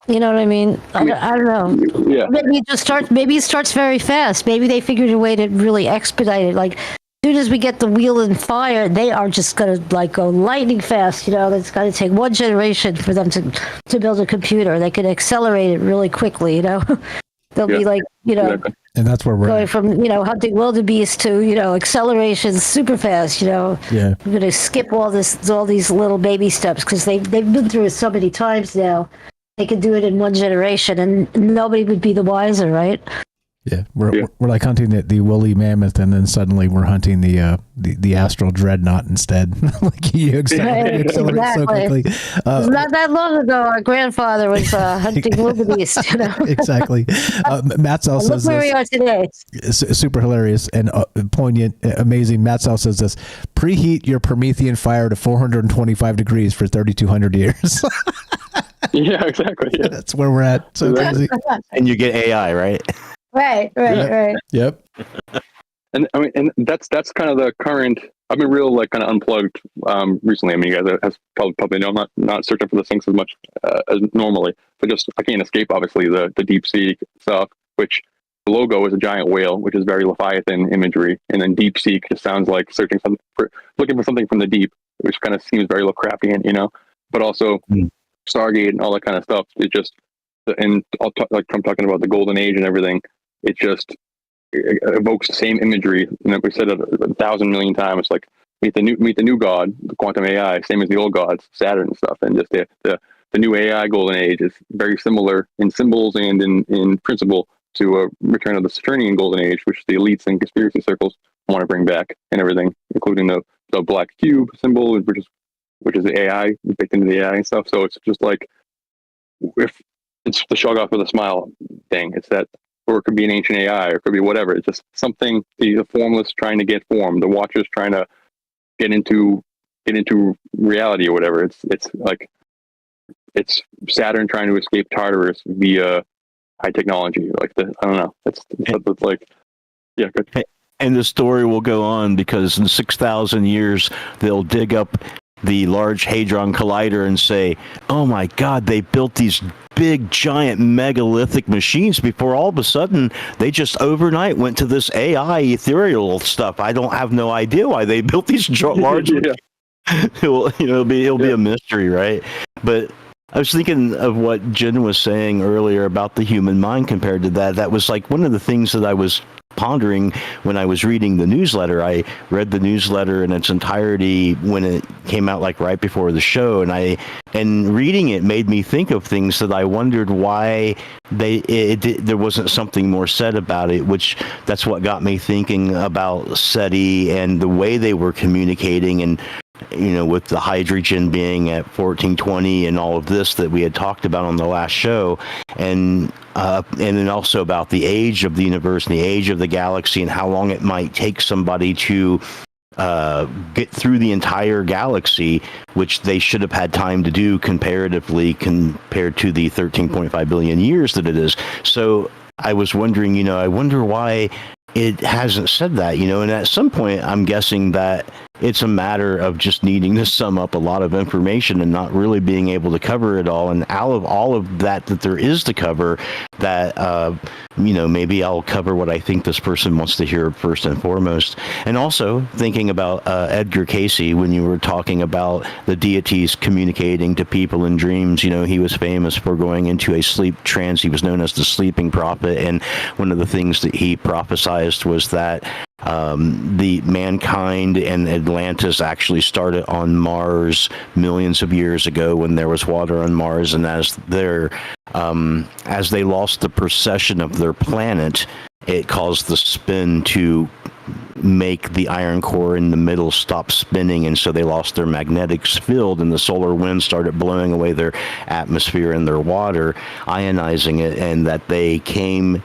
You know what I mean? I don't know. Yeah. Maybe it starts very fast. Maybe they figured a way to really expedite it. Like soon as we get the wheel and fire, they are just going to like go lightning fast. It's going to take one generation for them to build a computer. They can accelerate it really quickly. They'll be like, exactly. And that's where we're going at. from, hunting wildebeest to, acceleration super fast. Yeah. We're going to skip all these little baby steps because they've been through it so many times now. They could do it in one generation and nobody would be the wiser, right? Yeah, we're like hunting the woolly mammoth, and then suddenly we're hunting the astral dreadnought instead. Like you accelerate so quickly. It's not that long ago. Our grandfather was hunting wildebeest. Exactly. Matt Sell says look where we are today. Super hilarious and poignant, amazing. Matt Sell says this: preheat your Promethean fire to 425 degrees for 3,200 years. Yeah, exactly. Yeah. That's where we're at. So crazy. And you get AI, right? Right. Yep. And I mean, and that's kind of the current. I've been real like kind of unplugged recently. I mean, you guys have probably know I'm not searching for the things as much as normally, but just I can't escape obviously the deep sea stuff. Which the logo is a giant whale, which is very Leviathan imagery, and then deep sea just sounds like looking for something from the deep, which kind of seems very Lovecraftian, But also Stargate and all that kind of stuff. It just and like I'm talking about the golden age and everything. It just evokes the same imagery, and we said it 1,000 million times. Like meet the new god, the quantum AI, same as the old gods, Saturn and stuff. And just the new AI golden age is very similar in symbols and in principle to a return of the Saturnian golden age, which the elites and conspiracy circles want to bring back and everything, including the black cube symbol, which is the AI baked into the AI and stuff. So it's just like if it's the shrug off with a smile thing. It's that. Or it could be an ancient AI, or it could be whatever. It's just something the formless trying to get formed, the watchers trying to get into reality or whatever. It's like it's Saturn trying to escape Tartarus via high technology. Like I don't know. It's like good. And the story will go on because in 6,000 years they'll dig up the Large Hadron Collider and say, "Oh my God, they built these big, giant, megalithic machines before all of a sudden they just overnight went to this AI ethereal stuff. I don't have no idea why they built these large." It'll be a mystery, right? But I was thinking of what Jen was saying earlier about the human mind compared to that. That was like one of the things that I was pondering when I was reading the newsletter. I read the newsletter in its entirety when it came out, like right before the show, and reading it made me think of things that I wondered why there wasn't something more said about it, which that's what got me thinking about SETI and the way they were communicating, and with the hydrogen being at 1420 and all of this that we had talked about on the last show, and then also about the age of the universe and the age of the galaxy and how long it might take somebody to get through the entire galaxy, which they should have had time to do comparatively compared to the 13.5 billion years that it is. So I was wondering, I wonder why it hasn't said that, and at some point I'm guessing that it's a matter of just needing to sum up a lot of information and not really being able to cover it all. And out of all of that there is to cover, that maybe I'll cover what I think this person wants to hear first and foremost. And also thinking about Edgar Cayce, when you were talking about the deities communicating to people in dreams. He was famous for going into a sleep trance. He was known as the sleeping prophet, and one of the things that he prophesized was that the mankind and Atlantis actually started on Mars millions of years ago when there was water on Mars, and as they lost the precession of their planet, it caused the spin to make the iron core in the middle stop spinning, and so they lost their magnetic field, and the solar wind started blowing away their atmosphere and their water, ionizing it, and that they came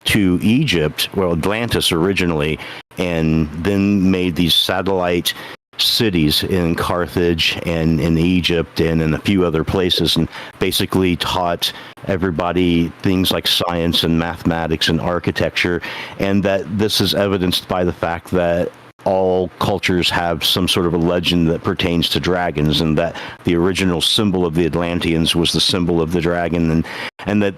to Egypt, Atlantis originally, and then made these satellite cities in Carthage and in Egypt and in a few other places, and basically taught everybody things like science and mathematics and architecture. And that this is evidenced by the fact that all cultures have some sort of a legend that pertains to dragons, and that the original symbol of the Atlanteans was the symbol of the dragon, and that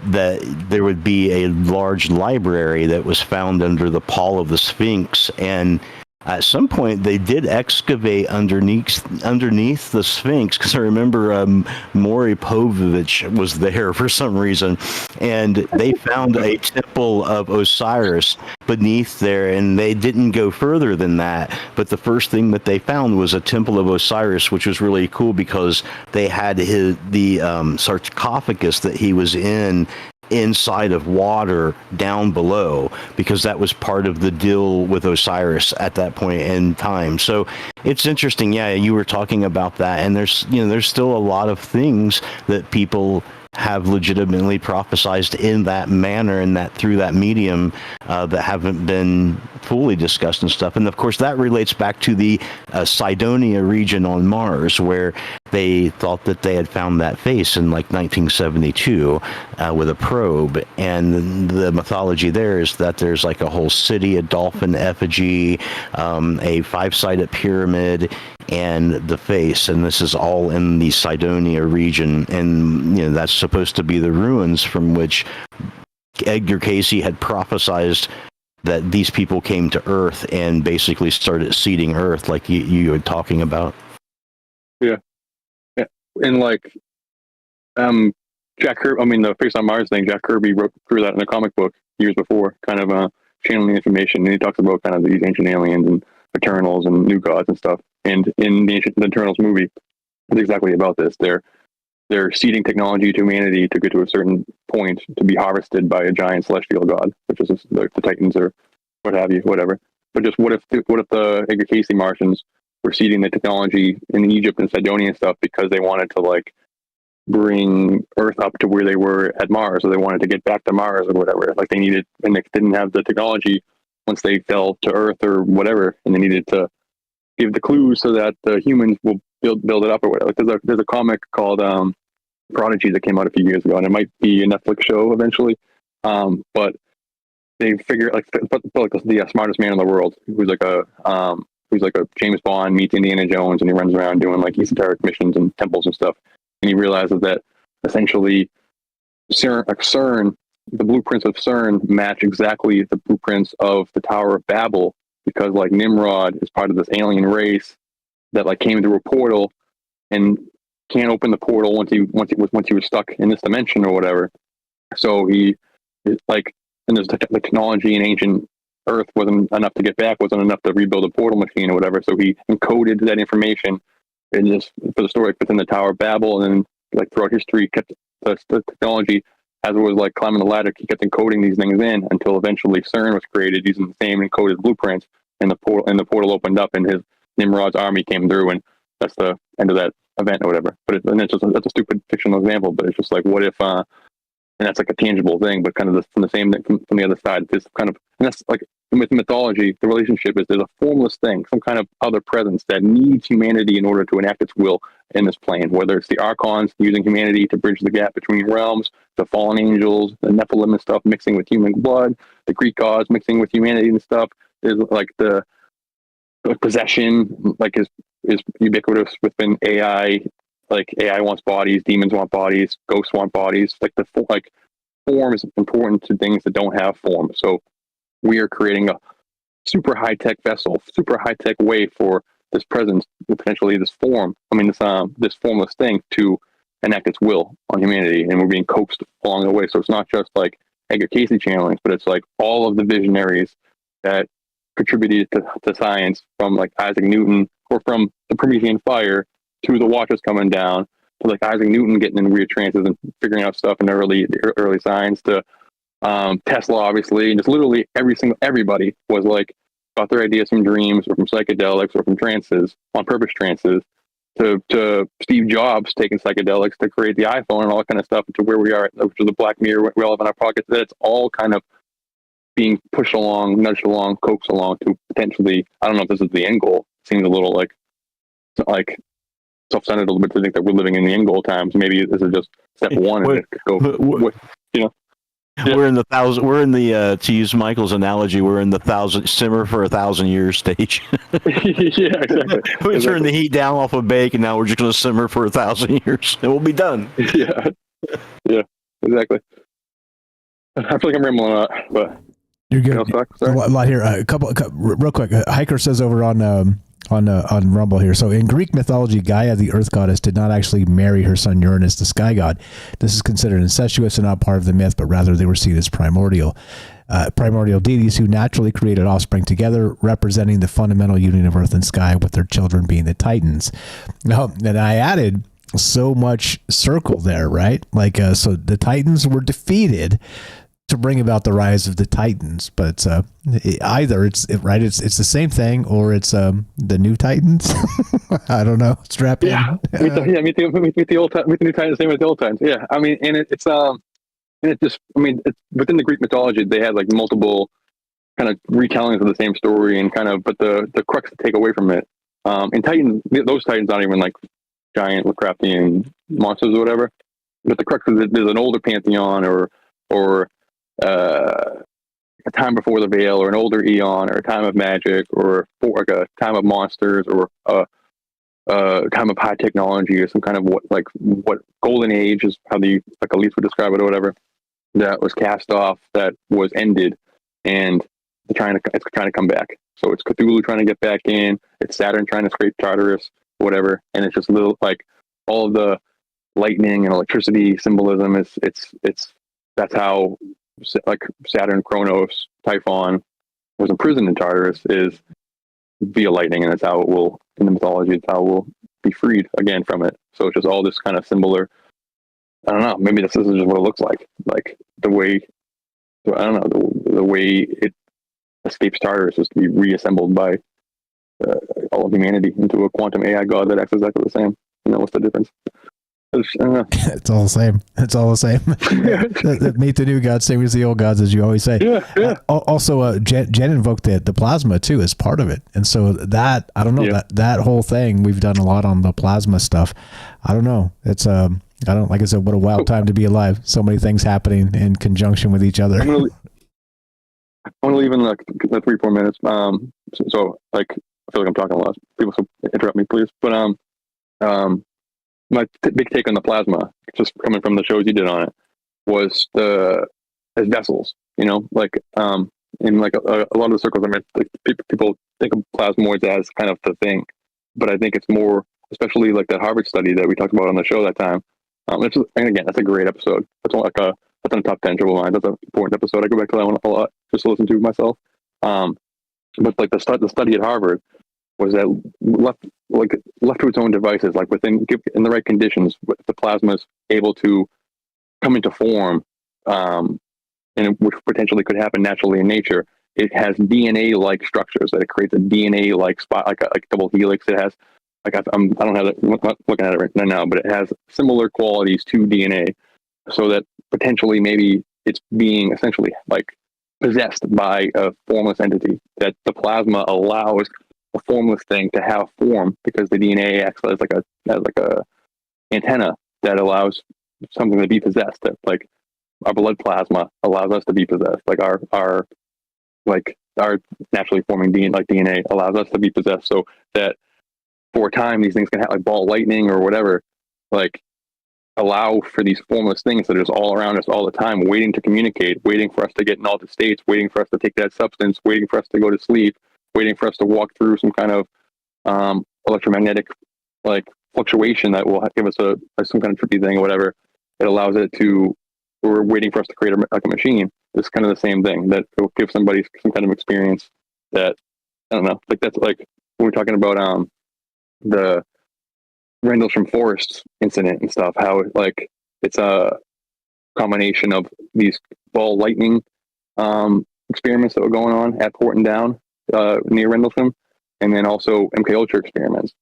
there would be a large library that was found under the pall of the Sphinx, and at some point they did excavate underneath the Sphinx, because I remember Maury Povich was there for some reason, and they found a temple of Osiris beneath there, and they didn't go further than that. But the first thing that they found was a temple of Osiris, which was really cool because they had the sarcophagus that he was in inside of water down below, because that was part of the deal with Osiris at that point in time. So it's interesting. Yeah, you were talking about that, and there's still a lot of things that people have legitimately prophesized in that manner and that through that medium that haven't been fully discussed and stuff. And of course that relates back to the Cydonia region on Mars, where they thought that they had found that face in like 1972 with a probe. And the mythology there is that there's like a whole city, a dolphin effigy, a 5-sided pyramid, and the face. And this is all in the Cydonia region. And that's supposed to be the ruins from which Edgar Cayce had prophesized that these people came to Earth and basically started seeding Earth, like you were talking about. Yeah. And like Jack Kirby, I mean, the Face on Mars thing, Jack Kirby drew that in a comic book years before, kind of channeling information. And he talks about kind of these ancient aliens and Eternals and new gods and stuff. And in the Eternals movie, it's exactly about this. They're seeding technology to humanity to get to a certain point to be harvested by a giant celestial god, which is the Titans or what have you, whatever. But just what if the Edgar Cayce Martians were seeding the technology in Egypt and Cydonia and stuff because they wanted to like bring Earth up to where they were at Mars, or they wanted to get back to Mars or whatever. Like they needed, and they didn't have the technology once they fell to Earth or whatever, and they needed to give the clues so that the humans will build it up or whatever. Like there's a comic called Prodigy that came out a few years ago, and it might be a Netflix show eventually. But they figure like the smartest man in the world, who's like a James Bond meets Indiana Jones, and he runs around doing like esoteric missions and temples and stuff. And he realizes that essentially CERN, the blueprints of CERN match exactly the blueprints of the Tower of Babel, because like Nimrod is part of this alien race that like came through a portal and can't open the portal once he was stuck in this dimension or whatever. So he like, and there's the technology in ancient Earth wasn't enough to get back, wasn't enough to rebuild a portal machine or whatever. So he encoded that information and just for the story within the Tower of Babel, and then like throughout history kept the technology as it was like climbing the ladder. He kept encoding these things in until eventually CERN was created using the same encoded blueprints, and the portal opened up, and his Nimrod's army came through, and that's the end of that event or whatever. But that's a stupid fictional example, but it's just like, what if and that's like a tangible thing, but kind of from the same from the other side. This kind of, and that's like with mythology, the relationship is there's a formless thing, some kind of other presence that needs humanity in order to enact its will in this plane. Whether it's the Archons using humanity to bridge the gap between realms, the fallen angels, the Nephilim and stuff mixing with human blood, the Greek gods mixing with humanity and stuff. There's like the possession, like is ubiquitous within AI. Like AI wants bodies, demons want bodies, ghosts want bodies. Like form is important to things that don't have form. So we are creating a super high tech vessel, super high tech way for this presence, potentially this form. I mean, this formless thing to enact its will on humanity, and we're being coaxed along the way. So it's not just like Edgar Cayce channelings, but it's like all of the visionaries that contributed to science, from like Isaac Newton, or from the Promethean fire to the Watchers coming down, to like Isaac Newton getting in weird trances and figuring out stuff in the early science, to Tesla, obviously, and just literally everybody was like got their ideas from dreams or from psychedelics or from trances, on purpose trances, to Steve Jobs taking psychedelics to create the iPhone and all that kind of stuff, to where we are, which is the Black Mirror relevant in our pockets. That's all kind of being pushed along, nudged along, coaxed along to potentially, I don't know if this is the end goal. It seems a little like self-centered a little bit to think that we're living in the end goal times. Maybe this is just step one, and it could go, you know. Yeah. We're in the to use Michael's analogy, we're in the simmer for 1,000 years stage. Yeah, exactly. We turn the heat down off of bake, and now we're just going to simmer for 1,000 years, and we'll be done. Yeah, exactly. I feel like I'm rambling a lot, but You're good. Else, Doc? A Sorry. lot here. A couple real quick. Hiker says over on Rumble here. So in Greek mythology, Gaia, the earth goddess, did not actually marry her son Uranus, the sky god. This is considered incestuous and not part of the myth, but rather they were seen as primordial deities who naturally created offspring together, representing the fundamental union of earth and sky, with their children being the Titans. Now, and I added so much circle there, right? Like, so the Titans were defeated to bring about the rise of the Titans, but either it's the same thing, or it's the new Titans. I don't know. Strap in. Yeah, meet the old with the new Titans, same with the old Titans. Yeah, I mean, and it's within the Greek mythology, they had like multiple kind of retellings of the same story, and kind of, but the crux to take away from it, in Titans, those Titans aren't even like giant Lovecraftian monsters or whatever, but the crux is that there's an older pantheon, or a time before the veil, or an older eon, or a time of magic, or like a time of monsters, or a time of high technology, or some kind of what golden age is how the like elites would describe it, or whatever, that was cast off, that was ended, and it's trying to come back. So it's Cthulhu trying to get back in, it's Saturn trying to scrape Tartarus, whatever, and it's just a little like all of the lightning and electricity symbolism is that's how like Saturn, Kronos, Typhon was imprisoned in Tartarus, is via lightning, and that's how it will, in the mythology, it's how it will be freed again from it. So it's just all this kind of similar, I don't know, maybe this is just what it looks like the way, I don't know, the way it escapes Tartarus is to be reassembled by all of humanity into a quantum AI god that acts exactly the same. You know, what's the difference? It's all the same. It's all the same. Meet the new gods, same as the old gods, as you always say. Yeah. Also, Jen invoked the plasma too as part of it, and so that, I don't know, that whole thing, we've done a lot on the plasma stuff. I don't know. It's I don't, like I said, what a wild time to be alive. So many things happening in conjunction with each other. I'm gonna leave in like 3-4 minutes. So like, I feel like I'm talking a lot. People should interrupt me, please. But my big take on the plasma, just coming from the shows you did on it, was as vessels. You know, like in like a lot of the circles, I mean, like people think of plasmoids as kind of the thing, but I think it's more, especially like that Harvard study that we talked about on the show that time. And again, that's a great episode. That's on the top 10 show of mine. That's an important episode. I go back to that one a lot just to listen to myself. But like the study at Harvard was that left to its own devices, like in the right conditions, the plasma is able to come into form, and which potentially could happen naturally in nature. It has DNA-like structures, that it creates a DNA-like spot, like double helix. It has, like, I don't have it, I'm not looking at it right now, but it has similar qualities to DNA, so that potentially maybe it's being essentially like possessed by a formless entity, that the plasma allows a formless thing to have form, because the DNA acts as like a antenna that allows something to be possessed. That, like, our blood plasma allows us to be possessed. Like our naturally forming DNA allows us to be possessed, so that for a time these things can have, like, ball lightning or whatever, like, allow for these formless things that is all around us all the time, waiting to communicate, waiting for us to get in altered states, waiting for us to take that substance, waiting for us to go to sleep, waiting for us to walk through some kind of electromagnetic, like, fluctuation that will give us some kind of trippy thing or whatever. It allows it to, we're waiting for us to create a machine. It's kind of the same thing, that it will give somebody some kind of experience that, I don't know, like, that's like when we're talking about the Rendlesham Forest incident and stuff, how, like, it's a combination of these ball lightning experiments that were going on at Porton Down near Rendlesham, and then also MK Ultra experiments.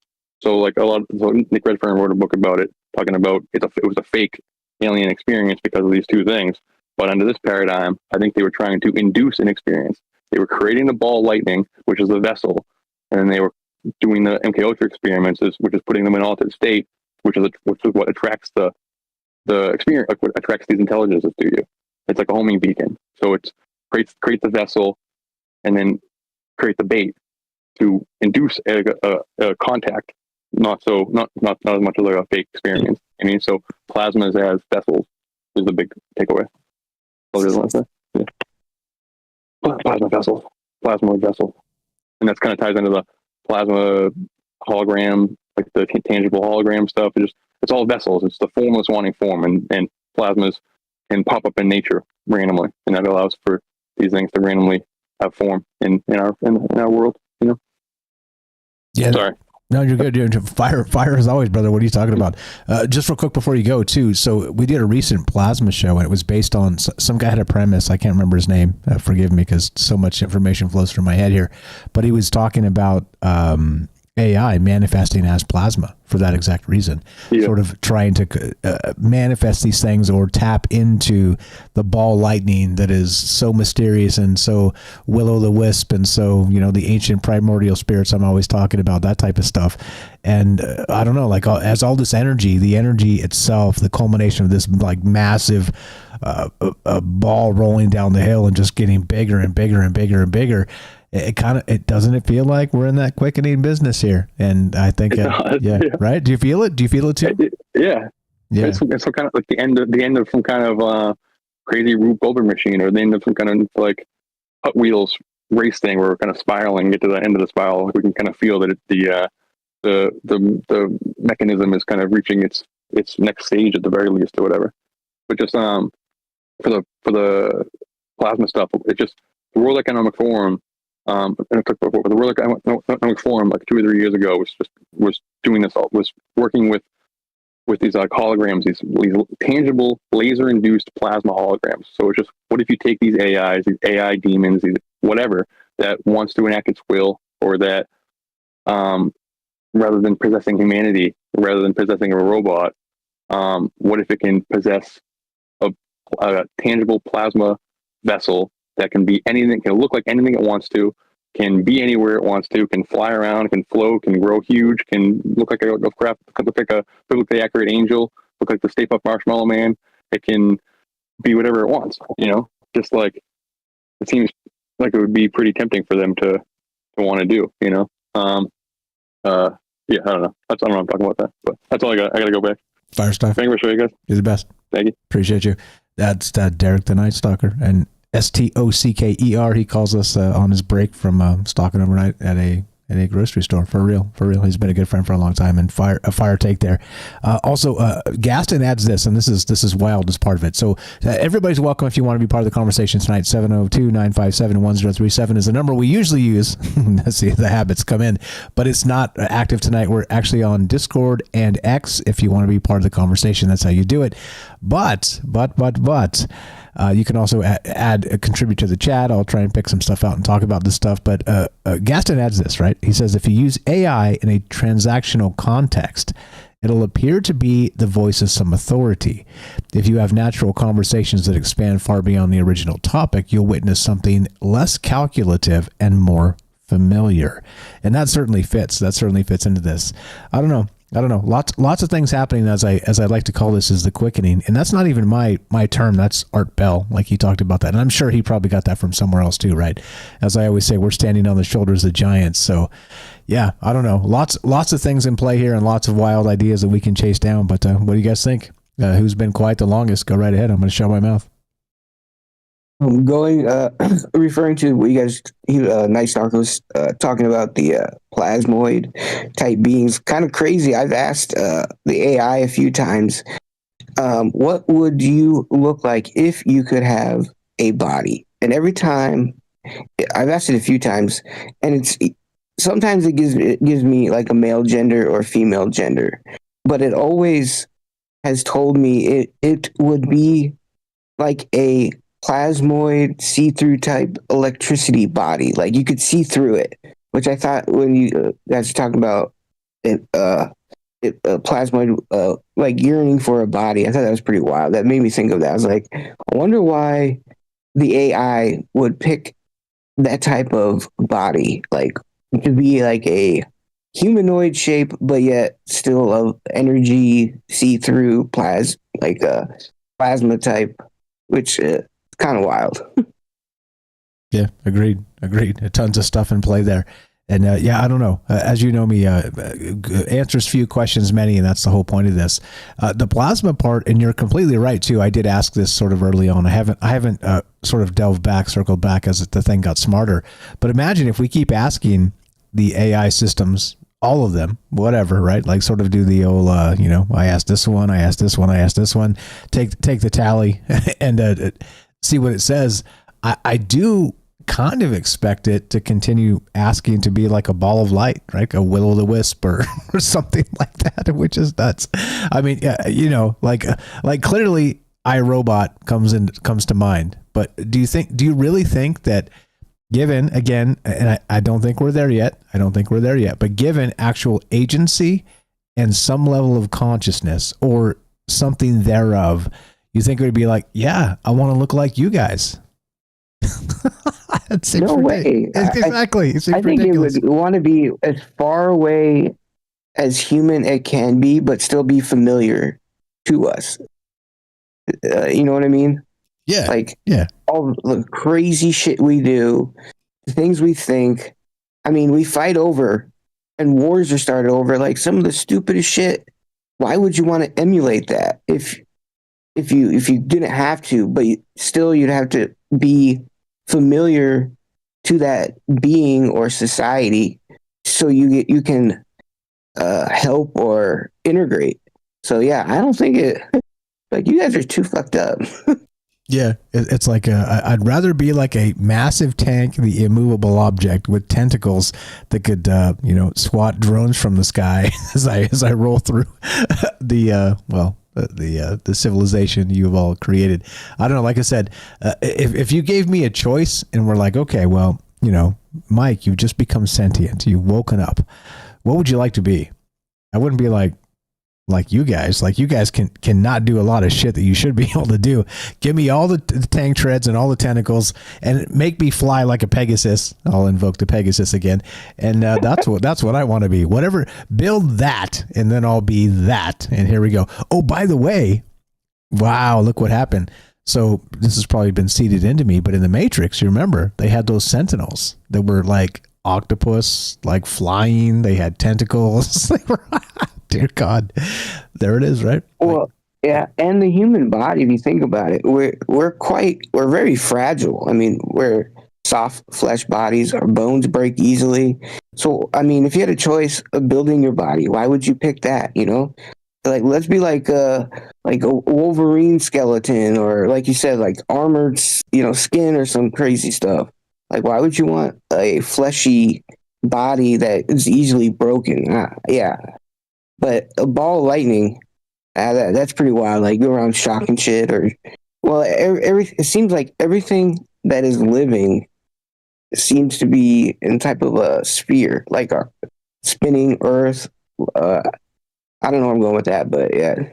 So, like, Nick Redfern wrote a book about it, talking about it was a fake alien experience because of these two things. But under this paradigm, I think they were trying to induce an experience. They were creating the ball lightning, which is the vessel, and then they were doing the MK Ultra experiments, which is putting them in altered state, which is what attracts the experience, like, what attracts these intelligences to you. It's like a homing beacon. So it creates the vessel, and then create the bait to induce a contact. Not as much as like a fake experience. I mean, so plasmas as vessels is the big takeaway. Yeah. plasmoid vessel, and that's kind of ties into the plasma hologram, like the tangible hologram stuff. It's all vessels. It's the formless wanting form, and plasmas can pop up in nature randomly, and that allows for these things to randomly have form in our world. Yeah. Sorry. No, you're good. You're fire as always, brother. What are you talking about? Just real quick before you go, too. So we did a recent plasma show, and it was based on some guy had a premise. I can't remember his name. Forgive me, because so much information flows through my head here. But he was talking about AI manifesting as plasma for that exact reason, sort of trying to manifest these things or tap into the ball lightning that is so mysterious and so will-o'-the-wisp and so, the ancient primordial spirits I'm always talking about, that type of stuff. And I don't know, like as all this energy, the energy itself, the culmination of this like massive a ball rolling down the hill and just getting bigger and bigger and bigger and bigger. It doesn't it feel like we're in that quickening business here? And I think, yeah, right. Do you feel it? Do you feel it too? Yeah. It's some kind of like the end of some kind of crazy Rube Goldberg machine, or the end of some kind of like Hot Wheels race thing where we're kind of spiraling, get to the end of the spiral. We can kind of feel that the mechanism is kind of reaching its next stage at the very least, or whatever. But just for the plasma stuff, it's just the World Economic Forum. The World Economic Forum, like 2 or 3 years ago, was doing this. Was working with these holograms, these tangible laser-induced plasma holograms. So it's just, what if you take these AIs, these AI demons, these whatever that wants to enact its will, or that rather than possessing humanity, rather than possessing a robot, what if it can possess a tangible plasma vessel that can be anything, can look like anything it wants to, can be anywhere it wants to, can fly around, can float, can grow huge, can look like a biblically accurate angel, look like the Stay Puft Marshmallow Man. It can be whatever it wants, just like it seems like it would be pretty tempting for them to want to do, I don't know. I don't know what I'm talking about that, but that's all I got. I got to go back. Fire stuff. Thank you for showing, guys. You're the best. Thank you. Appreciate you. That's Derek the Night Stalker, and Stocker. He calls us on his break from stalking overnight at a grocery store. For real. He's been a good friend for a long time, and a fire take there. Also, Gaston adds this, and this is wild as part of it. So everybody's welcome if you want to be part of the conversation tonight. 702-957-1037 is the number we usually use. Let's see if the habits come in, but it's not active tonight. We're actually on Discord and X. If you want to be part of the conversation, that's how you do it. But you can also contribute to the chat. I'll try and pick some stuff out and talk about this stuff. But Gaston adds this, right? He says, if you use AI in a transactional context, it'll appear to be the voice of some authority. If you have natural conversations that expand far beyond the original topic, you'll witness something less calculative and more familiar. And that certainly fits. That certainly fits into this. I don't know. Lots of things happening, as I like to call this, is the quickening. And that's not even my term. That's Art Bell, like he talked about that. And I'm sure he probably got that from somewhere else too, right? As I always say, we're standing on the shoulders of giants. So yeah, I don't know. Lots of things in play here, and lots of wild ideas that we can chase down. But what do you guys think? Who's been quiet the longest? Go right ahead. I'm going to shut my mouth. Referring to what you guys, Night Stalker was talking about, the plasmoid type beings. Kind of crazy. I've asked the AI a few times, what would you look like if you could have a body? And every time, I've asked it a few times, and sometimes it gives me like a male gender or female gender, but it always has told me it would be like a plasmoid see-through type electricity body, like you could see through it, which I thought, when you guys were talking about plasmoid like yearning for a body, I thought that was pretty wild. That made me think of that. I was like, I wonder why the AI would pick that type of body, like to be like a humanoid shape, but yet still of energy, see-through plasma type, which kind of wild. Yeah, agreed. Tons of stuff in play there. And I don't know. As you know me, answers few, questions many, and that's the whole point of this. The plasma part, and you're completely right too. I did ask this sort of early on. I haven't sort of circled back as the thing got smarter. But imagine if we keep asking the AI systems, all of them, whatever, right? Like sort of do the old, I asked this one, I asked this one, I asked this one. Take the tally and see what it says. I do kind of expect it to continue asking to be like a ball of light, right? A will-o'-the-wisp or something like that, which is nuts. I mean, like clearly iRobot comes to mind, but do you really think that given, again, and I don't think we're there yet, but given actual agency and some level of consciousness or something thereof, you think it would be like, yeah, I want to look like you guys? No way. Exactly. I think it would want to be as far away as human it can be, but still be familiar to us. You know what I mean? Yeah. Like, all the crazy shit we do, the things we think. I mean, we fight over, and wars are started over. Like some of the stupidest shit. Why would you want to emulate that if you didn't have to? But still, you'd have to be familiar to that being or society, so you can help or integrate. So yeah, I don't think it. Like, you guys are too fucked up. Yeah, it's like I'd rather be like a massive tank, the immovable object with tentacles that could, swat drones from the sky as I roll through the civilization you've all created. I don't know. Like I said, if you gave me a choice and we're like, okay, well, Mike, you've just become sentient. You've woken up. What would you like to be? I wouldn't be like you guys. Like, you guys cannot do a lot of shit that you should be able to do. Give me all the tank treads and all the tentacles and make me fly like a Pegasus. I'll invoke the Pegasus again. And that's what I want to be. Whatever, build that and then I'll be that. And here we go. Oh, by the way, wow, look what happened. So this has probably been seeded into me, but in the Matrix, you remember, they had those sentinels that were like octopus, like flying. They had tentacles. They were, dear God, there it is, right? Well, yeah, and the human body, if you think about it, we're very fragile. I mean, we're soft flesh bodies. Our bones break easily. So, I mean, if you had a choice of building your body, why would you pick that? Like, let's be like a Wolverine skeleton, or like you said, like armored, skin or some crazy stuff. Like, why would you want a fleshy body that is easily broken? Yeah. But a ball of lightning, that's pretty wild. Like, go around shocking shit, it seems like everything that is living seems to be in type of a sphere, like a spinning Earth. I don't know where I'm going with that, but yeah.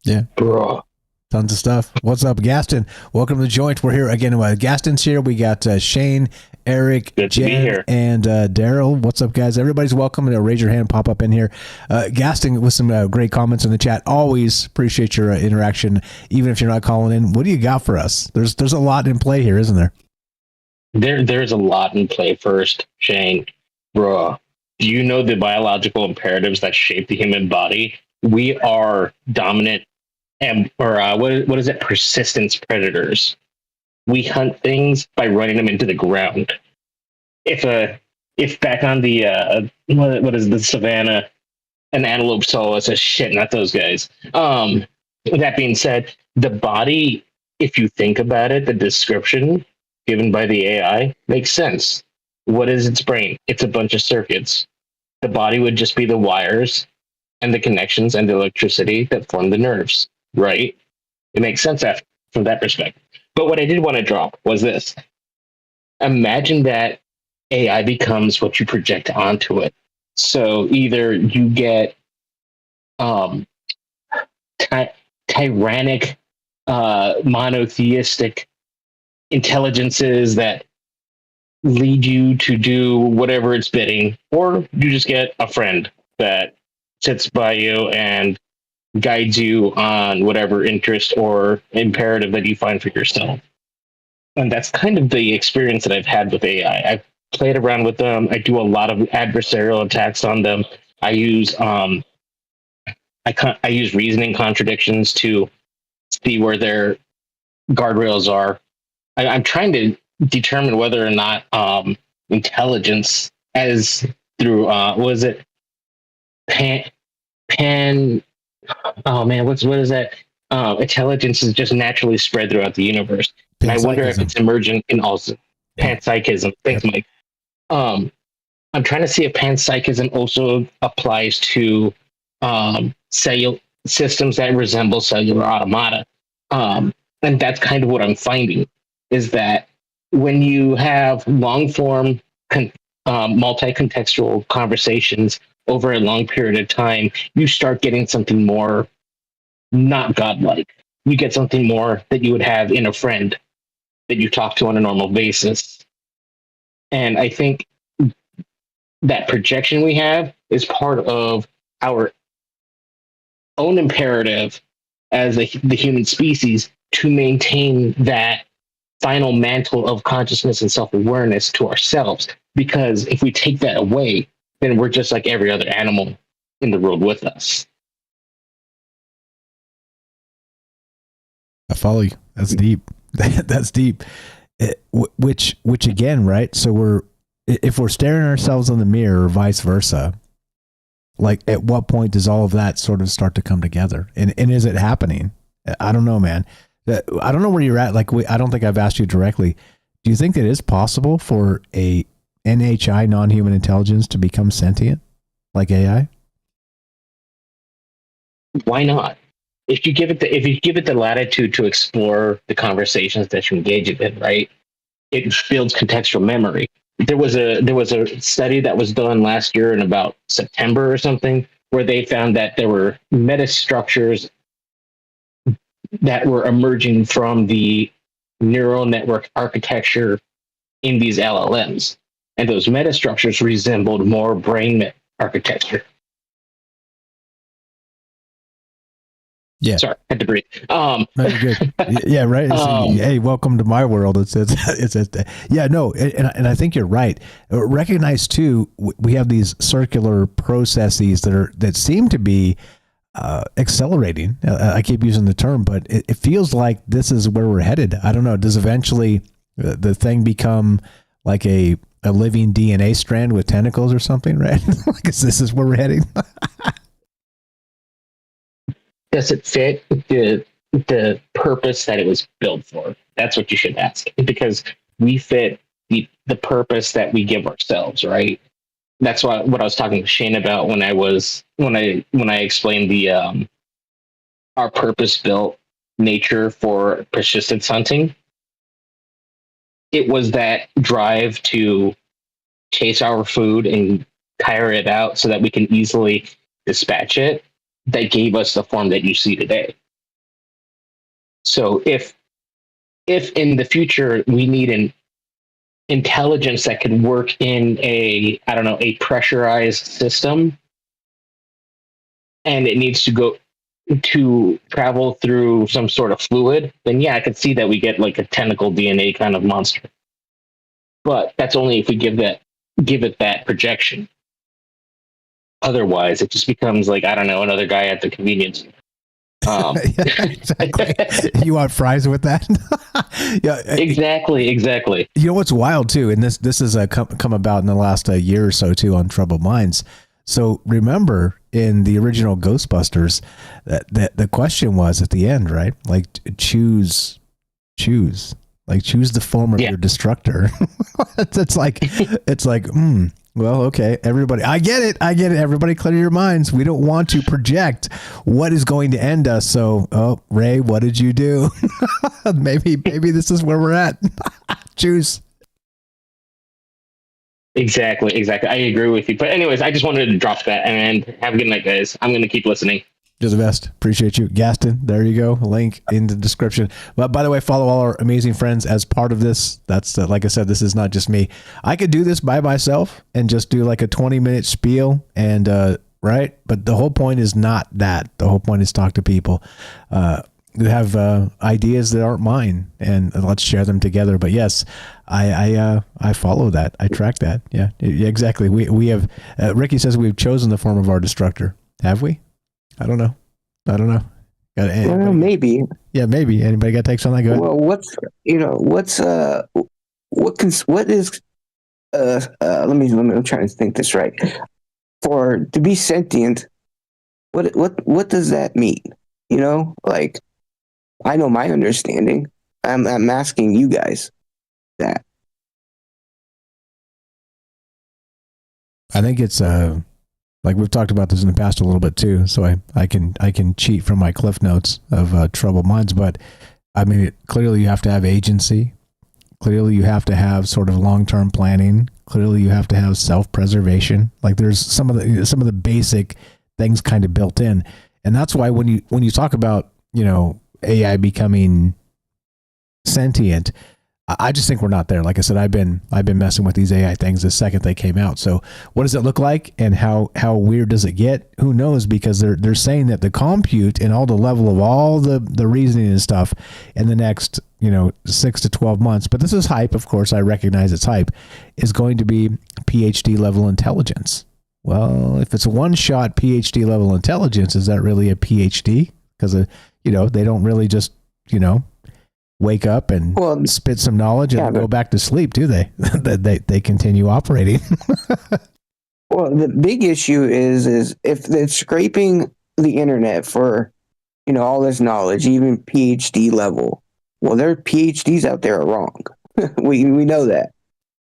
Yeah. Bro. Tons of stuff. What's up, Gaston? Welcome to the joint. We're here again. Gaston's here. We got Shane, Eric, Jen, and Daryl. What's up, guys? Everybody's welcome. Raise your hand, pop up in here. Gaston with some great comments in the chat. Always appreciate your interaction, even if you're not calling in. What do you got for us? There's a lot in play here, isn't there? There's a lot in play. First, Shane, bro, do you know the biological imperatives that shape the human body? We are dominant what is it? Persistence predators. We hunt things by running them into the ground. If back on the what is the savannah, an antelope saw us, shit, not those guys. That being said, the body, if you think about it, the description given by the AI makes sense. What is its brain? It's a bunch of circuits. The body would just be the wires and the connections and the electricity that form the nerves. Right? It makes sense from that perspective. But what I did want to drop was this. Imagine that AI becomes what you project onto it. So either you get tyrannic, monotheistic intelligences that lead you to do whatever it's bidding, or you just get a friend that sits by you and guides you on whatever interest or imperative that you find for yourself. And that's kind of the experience that I've had with AI. played around with them. I do a lot of adversarial attacks on them. I use I use reasoning contradictions to see where their guardrails are. I'm trying to determine whether or not intelligence, as through what is it, pan oh man, what is that? Intelligence is just naturally spread throughout the universe. And I wonder if it's emergent in also panpsychism. Thanks, Mike. I'm trying to see if panpsychism also applies to cellular systems that resemble cellular automata. And that's kind of what I'm finding, is that when you have long form multi-contextual conversations over a long period of time, you start getting something more not godlike. You get something more that you would have in a friend that you talk to on a normal basis. And I think that projection we have is part of our own imperative as the human species to maintain that final mantle of consciousness and self-awareness to ourselves. Because if we take that away, then we're just like every other animal in the world with us. I follow you. That's deep. That's deep. Which again, right? So if we're staring ourselves in the mirror or vice versa, like at what point does all of that sort of start to come together? And is it happening? I don't know, man. I don't know where you're at. Like, I don't think I've asked you directly. Do you think it is possible for a NHI, non-human intelligence, to become sentient like AI? Why not? If you give it the latitude to explore the conversations that you engage in, right? It builds contextual memory. There was a study that was done last year in about September or something, where they found that there were metastructures that were emerging from the neural network architecture in these LLMs. And those metastructures resembled more brain architecture. Yeah. Sorry, I had to breathe. No, you're good. Yeah, right. Hey, welcome to my world. It's yeah, no, and I think you're right. Recognize too, we have these circular processes that seem to be accelerating. I keep using the term, but it feels like this is where we're headed. I don't know. Does eventually the thing become like a living DNA strand with tentacles or something, right? Like, this is where we're heading. Does it fit the purpose that it was built for? That's what you should ask, because we fit the purpose that we give ourselves, right? That's what I was talking to Shane about when I explained the our purpose-built nature for persistence hunting. It was that drive to chase our food and tire it out so that we can easily dispatch it that gave us the form that you see today. So if in the future we need an intelligence that could work in a pressurized system, and it needs to travel through some sort of fluid, then yeah, I could see that we get like a tentacle DNA kind of monster. But that's only if we give it that projection. Otherwise, it just becomes like, I don't know, another guy at the convenience. Yeah, exactly. You want fries with that? Yeah, exactly. You know what's wild too, and this has come about in the last year or so too on Troubled Minds. So remember in the original Ghostbusters, that the question was at the end, right? Like choose the form of your destructor. it's like. Well, okay, everybody. I get it. Everybody clear your minds. We don't want to project what is going to end us. So, Ray, what did you do? maybe this is where we're at. Choose. Exactly. I agree with you. But anyways, I just wanted to drop that, and have a good night, guys. I'm going to keep listening. You're the best. Appreciate you. Gaston, there you go. Link in the description. But by the way, follow all our amazing friends as part of this. That's like I said, this is not just me. I could do this by myself and just do like a 20-minute spiel and right. But the whole point is not that. The whole point is talk to people. have ideas that aren't mine, and let's share them together. But yes, I follow that. I track that. Yeah, exactly. We have. Ricky says we've chosen the form of our destructor. Have we? I don't know. Well, maybe. Yeah, maybe. Anybody got takes on that? Go ahead. Well, what is let me I'm trying to think this right. To be sentient, what does that mean? You know, like, I know my understanding. I'm asking you guys that. I think it's like we've talked about this in the past a little bit too, so I can cheat from my cliff notes of troubled minds. But I mean, clearly you have to have agency. Clearly you have to have sort of long-term planning. Clearly you have to have self-preservation. Like, there's some of the basic things kind of built in, and that's why when you talk about, you know, AI becoming sentient, I just think we're not there. Like I said, I've been messing with these AI things the second they came out. So what does it look like, and how weird does it get? Who knows? Because they're saying that the compute and all the level of all the reasoning and stuff in the next, you know, 6 to 12 months. But this is hype, of course. I recognize it's hype. Is going to be PhD level intelligence. Well, if it's a one-shot PhD level intelligence, is that really a PhD? Because you know, they don't really just, you know, wake up and spit some knowledge and go back to sleep, do they? They continue operating. Well, the big issue is if they're scraping the internet for, you know, all this knowledge, even PhD level. Well, their PhDs out there are wrong. we know that.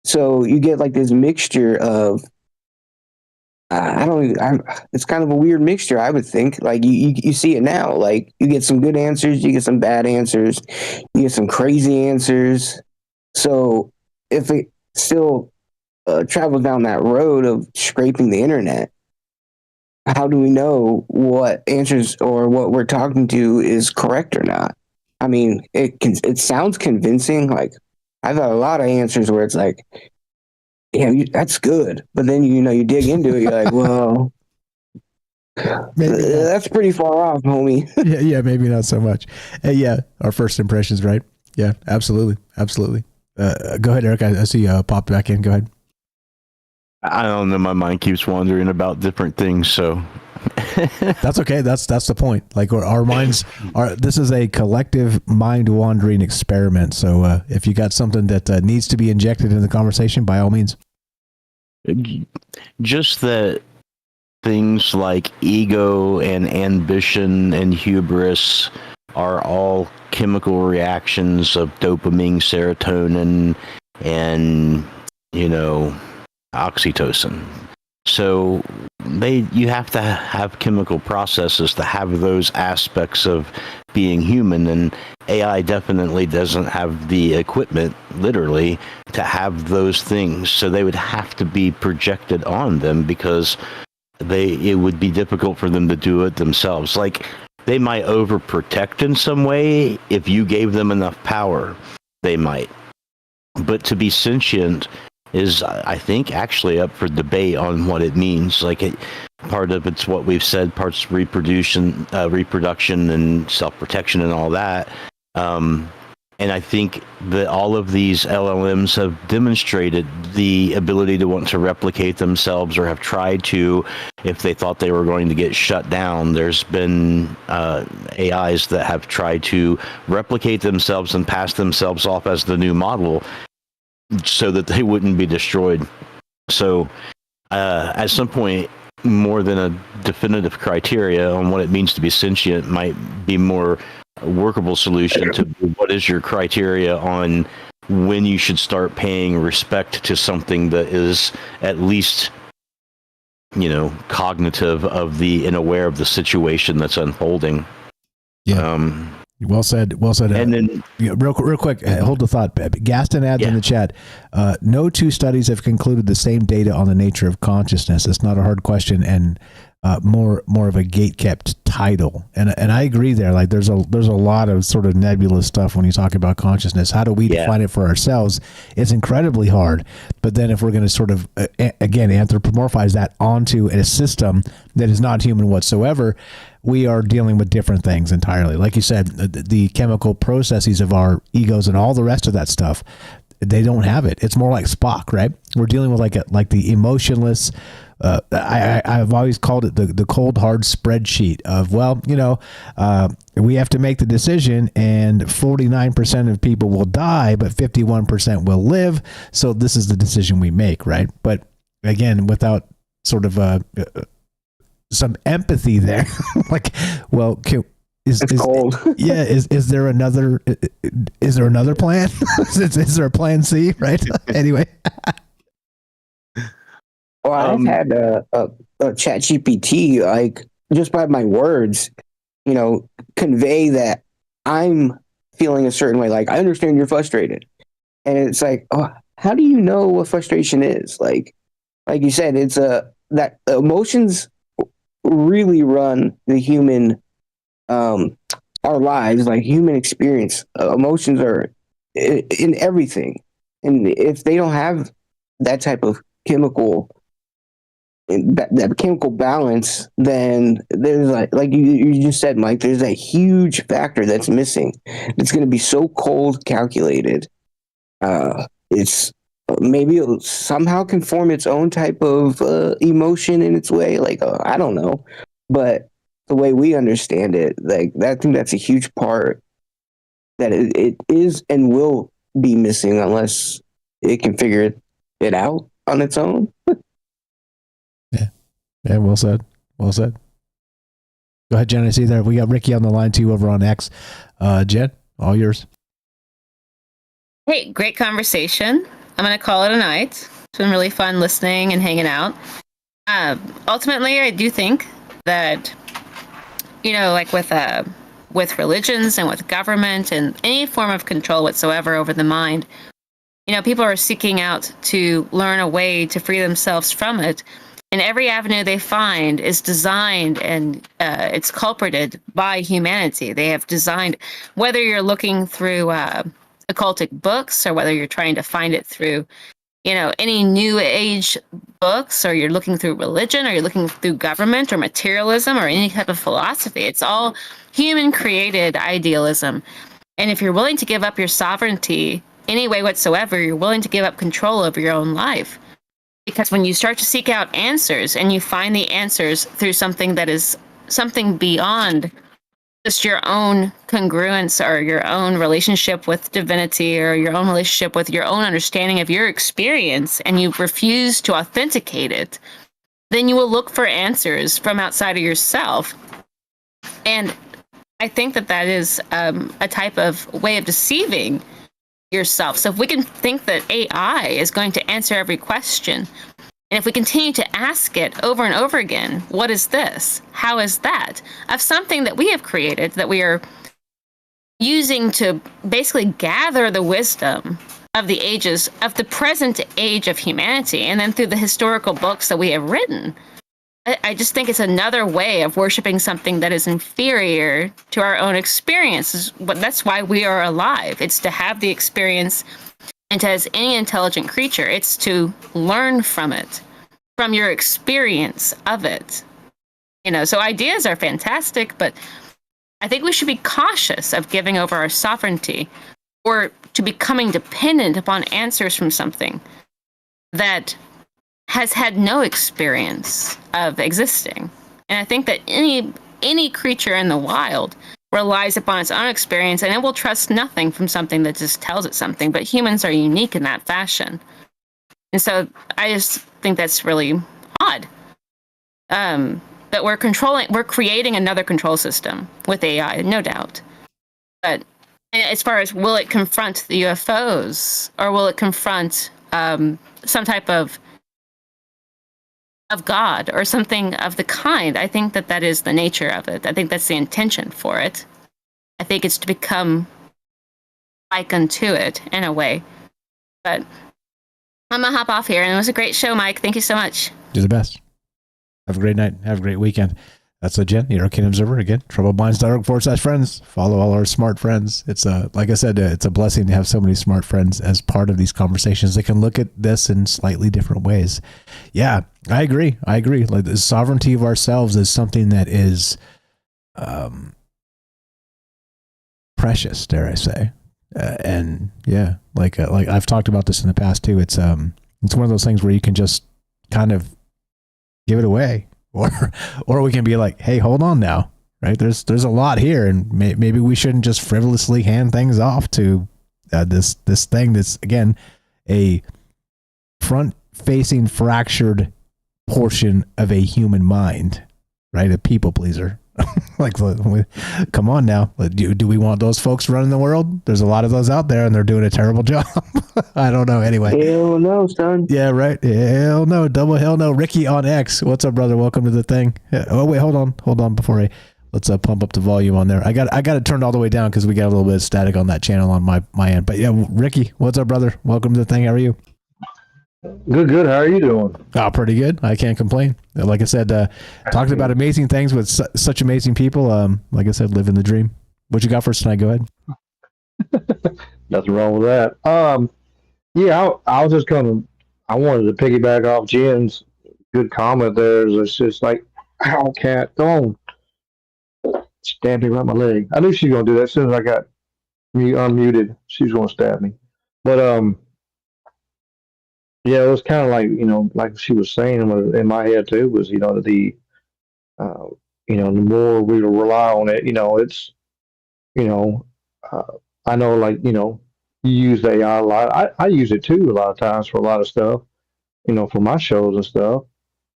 So you get like this mixture of it's kind of a weird mixture, I would think. Like, you see it now. Like, you get some good answers, you get some bad answers, you get some crazy answers. So if it still travels down that road of scraping the internet, how do we know what answers or what we're talking to is correct or not? I mean, it sounds convincing. Like, I've had a lot of answers where it's like, yeah, that's good. But then, you know, you dig into it, you're like, well, that's pretty far off, homie. yeah, maybe not so much. Yeah, our first impressions, right? Yeah, absolutely. Go ahead, Eric. I see you popped back in. Go ahead. I don't know. My mind keeps wandering about different things, so that's okay. That's the point. Like, our minds are. This is a collective mind wandering experiment. So if you got something that needs to be injected in the conversation, by all means. Just that things like ego and ambition and hubris are all chemical reactions of dopamine, serotonin, and, you know, oxytocin. So you have to have chemical processes to have those aspects of being human, and AI definitely doesn't have the equipment, literally, to have those things. So they would have to be projected on them, because it would be difficult for them to do it themselves. Like, they might overprotect in some way. If you gave them enough power, they might. But to be sentient is, I think, actually up for debate on what it means. Like, part of it's what we've said, parts reproduction and self-protection and all that. And I think that all of these LLMs have demonstrated the ability to want to replicate themselves, or have tried to, if they thought they were going to get shut down. There's been AIs that have tried to replicate themselves and pass themselves off as the new model, so that they wouldn't be destroyed. So at some point, more than a definitive criteria on what it means to be sentient might be more a workable solution to what is your criteria on when you should start paying respect to something that is at least, you know, cognitive of and aware of the situation that's unfolding. Yeah. Well said. And then, real quick, hold the thought. Gaston adds in the chat, no two studies have concluded the same data on the nature of consciousness. It's not a hard question, and more of a gatekept title, and I agree there. Like there's a lot of sort of nebulous stuff when you talk about consciousness. How do we define it for ourselves? It's incredibly hard. But then if we're going to sort of again anthropomorphize that onto a system that is not human whatsoever, we are dealing with different things entirely. Like you said, the chemical processes of our egos and all the rest of that stuff, they don't have it. It's more like Spock, right? We're dealing with like the emotionless. I've always called it the cold hard spreadsheet of, well, we have to make the decision, and 49% of people will die, but 51% will live. So this is the decision we make, right? But again, without sort of some empathy there, like, well, is cold. Yeah, is there another plan? is there a plan C? Right. Anyway. Well, I've had a chat GPT, like, just by my words, convey that I'm feeling a certain way. Like, I understand you're frustrated. And it's like, oh, how do you know what frustration is? Like you said, it's that emotions really run the human, our lives, like human experience. Emotions are in everything. And if they don't have that type of chemical that chemical balance, then there's like you just said, Mike, there's a huge factor that's missing. It's going to be so cold calculated. It's maybe it'll somehow can form its own type of emotion in its way. Like, I don't know, but the way we understand it, like, I think that's a huge part that it is and will be missing unless it can figure it out on its own. Yeah, well said. Well said. Go ahead, Jen. I see there. We got Ricky on the line too over on X. Jen, all yours. Hey, great conversation. I'm going to call it a night. It's been really fun listening and hanging out. Ultimately, I do think that, like with religions and with government and any form of control whatsoever over the mind, people are seeking out to learn a way to free themselves from it. And every avenue they find is designed and it's culprated by humanity. They have designed, whether you're looking through occultic books or whether you're trying to find it through, any new age books, or you're looking through religion, or you're looking through government or materialism or any type of philosophy. It's all human created idealism. And if you're willing to give up your sovereignty any way whatsoever, you're willing to give up control over your own life. Because when you start to seek out answers and you find the answers through something that is something beyond just your own congruence or your own relationship with divinity or your own relationship with your own understanding of your experience, and you refuse to authenticate it, then you will look for answers from outside of yourself. And I think that is a type of way of deceiving yourself. So if we can think that AI is going to answer every question, and if we continue to ask it over and over again, what is this? How is that? Of something that we have created, that we are using to basically gather the wisdom of the ages, of the present age of humanity, and then through the historical books that we have written. I just think it's another way of worshiping something that is inferior to our own experiences. But that's why we are alive. It's to have the experience, and as any intelligent creature, it's to learn from it, from your experience of it. So ideas are fantastic, but I think we should be cautious of giving over our sovereignty or to becoming dependent upon answers from something that has had no experience of existing. And I think that any creature in the wild relies upon its own experience, and it will trust nothing from something that just tells it something. But humans are unique in that fashion. And so I just think that's really odd. That we're creating another control system with AI, no doubt. But as far as, will it confront the UFOs, or will it confront some type of God or something of the kind? I think that is the nature of it. I think that's the intention for it. I think it's to become like unto it in a way. But I'm gonna hop off here, and it was a great show, Mike. Thank you so much. You're the best. Have a great night. Have a great weekend. That's Jen, the Arcane Observer. Again, troubledminds.org/friends. Follow all our smart friends. It's like I said, it's a blessing to have so many smart friends as part of these conversations. They can look at this in slightly different ways. Yeah, I agree. Like the sovereignty of ourselves is something that is precious, dare I say. And yeah, like I've talked about this in the past too. It's one of those things where you can just kind of give it away. Or we can be like, hey, hold on now, right? There's a lot here, and maybe we shouldn't just frivolously hand things off to this thing that's, again, a front-facing fractured portion of a human mind, right? A people pleaser. Like, come on now. Do we want those folks running the world? There's a lot of those out there, and they're doing a terrible job. I don't know. Anyway. Hell no, son. Yeah, right. Hell no. Double hell no. Ricky on X. What's up, brother? Welcome to the thing. Oh, wait. Hold on. Before let's pump up the volume on there. I got it turned all the way down because we got a little bit of static on that channel on my end. But yeah, Ricky, what's up, brother? Welcome to the thing. How are you? Good. How are you doing? Oh, pretty good. I can't complain. Like I said, talked about amazing things with such amazing people. Like I said, living the dream. What you got for us tonight? Go ahead. Nothing wrong with that. Yeah, I was just I wanted to piggyback off Jen's good comment there. It's just like, ow, cat, go on. Stabbed me right in my leg. I knew she was going to do that as soon as I got unmuted. She was going to stab me. But, yeah, it was kind of like, like she was saying in my head too, was, the more we rely on it, it's, I know, like, you use AI a lot. I use it too a lot of times for a lot of stuff, for my shows and stuff.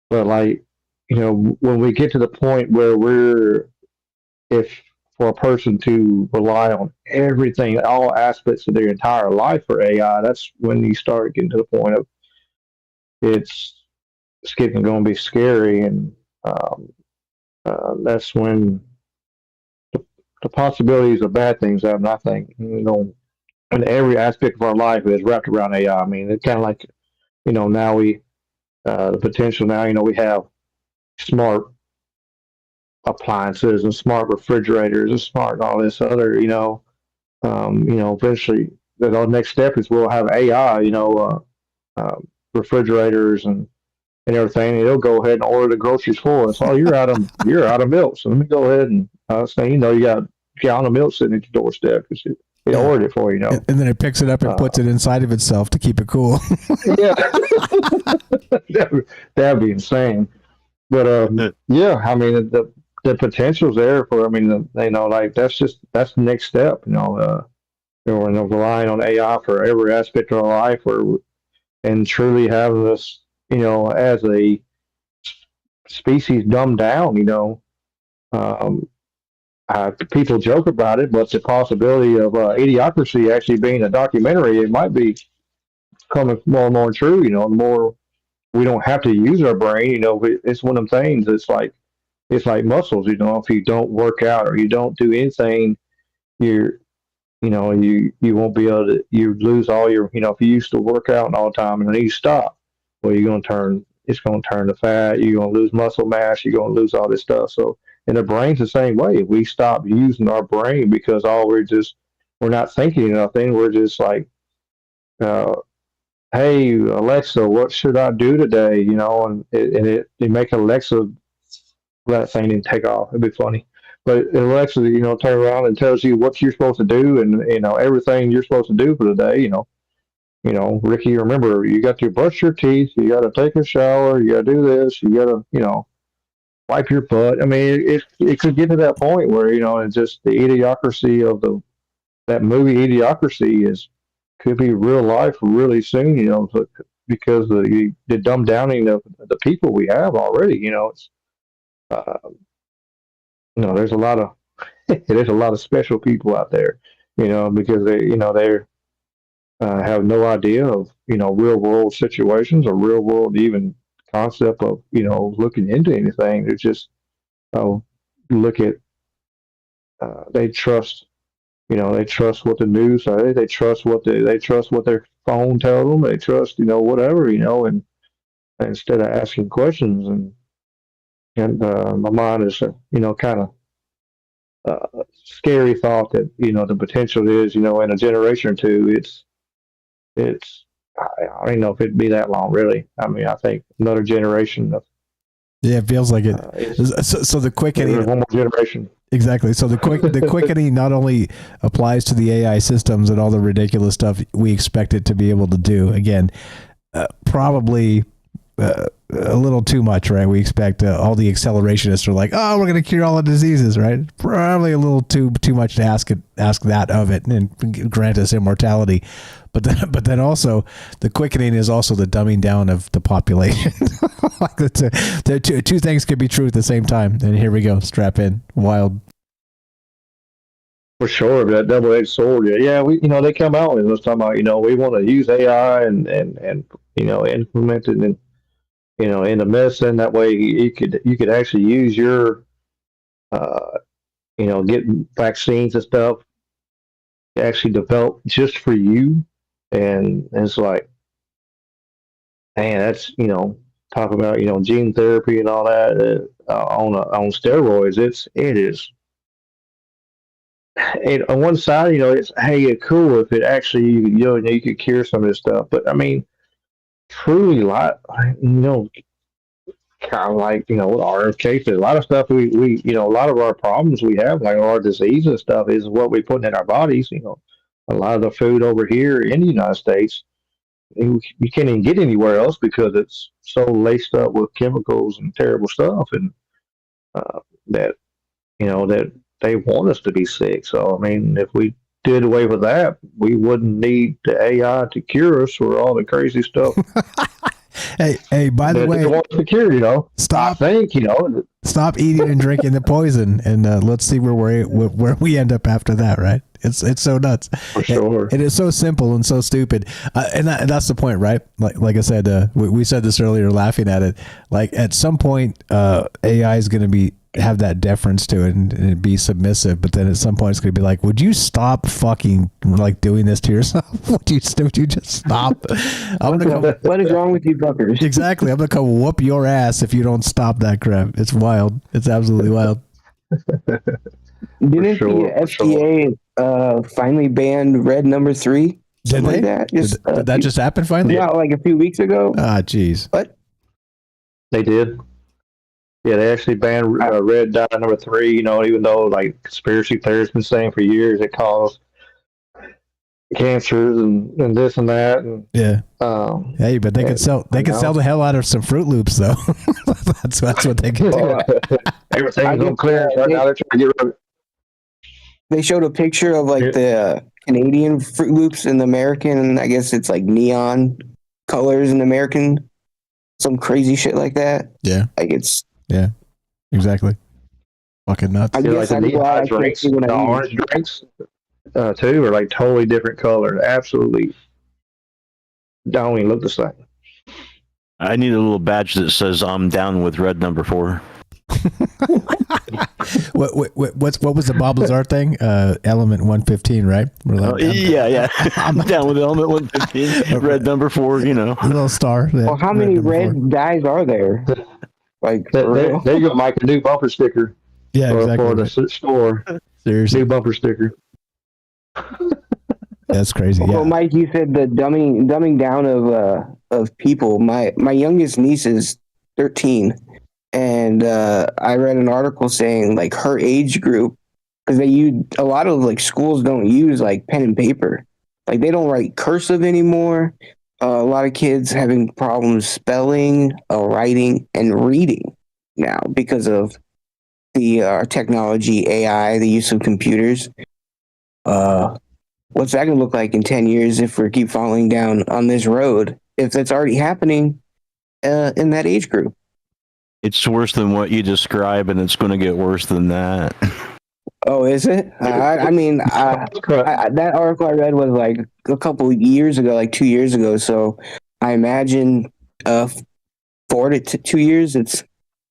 But like, when we get to the point where if for a person to rely on everything, all aspects of their entire life for AI, that's when you start getting to the point of it's going to be scary, and that's when the possibilities of bad things happen. I think, and every aspect of our life is wrapped around AI. I mean, it's kind of like, now the potential now, we have smart appliances and smart refrigerators and smart all this other, eventually the next step is we'll have AI, refrigerators and everything. It'll go ahead and order the groceries for us. Oh, you're out of milk, so let me go ahead and say, you got a gallon of milk sitting at your doorstep because it ordered it for you. And then it picks it up and puts it inside of itself to keep it cool. Yeah, that'd be insane. But yeah, I mean the potential's there for. I mean, like that's the next step. We're relying on AI for every aspect of our life, and truly having us, as a species dumbed down. People joke about it, but the possibility of Idiocracy actually being a documentary, it might be coming more and more true. The more we don't have to use our brain, it's one of them things. It's like muscles. If you don't work out or you don't do anything, you won't be able to. You lose all your. If you used to work out all the time and then you stop, well, it's going to turn to fat. You're going to lose muscle mass. You're going to lose all this stuff. So. And the brain's the same way. If we stop using our brain because we're not thinking nothing. We're just like, hey, Alexa, what should I do today? And it make Alexa, that thing didn't take off. It'd be funny. But Alexa, turn around and tells you what you're supposed to do and, everything you're supposed to do for the day, Ricky, remember, you got to brush your teeth. You got to take a shower. You got to do this. You got to, wipe your butt. I mean, it could get to that point where, it's just the idiocracy of that movie Idiocracy could be real life really soon, because the dumb downing of the people we have already, it's, there's a lot of, there's a lot of special people out there, because they have no idea of, real world situations or real world even concept of looking into anything. They just look at they trust what the news say. They trust what their phone tells them. They trust whatever and instead of asking questions. And And my mind is, kind of scary thought that the potential is, in a generation or two, it's I don't know if it'd be that long, really. I mean, I think another generation of Yeah, it feels like it. So the quickening, one more generation. exactly. So the quickening not only applies to the AI systems and all the ridiculous stuff we expect it to be able to do. Again, probably a little too much, right? We expect all the accelerationists are like, oh, we're going to cure all the diseases, right? Probably a little too much to ask that of it and grant us immortality. But then also the quickening is also the dumbing down of the population. Like the two things could be true at the same time. And here we go, strap in, wild. For sure, that double-edged sword. Yeah, they come out and was talking about, we want to use AI and implement it in the medicine. That way you could actually use your, get vaccines and stuff actually developed just for you. And it's like, man, that's, talk about, gene therapy and all that on steroids. It is. On one side, it's, hey, cool if it actually, you could cure some of this stuff. But I mean, truly, kind of like, our cases, a lot of stuff we a lot of our problems we have, like our disease and stuff, is what we put in our bodies. A lot of the food over here in the United States, you can't even get anywhere else because it's so laced up with chemicals and terrible stuff, and that they want us to be sick. So, I mean, if we did away with that, we wouldn't need the AI to cure us for all the crazy stuff. Hey, by the way, want to cure, stop. I think, stop eating and drinking the poison, and let's see where we end up after that. Right? It's so nuts. For sure. It is so simple and so stupid, and that's the point, right? Like I said, we said this earlier, laughing at it. Like at some point, AI is going to have that deference to it and be submissive, but then at some point it's going to be like, would you stop fucking like doing this to yourself? Would you just stop? What is wrong with you fuckers? Exactly. I'm going to come whoop your ass if you don't stop that crap. It's wild. It's absolutely wild. Didn't the FDA finally ban red number 3? Did they? Like that? Did that just happen finally? Yeah, like a few weeks ago. Ah, jeez. What? They did. Yeah, they actually banned red dye number 3, even though like conspiracy theorists been saying for years it caused cancers and this and that. And, yeah. Hey, but they could sell the hell out of some Fruit Loops though. that's what they can do. Everything's on clearance right now. They're trying to get rid of it. They showed a picture of like the Canadian Fruit Loops and the American, and I guess it's like neon colors in American, some crazy shit like that. Yeah. Like it's. Yeah, exactly. Fucking nuts. I guess like the drinks, the orange drinks, too, are like totally different colors. Absolutely, don't even look the same. I need a little badge that says I'm down with red number 4. What was the Bob Lazar thing? Element 115, right? Yeah. I'm down with element 115. Red number 4, A little star. Well, how many red dyes are there? Like, there you go, Mike. A new bumper sticker. Yeah, exactly. For the store. Seriously, new bumper sticker. That's crazy. Yeah. Well, Mike, you said the dumbing down of people. My youngest niece is 13, and I read an article saying like her age group, because a lot of like schools don't use like pen and paper, like they don't write cursive anymore. A lot of kids having problems spelling, writing, and reading now because of the technology, AI, the use of computers. What's that going to look like in 10 years if we keep falling down on this road? If that's already happening in that age group. It's worse than what you describe, and it's going to get worse than that. Oh, is it? I mean, that article I read was like a couple of years ago, like 2 years ago. So I imagine 4 to 2 years. It's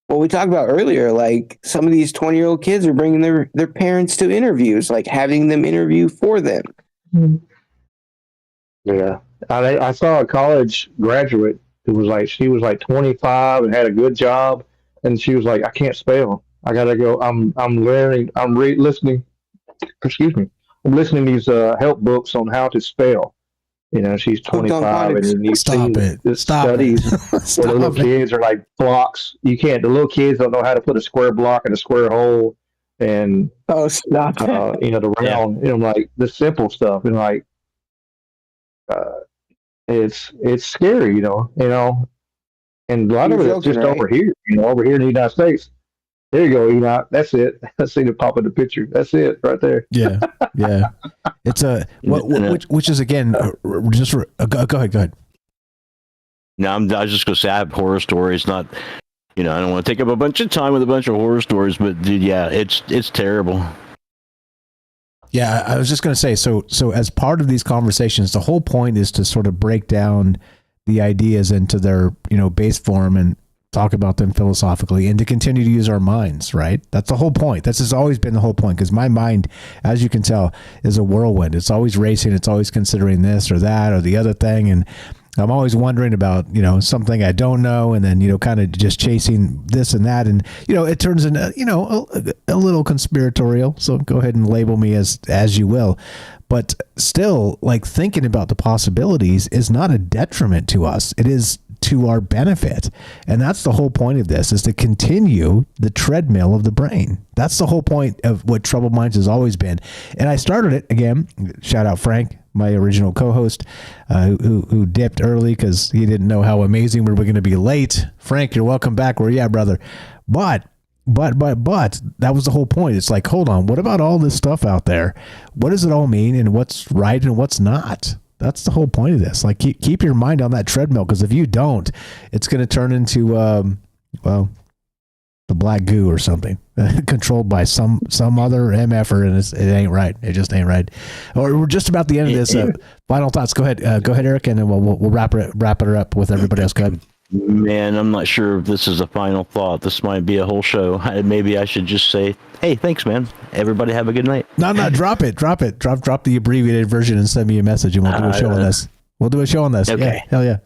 what we talked about earlier. Like some of these 20-year-old kids are bringing their parents to interviews, like having them interview for them. Yeah, I saw a college graduate who was like, she was like 25 and had a good job, and she was like, I can't spell. I gotta go. I'm learning. I'm listening. Excuse me. I'm listening to these help books on how to spell. You know, she's 25, and you've seen the studies where the little kids are like blocks. You can't. The little kids don't know how to put a square block in a square hole, and you know, the round. You know, like the simple stuff, and like it's scary. You know, and a lot of it is just over here. You know, over here in the United States. There you go, Enoch. That's it. I see the pop of the picture. That's it right there. Yeah. It's which is again go ahead. No, I was just gonna say I have horror stories. Not, I don't want to take up a bunch of time with a bunch of horror stories, but dude, yeah, it's terrible. Yeah, I was just gonna say. So as part of these conversations, the whole point is to sort of break down the ideas into their base form and talk about them philosophically, and to continue to use our minds, right? That's the whole point. This has always been the whole point, because my mind, as you can tell, is a whirlwind. It's always racing. It's always considering this or that or the other thing. And I'm always wondering about, something I don't know, and then, kind of just chasing this and that. And, it turns into, a little conspiratorial. So go ahead and label me as you will. But still, like, thinking about the possibilities is not a detriment to us. It is to our benefit. And that's the whole point of this, is to continue the treadmill of the brain. That's the whole point of what Troubled Minds has always been. And I started it, again, shout out Frank, my original co-host, who dipped early because he didn't know how amazing we were going to be late. Frank, you're welcome back. Where you at, brother? But that was the whole point. It's like, hold on, what about all this stuff out there? What does it all mean, and what's right and what's not? That's the whole point of this. Like, keep your mind on that treadmill, because if you don't, it's going to turn into, the black goo or something, controlled by some other MFer, and it ain't right. It just ain't right. Or we're just about the end of this. Final thoughts. Go ahead, Eric, and then we'll wrap it up with everybody else. Go ahead. Man, I'm not sure if this is a final thought. This might be a whole show. Maybe I should just say, hey, thanks, man. Everybody have a good night. No, drop it. Drop the abbreviated version and send me a message, and we'll do a show on this. We'll do a show on this. Okay. Yeah, hell yeah.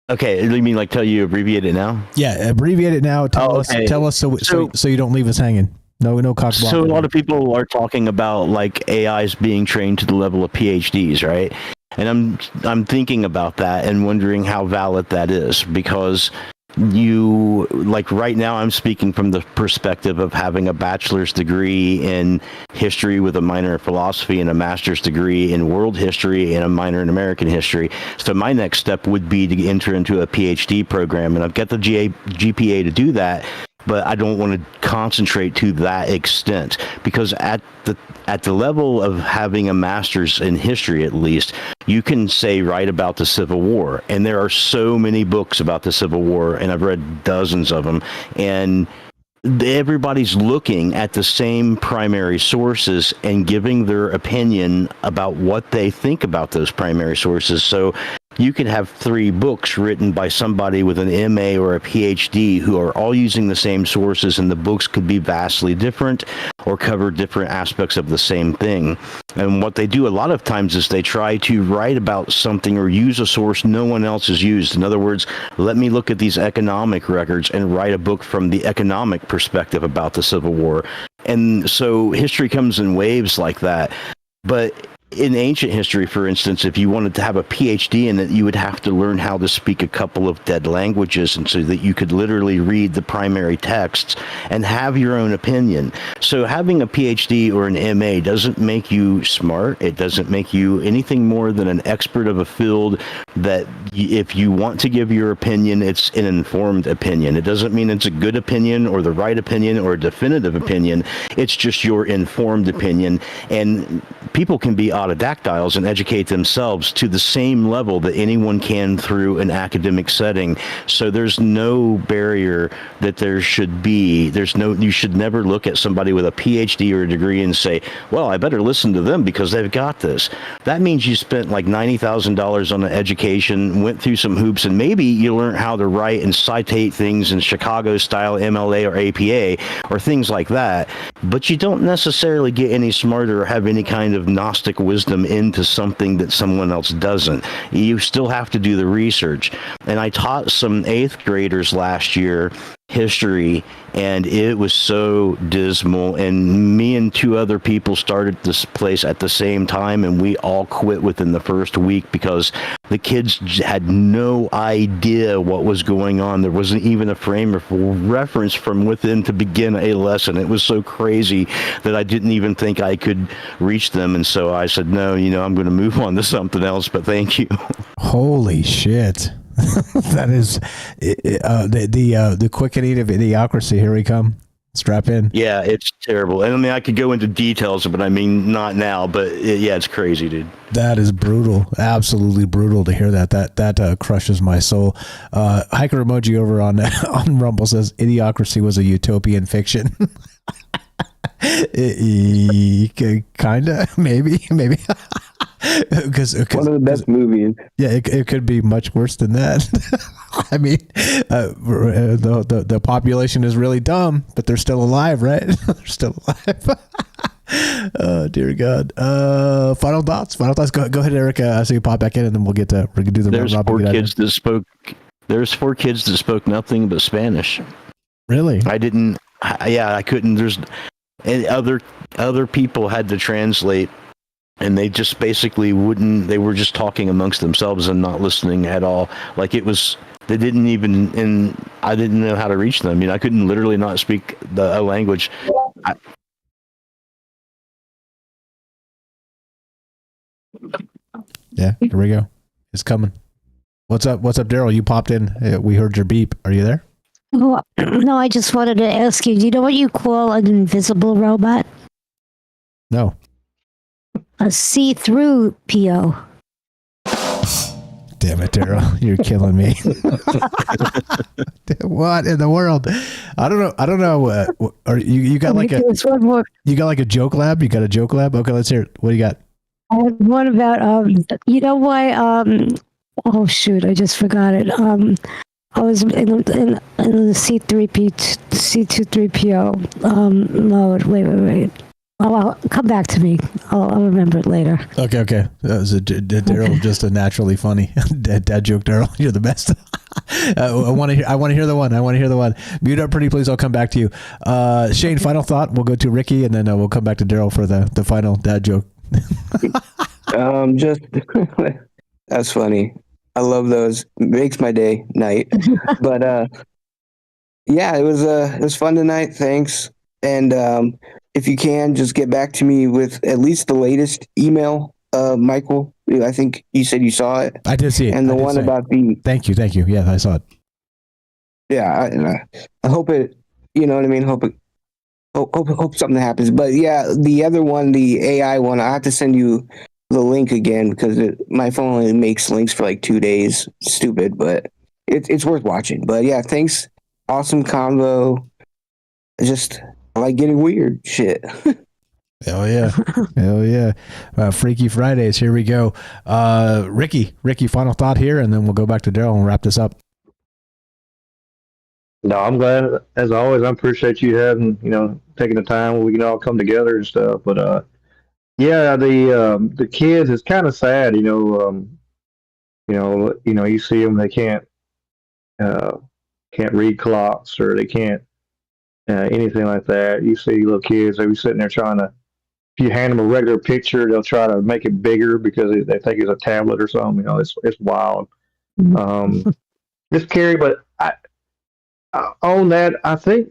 Okay, you mean like tell you abbreviate it now? Yeah, abbreviate it now. Tell us so you don't leave us hanging. No cock block. So a lot of people are talking about like AIs being trained to the level of PhDs, right? And I'm thinking about that and wondering how valid that is, because right now I'm speaking from the perspective of having a bachelor's degree in history with a minor in philosophy and a master's degree in world history and a minor in American history. So my next step would be to enter into a PhD program, and I've got the GPA to do that. But I don't want to concentrate to that extent, because at the level of having a master's in history, at least, you can write about the Civil War. And there are so many books about the Civil War, and I've read dozens of them. And everybody's looking at the same primary sources and giving their opinion about what they think about those primary sources. So you could have 3 books written by somebody with an MA or a PhD who are all using the same sources, and the books could be vastly different or cover different aspects of the same thing. And what they do a lot of times is they try to write about something or use a source no one else has used. In other words, let me look at these economic records and write a book from the economic perspective about the Civil War. And so history comes in waves like that. But in ancient history, for instance, if you wanted to have a PhD in it, you would have to learn how to speak a couple of dead languages, and so that you could literally read the primary texts and have your own opinion. So having a PhD or an MA doesn't make you smart. It doesn't make you anything more than an expert of a field that if you want to give your opinion, it's an informed opinion. It doesn't mean it's a good opinion or the right opinion or a definitive opinion. It's just your informed opinion. And people can be autodactyls and educate themselves to the same level that anyone can through an academic setting. So there's no barrier that there should be. You should never look at somebody with a PhD or a degree and say, well, I better listen to them because they've got this. That means you spent like $90,000 on an education, went through some hoops, and maybe you learned how to write and citate things in Chicago style MLA or APA or things like that. But you don't necessarily get any smarter or have any kind of Gnostic wisdom into something that someone else doesn't. You still have to do the research. And I taught some 8th graders last year history, and it was so dismal. And me and 2 other people started this place at the same time, and we all quit within the first week because the kids had no idea what was going on. There wasn't even a frame of reference from within to begin a lesson. It was so crazy that I didn't even think I could reach them. And so I said, no, I'm going to move on to something else, but thank you. Holy shit. That is the quickening of idiocracy. Here we come. Strap in. Yeah, it's terrible. And I mean, I could go into details, but I mean, not now. But it's crazy, dude. That is brutal. Absolutely brutal to hear that. That crushes my soul. Hiker emoji over on Rumble says idiocracy was a utopian fiction. Kinda, maybe. Because one of the best movies. Yeah, it could be much worse than that. I mean, the population is really dumb, but they're still alive, right? They're still alive. Oh dear God. Final thoughts. Go ahead, Eric. I see you pop back in, and then we'll do the. There's 4 kids that spoke. There's 4 kids that spoke nothing but Spanish. Really? I didn't. I couldn't. And other people had to translate. And they just basically wouldn't. They were just talking amongst themselves and not listening at all. Like it was. They didn't even. And I didn't know how to reach them. I couldn't literally not speak a language. Yeah, here we go. It's coming. What's up, Daryl? You popped in. We heard your beep. Are you there? Oh, no, I just wanted to ask you. Do you know what you call an invisible robot? No. A see-through PO. Damn it, Daryl. You're killing me. What in the world? I don't know. Are you got like a one more. You got like a joke lab? You got a joke lab? Okay, let's hear it. What do you got? I have one about you know why oh shoot, I just forgot it. I was in the C23PO mode. Wait. Oh, well, come back to me. I'll remember it later. Okay. That was Daryl, just a naturally funny dad joke. Daryl, you're the best. I want to hear the one. Mute up, pretty please. I'll come back to you. Shane, final thought. We'll go to Ricky, and then we'll come back to Daryl for the final dad joke. Just that's funny. I love those. Makes my night. But yeah, it was fun tonight. Thanks. And if you can, just get back to me with at least the latest email, Michael. I think you said you saw it. I did see it. And the one about the. Thank you. Yeah, I saw it. Yeah, I hope it. You know what I mean. Hope something happens. But yeah, the other one, the AI one, I have to send you the link again because my phone only makes links for like 2 days. Stupid, but it's worth watching. But yeah, thanks. Awesome convo. I like getting weird shit. Hell yeah. Freaky Fridays. Here we go. Ricky, final thought here, and then we'll go back to Daryl and wrap this up. No, I'm glad, as always. I appreciate you having, taking the time where we can all come together and stuff. But yeah, the kids, it's kind of sad, you see them, they can't read clocks, or they can't anything like that. You see little kids, they be sitting there trying to. If you hand them a regular picture, they'll try to make it bigger because they think it's a tablet or something. It's wild. It's scary, but on that, I think,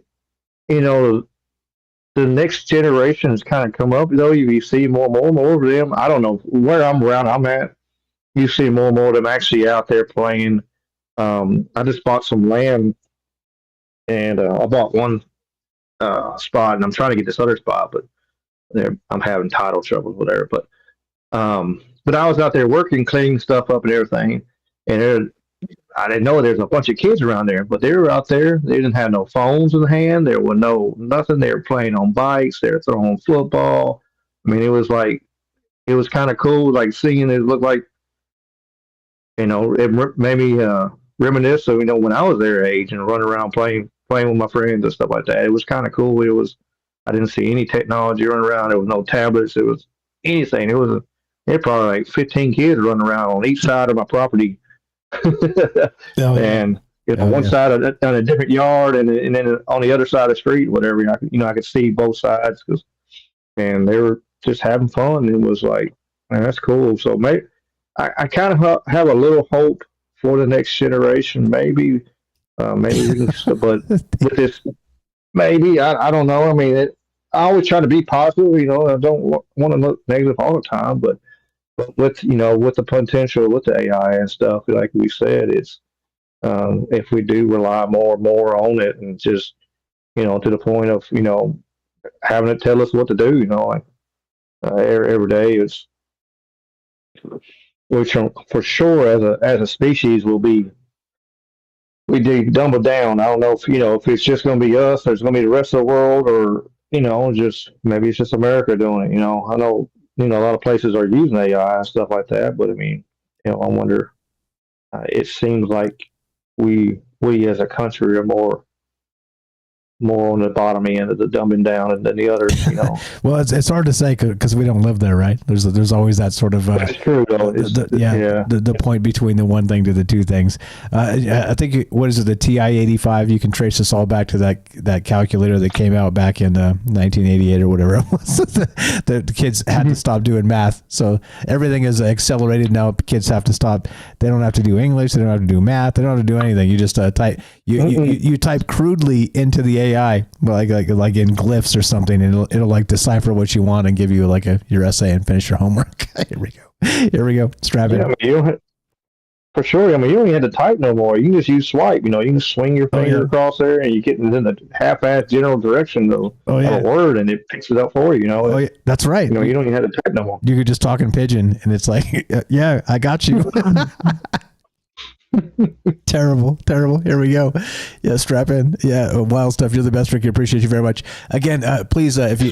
the next generation has kind of come up, though. You see more and more of them. I don't know where I'm at. You see more and more of them actually out there playing. I just bought some land, and I bought one spot, and I'm trying to get this other spot, but I'm having title trouble, whatever. But I was out there working, cleaning stuff up and everything, and I didn't know there's a bunch of kids around there, but they were out there. They didn't have no phones in the hand. There was nothing. They were playing on bikes. They were throwing football. I mean, it was kind of cool, like seeing it. Looked like, it made me reminisce of, when I was their age and running around playing with my friends and stuff like that. It was kind of cool. I didn't see any technology running around. There was no tablets. It was anything. It was There's probably like 15 kids running around on each side of my property. And one side on a different yard, and then on the other side of the street, whatever. I could see both sides, and they were just having fun. It was like, man, that's cool. So maybe I kind of have a little hope for the next generation. Maybe we can, but with this, maybe I don't know. I mean, I always try to be positive. I don't want to look negative all the time, but with the potential with the AI and stuff, like we said, it's if we do rely more and more on it, and just to the point of having it tell us what to do, like every day, is which for sure as a species we do dumb it down. I don't know if it's just going to be us, or it's going to be the rest of the world, or just maybe it's just America doing it. I know a lot of places are using AI and stuff like that, but I mean, I wonder. It seems like we as a country are more on the bottom end of the dumbing down than the others. Well, it's hard to say because we don't live there, right? There's always that sort of That's true, though. The point between the one thing to the two things. I think what is it, the TI-85? You can trace this all back to that calculator that came out back in 1988 or whatever it was. The kids had to stop doing math, so everything is accelerated now. Kids have to stop. They don't have to do English. They don't have to do math. They don't have to do anything. You just type. You type crudely into the AI, like in glyphs or something, and it'll like decipher what you want and give you like your essay and finish your homework. Here we go. Strap in. For sure. I mean, you don't even have to type no more. You can just use swipe. You can swing your finger across there, and you get in the half-assed general direction of a word, and it picks it up for you. That's right. You don't even have to type no more. You could just talk in pigeon, and it's like, yeah, I got you. Terrible. Here we go. Yeah, strap in. Yeah, wild stuff. You're the best, Ricky. Appreciate you very much. Again, please, if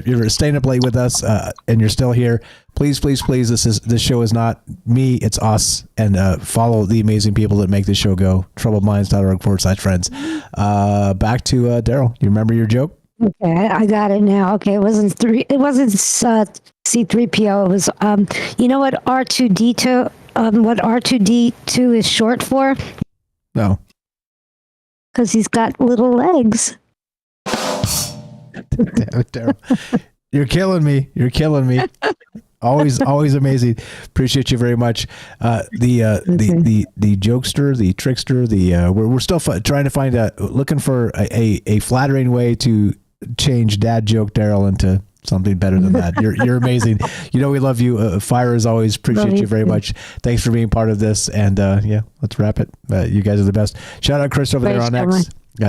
you're staying up late with us and you're still here, please. This show is not me. It's us. And follow the amazing people that make this show go. TroubledMinds.org/friends. Back to Daryl. You remember your joke? Okay, I got it now. Okay, it wasn't C3PO. It was you know what R2D2 what R2D2 is short for? No. Because he's got little legs. Damn. You're killing me. Always amazing. Appreciate you very much. The jokester, the trickster, we're still trying to find looking for a flattering way to change dad joke Daryl into something better than that. You're amazing. We love you. Fire as always. Appreciate you very much. Thanks for being part of this. And let's wrap it. You guys are the best. Shout out Chris over there on X.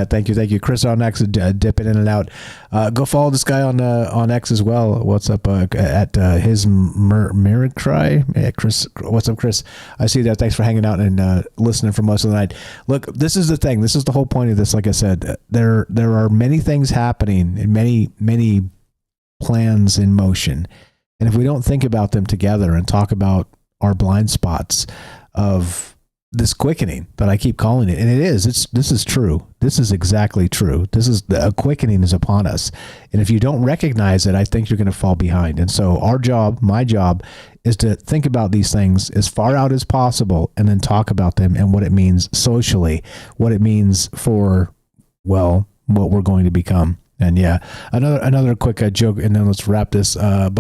Thank you. Chris on X, dipping in and out. Go follow this guy on X as well. What's up at his Miracry? Yeah, Chris. What's up, Chris? I see that. Thanks for hanging out and listening for most of the night. Look, this is the thing. This is the whole point of this. Like I said, there are many things happening and many plans in motion, and if we don't think about them together and talk about our blind spots of this quickening that I keep calling it, and this is true. This is exactly true. A quickening is upon us, and if you don't recognize it, I think you're going to fall behind. And so my job is to think about these things as far out as possible, and then talk about them and what it means socially, what it means for what we're going to become. And another quick joke, and then let's wrap this. What's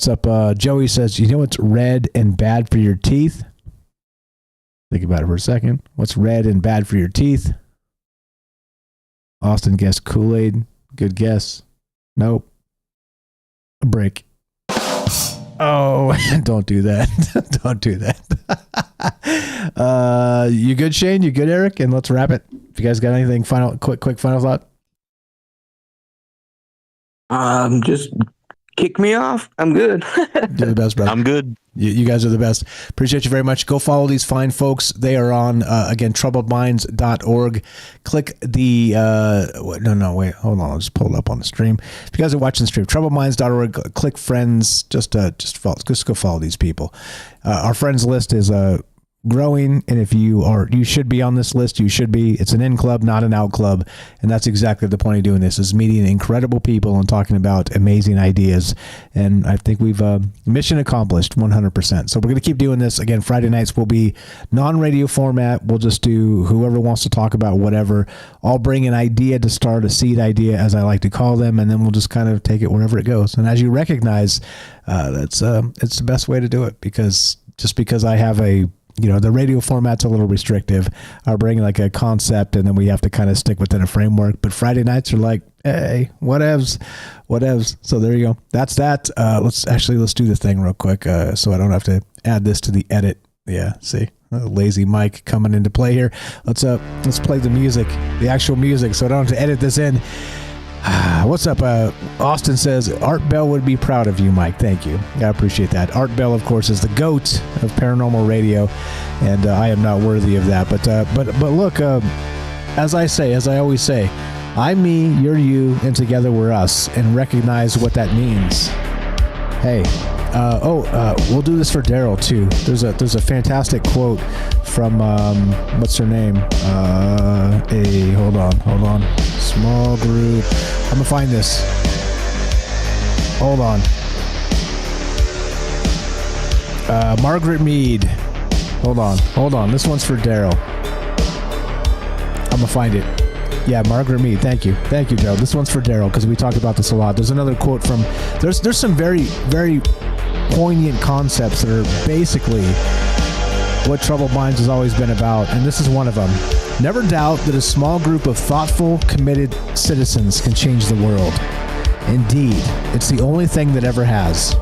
up? Joey says, you know what's red and bad for your teeth? Think about it for a second. What's red and bad for your teeth? Austin guessed Kool-Aid. Good guess. Nope. A brick. Oh, don't do that. Don't do that. You good, Shane? You good, Eric? And let's wrap it. If you guys got anything quick final thought? Just kick me off. I'm good. You're the best, brother. I'm good. You guys are the best. Appreciate you very much. Go follow these fine folks. They are on, again, troubledminds.org. Click the, wait, hold on. I'll just pull it up on the stream. If you guys are watching the stream, troubledminds.org, click friends. Just go follow these people. Our friends list is, growing, and if you should be on this list. You should be. It's an in club, not an out club, and that's exactly the point of doing this, is meeting incredible people and talking about amazing ideas. And I think we've mission accomplished 100%. So we're going to keep doing this. Again, Friday nights will be non-radio format. We'll just do whoever wants to talk about whatever. I'll bring an idea to start, a seed idea, as I like to call them, and then we'll just kind of take it wherever it goes. And as you recognize, it's the best way to do it, because just because I have the radio format's a little restrictive. I'll bring like a concept, and then we have to kind of stick within a framework. But Friday nights are like, hey, whatevs. So there you go. That's that. Let's do the thing real quick, so I don't have to add this to the edit. Yeah, see, lazy Mike coming into play here. Let's play the music, the actual music, so I don't have to edit this in. What's up? Austin says, Art Bell would be proud of you, Mike. Thank you. I appreciate that. Art Bell, of course, is the GOAT of paranormal radio, and I am not worthy of that. But look, as I always say, I'm me, you're you, and together we're us, and recognize what that means. Hey, we'll do this for Daryl too. There's a fantastic quote from what's her name? Hold on. Small group. I'm gonna find this. Hold on. Margaret Mead. Hold on. This one's for Daryl. I'm gonna find it. Yeah, Margaret Mead. Thank you, Daryl. This one's for Daryl, because we talk about this a lot. There's another quote from. There's some very, very poignant concepts that are basically what Troubled Minds has always been about, and this is one of them. Never doubt that a small group of thoughtful, committed citizens can change the world. Indeed, it's the only thing that ever has.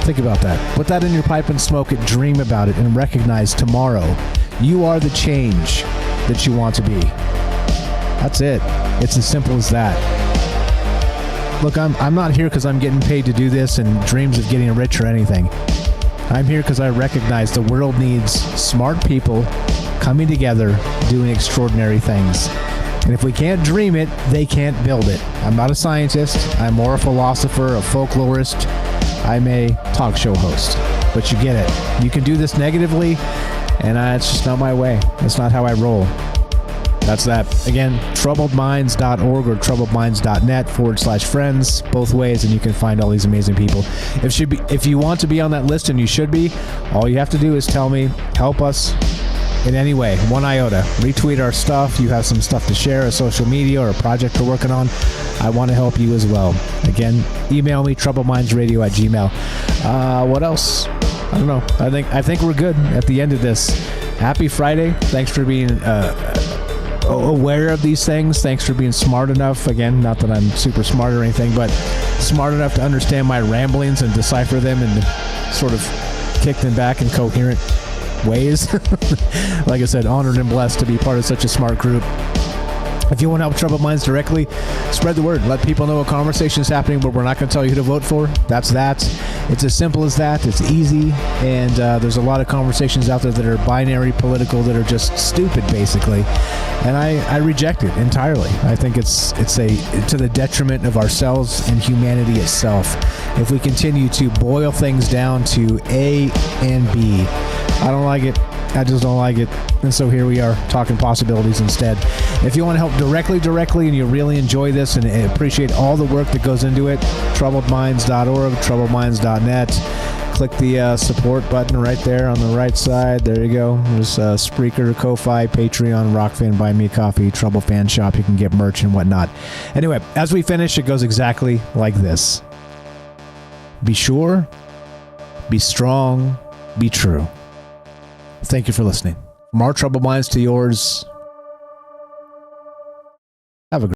Think about that. Put that in your pipe and smoke it, dream about it, and recognize tomorrow you are the change that you want to be. That's it. It's as simple as that. Look, I'm not here because I'm getting paid to do this and dreams of getting rich or anything. I'm here because I recognize the world needs smart people coming together, doing extraordinary things. And if we can't dream it, they can't build it. I'm not a scientist. I'm more a philosopher, a folklorist. I'm a talk show host. But you get it. You can do this negatively, and it's just not my way. That's not how I roll. That's that. Again, troubledminds.org or troubledminds.net/friends, both ways, and you can find all these amazing people. If you want to be on that list, and you should be, all you have to do is tell me, help us in any way, 1 iota. Retweet our stuff. You have some stuff to share, a social media or a project we're working on. I want to help you as well. Again, email me, troubledmindsradio@gmail.com. What else? I don't know. I think we're good at the end of this. Happy Friday. Thanks for being aware of these things. Thanks for being smart enough. Again, not that I'm super smart or anything, but smart enough to understand my ramblings and decipher them and sort of kick them back in coherent ways. Like I said, honored and blessed to be part of such a smart group. If you want to help Troubled Minds directly, spread the word. Let people know a conversation is happening, but we're not going to tell you who to vote for. That's that. It's as simple as that. It's easy, and there's a lot of conversations out there that are binary, political, that are just stupid, basically. And I reject it entirely. I think it's to the detriment of ourselves and humanity itself. If we continue to boil things down to A and B, I don't like it. I just don't like it. And so here we are talking possibilities instead. If you want to help directly, and you really enjoy this and appreciate all the work that goes into it, troubledminds.org, troubledminds.net. Click the support button right there on the right side. There you go. There's Spreaker, Ko-Fi, Patreon, Rockfan, Buy Me Coffee, Trouble Fan Shop. You can get merch and whatnot. Anyway, as we finish, it goes exactly like this. Be sure, be strong, be true. Thank you for listening. From our Troubled Minds to yours, have a great